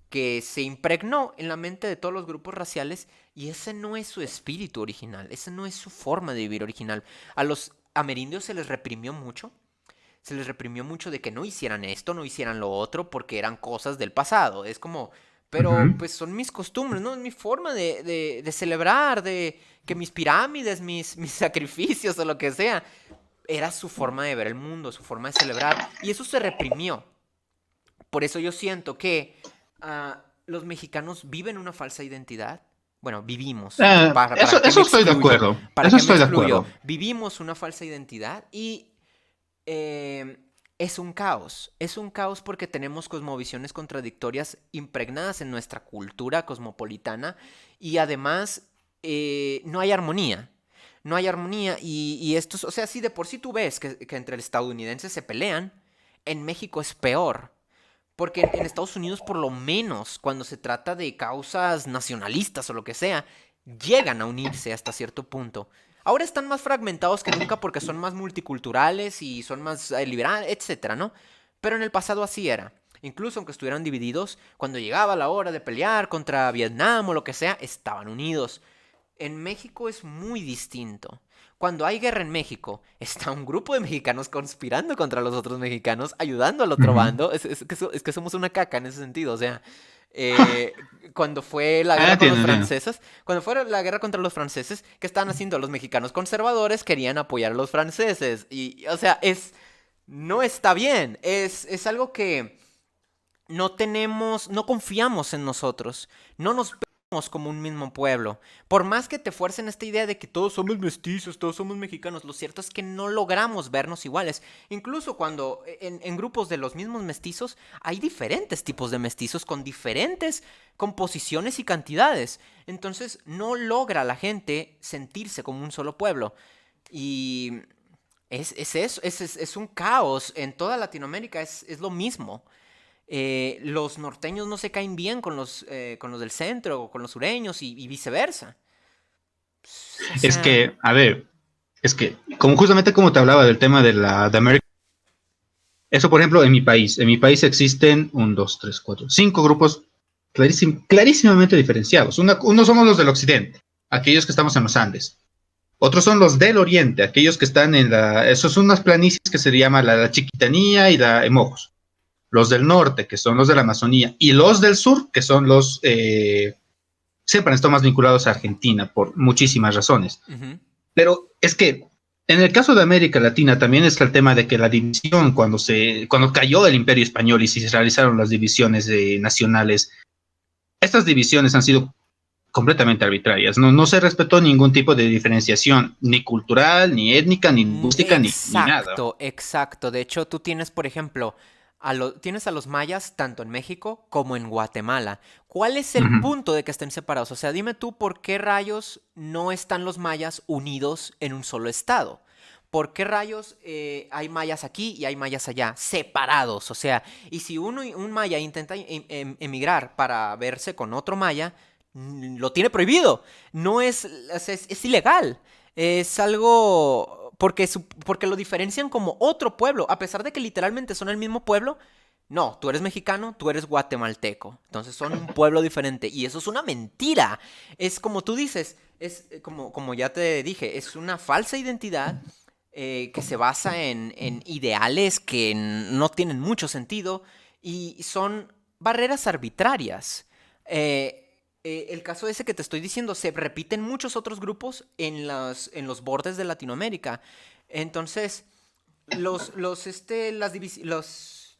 que se impregnó en la mente de todos los grupos raciales y ese no es su espíritu original, esa no es su forma de vivir original. A los amerindios se les reprimió mucho de que no hicieran esto, no hicieran lo otro, porque eran cosas del pasado. Es como, pero ujú. pues son mis costumbres, ¿no? Es mi forma de celebrar, de que mis pirámides, mis sacrificios o lo que sea, era su forma de ver el mundo, su forma de celebrar. Y eso se reprimió. Por eso yo siento que los mexicanos viven una falsa identidad. Bueno, vivimos. Eso, ¿Para qué me eso estoy de excluyo? acuerdo. ¿Para Eso qué me estoy de excluyo? acuerdo. Vivimos una falsa identidad y eh, es un caos. Es un caos porque tenemos cosmovisiones contradictorias impregnadas en nuestra cultura cosmopolitana y además no hay armonía. No hay armonía y estos, o sea, si de por sí tú ves que entre estadounidenses se pelean, en México es peor. Porque en Estados Unidos, por lo menos, cuando se trata de causas nacionalistas o lo que sea, llegan a unirse hasta cierto punto. Ahora están más fragmentados que nunca porque son más multiculturales y son más liberales, etcétera, ¿no? Pero en el pasado así era. Incluso aunque estuvieran divididos, cuando llegaba la hora de pelear contra Vietnam o lo que sea, estaban unidos. En México es muy distinto. Cuando hay guerra en México, está un grupo de mexicanos conspirando contra los otros mexicanos, ayudando al otro Ujú. bando. Es que somos una caca en ese sentido. O sea, cuando fue la guerra con los Entiendo, entiendo. franceses, cuando fue la guerra contra los franceses, ¿qué estaban haciendo? Los mexicanos conservadores querían apoyar a los franceses. Y, o sea, no está bien. Es algo que no tenemos, no confiamos en nosotros. No nos como un mismo pueblo. Por más que te fuercen esta idea de que todos somos mestizos, todos somos mexicanos, lo cierto es que no logramos vernos iguales. Incluso cuando en grupos de los mismos mestizos hay diferentes tipos de mestizos con diferentes composiciones y cantidades. Entonces no logra la gente sentirse como un solo pueblo. Y es eso, es un caos. En toda Latinoamérica es lo mismo. Los norteños no se caen bien con los del centro o con los sureños y viceversa. O Es sea, que, a ver, es que, como justamente como te hablaba del tema de la de América, eso por ejemplo en mi país existen un, dos, tres, cuatro, cinco grupos clarísimamente diferenciados. Uno somos los del occidente, aquellos que estamos en los Andes. Otros son los del oriente, aquellos que están en la, esos son unas planicies que se llama la Chiquitanía y la Emojos. Los del norte, que son los de la Amazonía, y los del sur, que son los, siempre han estado más vinculados a Argentina por muchísimas razones. ujú. Pero es que en el caso de América Latina también está el tema de que la división, cuando cayó el Imperio Español y se realizaron las divisiones nacionales, estas divisiones han sido completamente arbitrarias. No se respetó ningún tipo de diferenciación, ni cultural, ni étnica, ni lingüística, ni nada. Exacto, exacto. De hecho, tú tienes, por ejemplo, tienes a los mayas tanto en México como en Guatemala. ¿Cuál es Uh el -huh. punto de que estén separados? O sea, dime tú por qué rayos no están los mayas unidos en un solo estado. ¿Por qué rayos hay mayas aquí y hay mayas allá, separados? O sea, y si un maya intenta emigrar para verse con otro maya, lo tiene prohibido. No es, es ilegal. Es algo porque lo diferencian como otro pueblo, a pesar de que literalmente son el mismo pueblo. No, tú eres mexicano, tú eres guatemalteco. Entonces son un pueblo diferente. Y eso es una mentira. Es como tú dices, es como ya te dije, es una falsa identidad que se basa en ideales que no tienen mucho sentido y son barreras arbitrarias. El caso ese que te estoy diciendo se repite en muchos otros grupos en los bordes de Latinoamérica. Entonces, las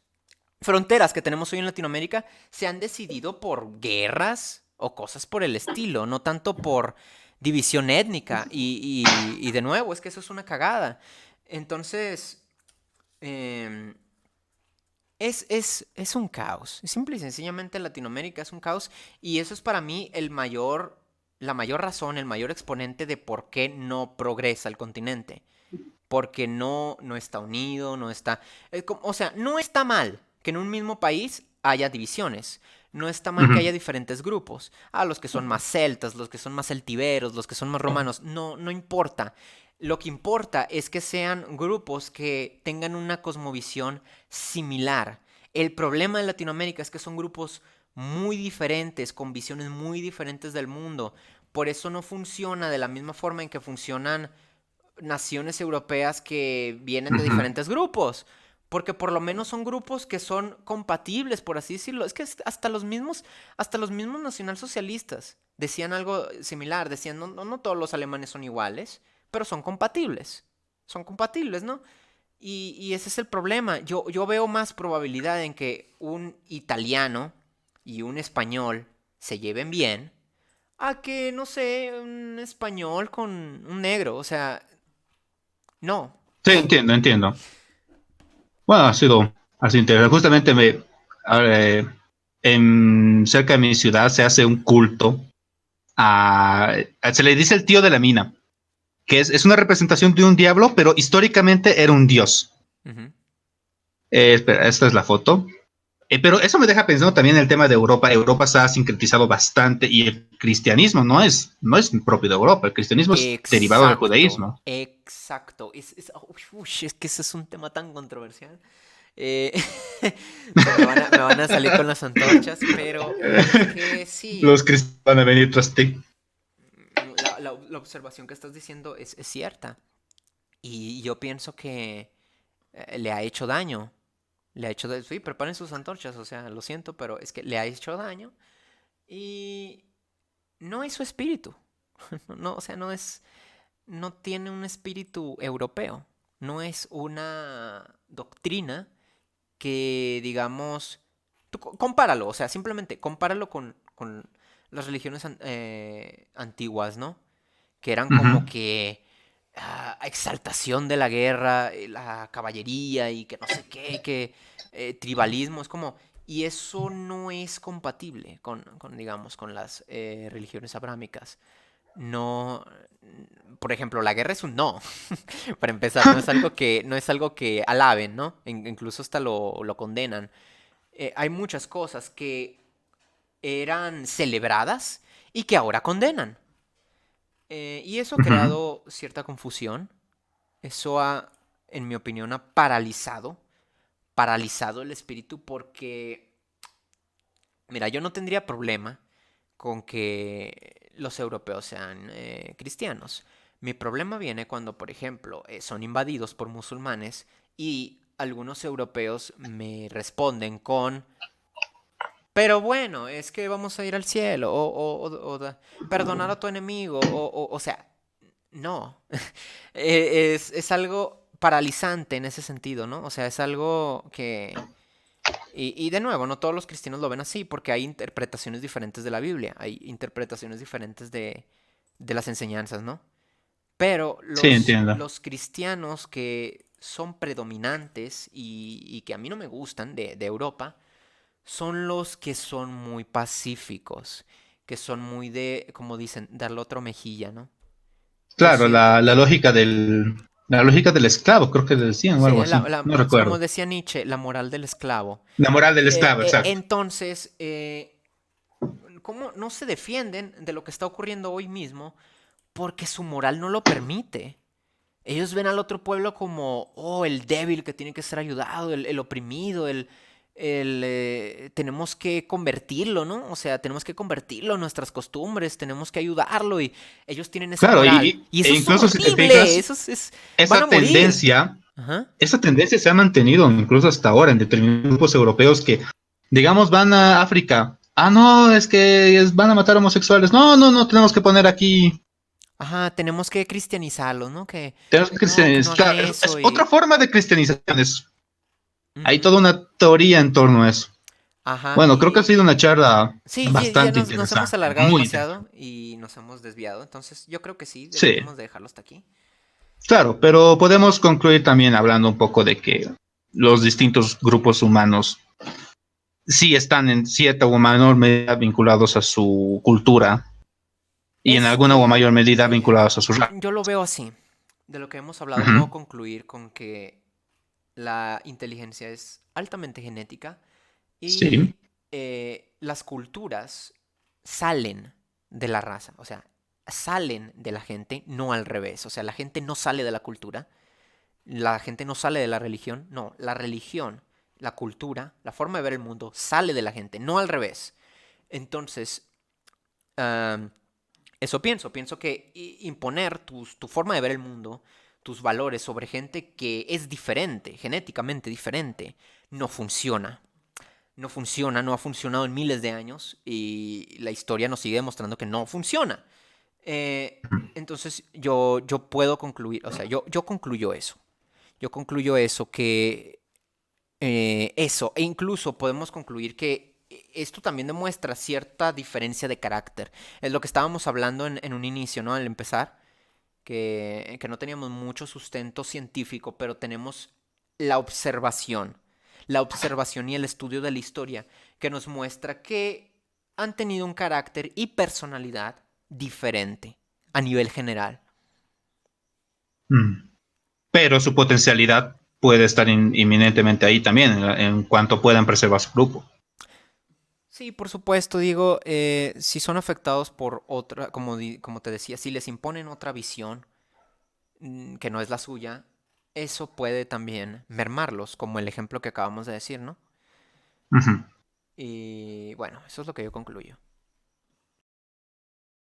fronteras que tenemos hoy en Latinoamérica se han decidido por guerras o cosas por el estilo, no tanto por división étnica. Y de nuevo, es que eso es una cagada. Entonces, em, es un caos. Simple y sencillamente Latinoamérica es un caos. Y eso es para mí la mayor razón, el mayor exponente de por qué no progresa el continente. Porque no está unido, no está... o sea, no está mal que en un mismo país haya divisiones. No está Uh mal que -huh. haya diferentes grupos. Los que son más celtas, los que son más celtiberos, los que son más romanos. No importa. Lo que importa es que sean grupos que tengan una cosmovisión similar. El problema de Latinoamérica es que son grupos muy diferentes, con visiones muy diferentes del mundo. Por eso no funciona de la misma forma en que funcionan naciones europeas que vienen Uh de -huh. diferentes grupos. Porque por lo menos son grupos que son compatibles, por así decirlo. Es que hasta los mismos nacionalsocialistas decían algo similar. Decían, no todos los alemanes son iguales, pero son compatibles. Son compatibles, ¿no? Y ese es el problema. Yo veo más probabilidad en que un italiano y un español se lleven bien a que, no sé, un español con un negro. O sea, no. Sí, entiendo, entiendo. Bueno, ha sido interesante. Justamente eh, cerca de mi ciudad se hace un culto se le dice el tío de la mina, que es una representación de un diablo, pero históricamente era un dios. Ujú. Espera, esta es la foto. Pero eso me deja pensando también en el tema de Europa. Europa se ha sincretizado bastante y el cristianismo no es propio de Europa. El cristianismo es derivado del Exacto, judaísmo. exacto. Es que ese es un tema tan controversial. Eh, me van a salir con las antorchas, pero es que sí, Los cristianos van a venir tras ti. la observación que estás diciendo es cierta. Y yo pienso que le ha hecho daño. Le ha hecho daño. Sí, preparen sus antorchas, o sea, lo siento, pero es que le ha hecho daño. Y no es su espíritu. No, o sea, no tiene un espíritu europeo. No es una doctrina que, digamos, compáralo, o sea, simplemente compáralo con las religiones antiguas, ¿no? Que eran Ujú. como que exaltación de la guerra, la caballería y que no sé qué, que tribalismo, es como... Y eso no es compatible digamos, con las religiones abrámicas. No, por ejemplo, la guerra es un no. Para empezar, no es algo que alaben, ¿no? Incluso hasta lo condenan. Hay muchas cosas que eran celebradas y que ahora condenan. Y eso ha Ujú. creado cierta confusión. Eso ha, en mi opinión, ha paralizado el espíritu porque, mira, yo no tendría problema con que los europeos sean cristianos. Mi problema viene cuando, por ejemplo, son invadidos por musulmanes y algunos europeos me responden con, pero bueno, es que vamos a ir al cielo, perdonar a tu enemigo, o sea, no. Es algo paralizante en ese sentido, ¿no? O sea, es algo que... Y de nuevo, no todos los cristianos lo ven así, porque hay interpretaciones diferentes de la Biblia, hay interpretaciones diferentes de las enseñanzas, ¿no? Pero Sí, entiendo. los cristianos que son predominantes y que a mí no me gustan de Europa, son los que son muy pacíficos, que son muy de, como dicen, darle otro mejilla, ¿no? Yo Claro, siento, la lógica del esclavo, creo que decían o sí, algo así. No como recuerdo. decía Nietzsche, la moral del esclavo. La moral del esclavo, exacto. Entonces, ¿cómo no se defienden de lo que está ocurriendo hoy mismo? Porque su moral no lo permite. Ellos ven al otro pueblo como, oh, el débil que tiene que ser ayudado, el oprimido, tenemos que convertirlo, ¿no? O sea, tenemos que convertirlo a nuestras costumbres, tenemos que ayudarlo y ellos tienen esa Claro, moral. Y e eso es incluso si te horrible, fijas, eso es, van a esa morir. tendencia, Ajá, esa tendencia se ha mantenido incluso hasta ahora en determinados grupos europeos que, digamos, van a África. Ah, no, es que van a matar homosexuales. No, no, no, tenemos que poner aquí. ajá, tenemos que cristianizarlos, ¿no? Tenemos que No, que no hagan claro, eso es otra y... forma de cristianización. Hay Ujú. toda una teoría en torno a eso. Ajá, Bueno, creo que ha y sido una charla sí, ya bastante nos hemos interesante, alargado muy interesante. demasiado y nos hemos desviado, entonces yo creo que sí, Sí, deberíamos de dejarlo hasta aquí. claro, pero podemos concluir también hablando un poco de que los distintos grupos humanos sí están en cierta o menor medida vinculados a su cultura y en Es alguna o mayor medida que vinculados a su raza. yo lo veo así. De lo que hemos hablado Ujú. puedo concluir con que la inteligencia es altamente genética Sí. y las culturas salen de la raza, o sea, salen de la gente, no al revés. O sea, la gente no sale de la cultura, la gente no sale de la religión, no, la religión, la cultura, la forma de ver el mundo sale de la gente, no al revés. Entonces, am, eso pienso que imponer tu forma de ver el mundo, tus valores sobre gente que es diferente, genéticamente diferente, no funciona. No funciona, no ha funcionado en miles de años y la historia nos sigue demostrando que no funciona. Entonces yo puedo concluir, o sea, yo concluyo eso. Yo concluyo eso, que eso, e incluso podemos concluir que esto también demuestra cierta diferencia de carácter. Es lo que estábamos hablando en un inicio, ¿no? Al empezar, que no teníamos mucho sustento científico, pero tenemos la observación. La observación y el estudio de la historia que nos muestra que han tenido un carácter y personalidad diferente a nivel general. Mm. Pero su potencialidad puede estar inminentemente ahí también, en cuanto puedan preservar su grupo. Sí, por supuesto, digo, si son afectados por otra, como te decía, si les imponen otra visión que no es la suya, eso puede también mermarlos, como el ejemplo que acabamos de decir, ¿no? Ujú. Y bueno, eso es lo que yo concluyo.